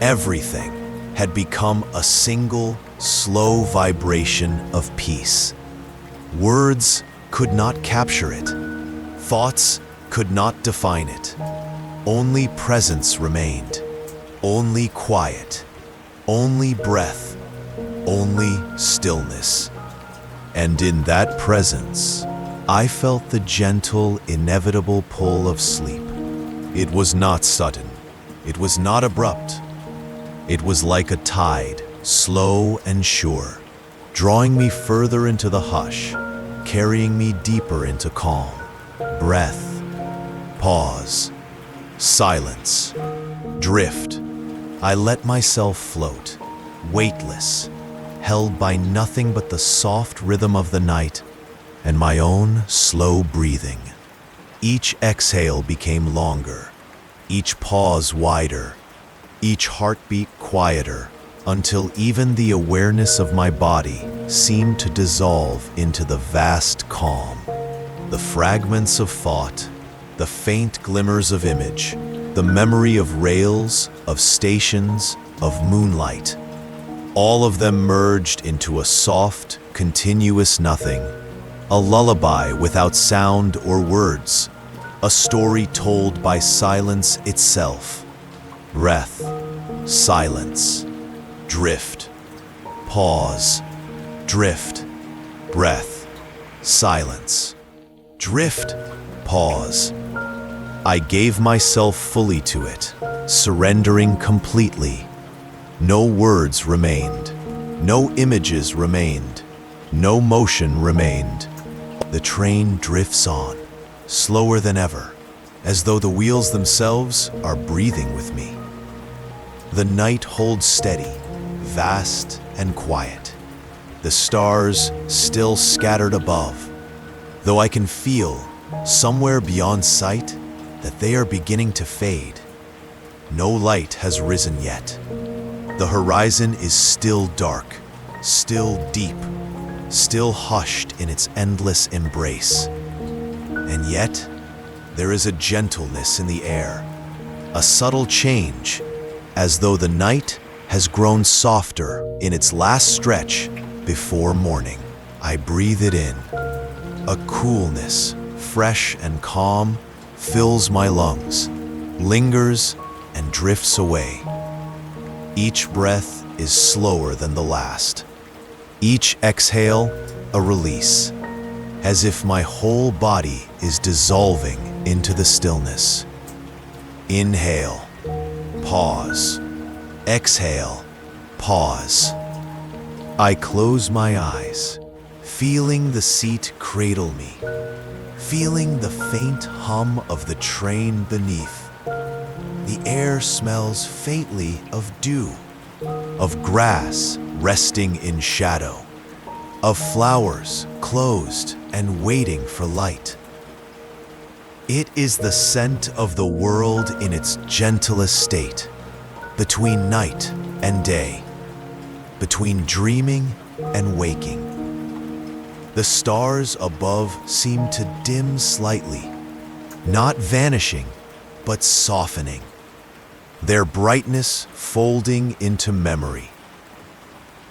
A: everything had become a single, slow vibration of peace. Words could not capture it. Thoughts could not define it. Only presence remained. Only quiet. Only breath. Only stillness. And in that presence, I felt the gentle, inevitable pull of sleep. It was not sudden. It was not abrupt. It was like a tide, slow and sure, drawing me further into the hush, carrying me deeper into calm. Breath, pause, silence, drift. I let myself float, weightless, held by nothing but the soft rhythm of the night and my own slow breathing. Each exhale became longer, each pause wider, each heartbeat quieter, until even the awareness of my body seemed to dissolve into the vast calm. The fragments of thought, the faint glimmers of image, the memory of rails, of stations, of moonlight, all of them merged into a soft, continuous nothing, a lullaby without sound or words, a story told by silence itself. Breath, silence, drift, pause, drift, breath, silence, drift, pause. I gave myself fully to it, surrendering completely. No words remained, no images remained, no motion remained. The train drifts on, slower than ever, as though the wheels themselves are breathing with me. The night holds steady, vast and quiet. The stars still scattered above, though I can feel, somewhere beyond sight, that they are beginning to fade. No light has risen yet. The horizon is still dark, still deep, still hushed in its endless embrace. And yet, there is a gentleness in the air, a subtle change, as though the night has grown softer in its last stretch before morning. I breathe it in. A coolness, fresh and calm, fills my lungs, lingers and drifts away. Each breath is slower than the last. Each exhale, a release, as if my whole body is dissolving into the stillness. Inhale, pause. Exhale, pause. I close my eyes, feeling the seat cradle me, feeling the faint hum of the train beneath. The air smells faintly of dew, of grass resting in shadow, of flowers closed and waiting for light. It is the scent of the world in its gentlest state, between night and day, between dreaming and waking. The stars above seem to dim slightly, not vanishing, but softening, their brightness folding into memory.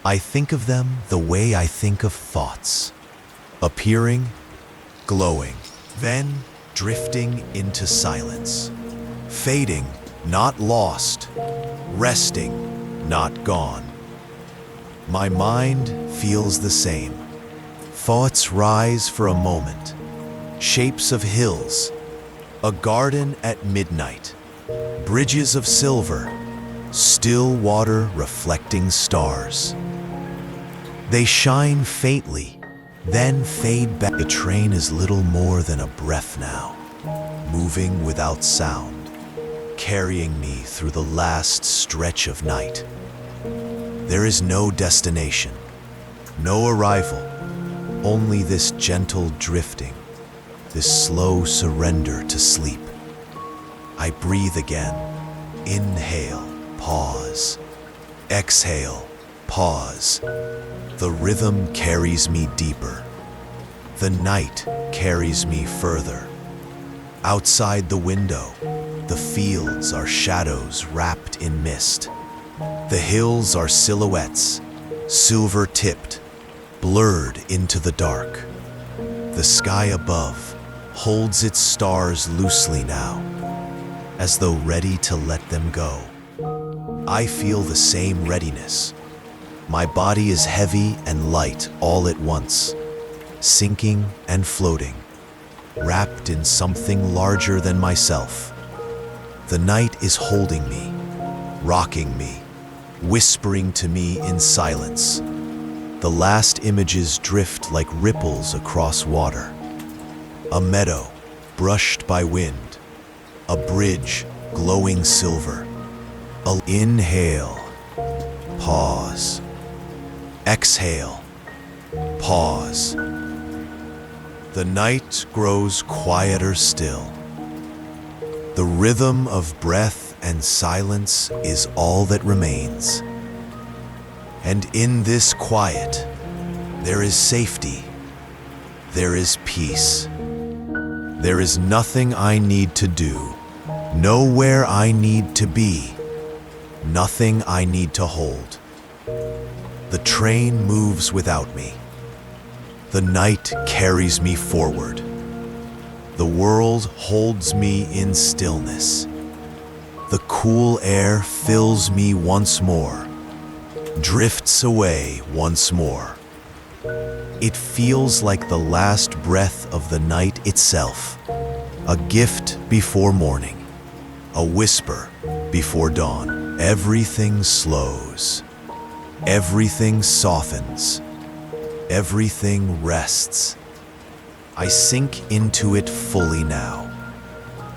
A: I think of them the way I think of thoughts, appearing, glowing, then drifting into silence, fading, not lost, resting, not gone. My mind feels the same. Thoughts rise for a moment, shapes of hills, a garden at midnight, bridges of silver, still water reflecting stars. They shine faintly, then fade back. The train is little more than a breath now, moving without sound, carrying me through the last stretch of night. There is no destination, no arrival, only this gentle drifting, this slow surrender to sleep. I breathe again. Inhale, pause. Exhale, pause. The rhythm carries me deeper. The night carries me further. Outside the window, the fields are shadows wrapped in mist. The hills are silhouettes, silver-tipped, blurred into the dark. The sky above holds its stars loosely now, as though ready to let them go. I feel the same readiness. My body is heavy and light all at once, sinking and floating, wrapped in something larger than myself. The night is holding me, rocking me, whispering to me in silence. The last images drift like ripples across water. A meadow, brushed by wind. A bridge, glowing silver. Inhale. Pause. Exhale. Pause. The night grows quieter still. The rhythm of breath and silence is all that remains. And in this quiet, there is safety. There is peace. There is nothing I need to do, nowhere I need to be, nothing I need to hold. The train moves without me. The night carries me forward. The world holds me in stillness. The cool air fills me once more, drifts away once more. It feels like the last breath of the night itself, a gift before morning, a whisper before dawn. Everything slows, everything softens, everything rests. I sink into it fully now,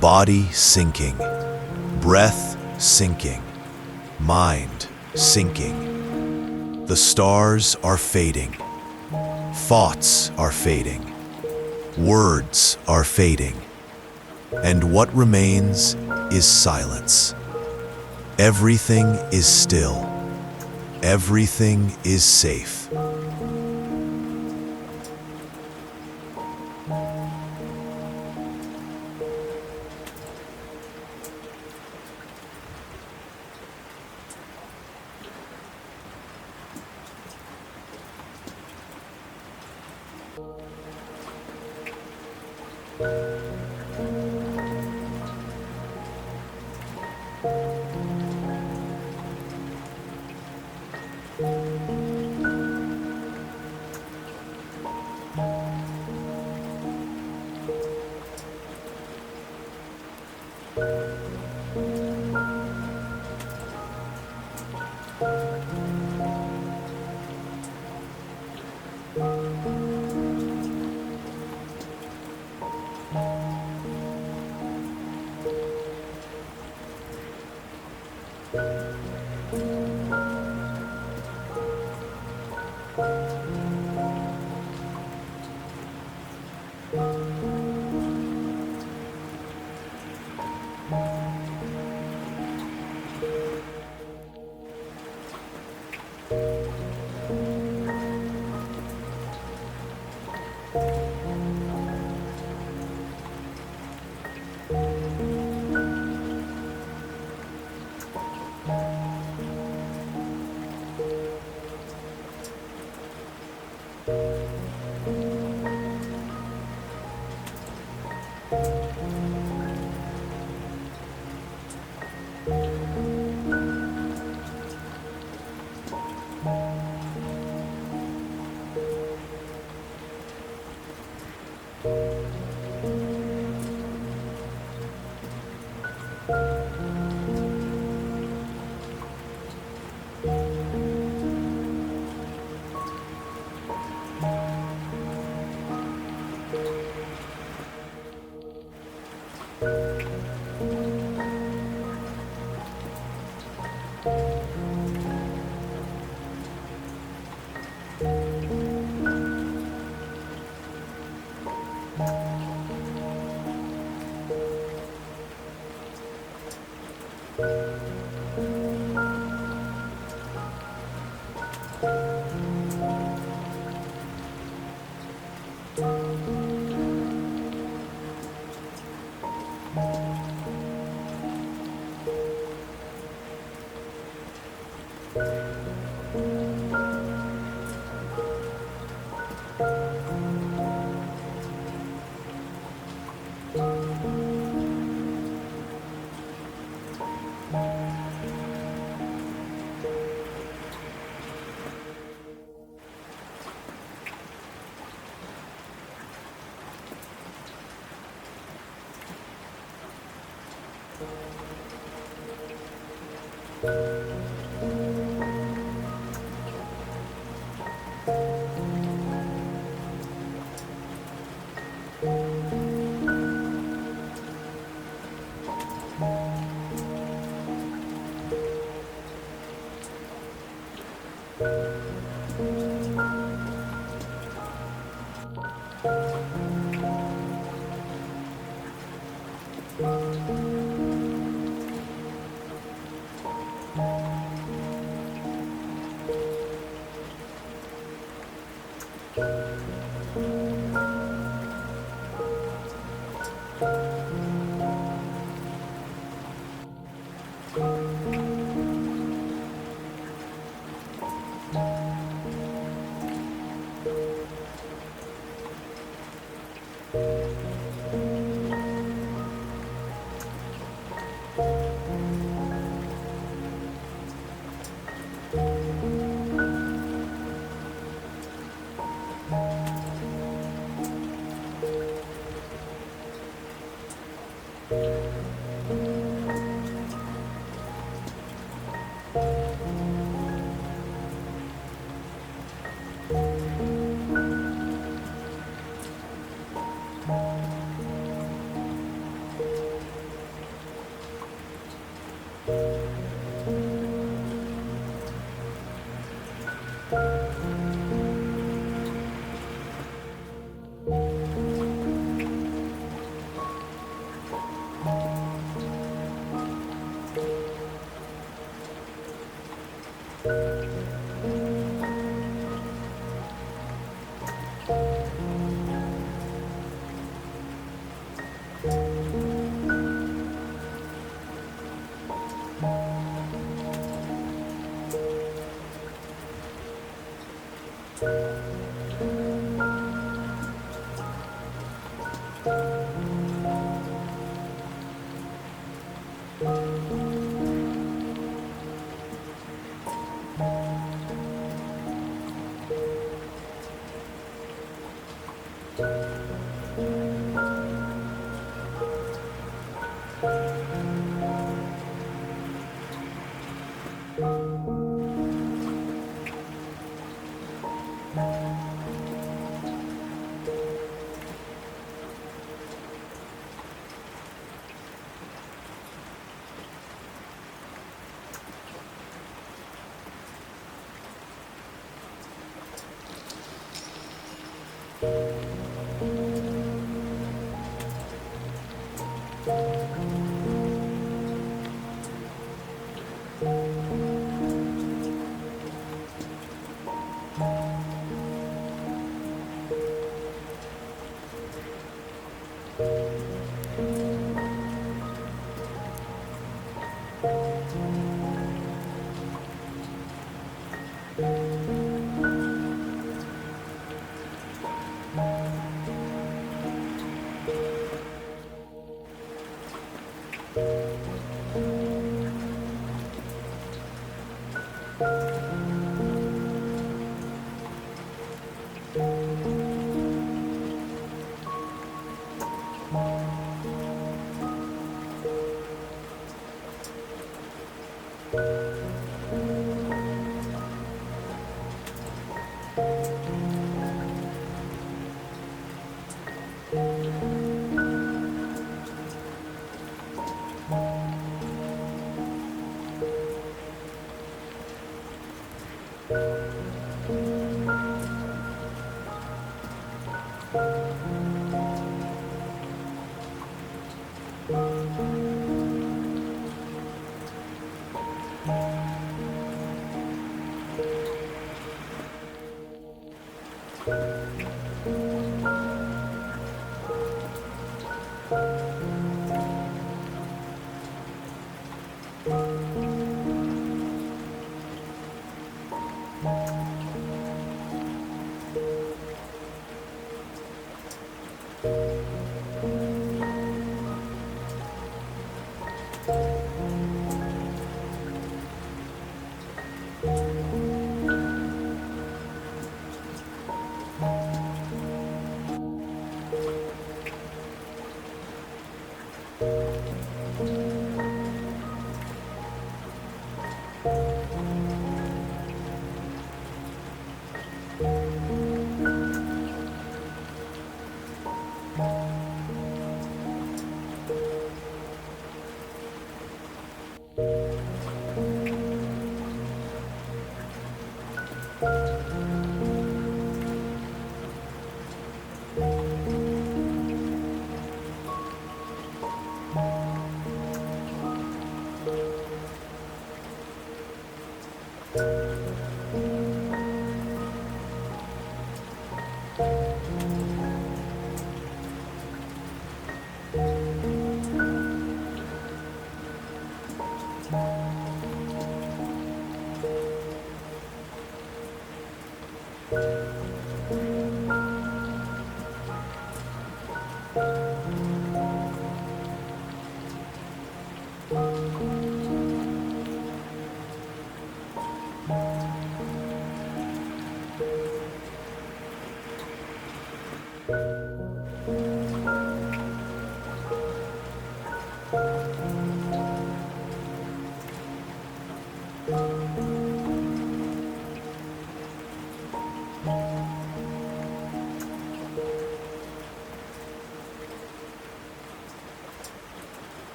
A: body sinking, breath sinking, mind sinking. The stars are fading. Thoughts are fading. Words are fading. And what remains is silence. Everything is still. Everything is safe.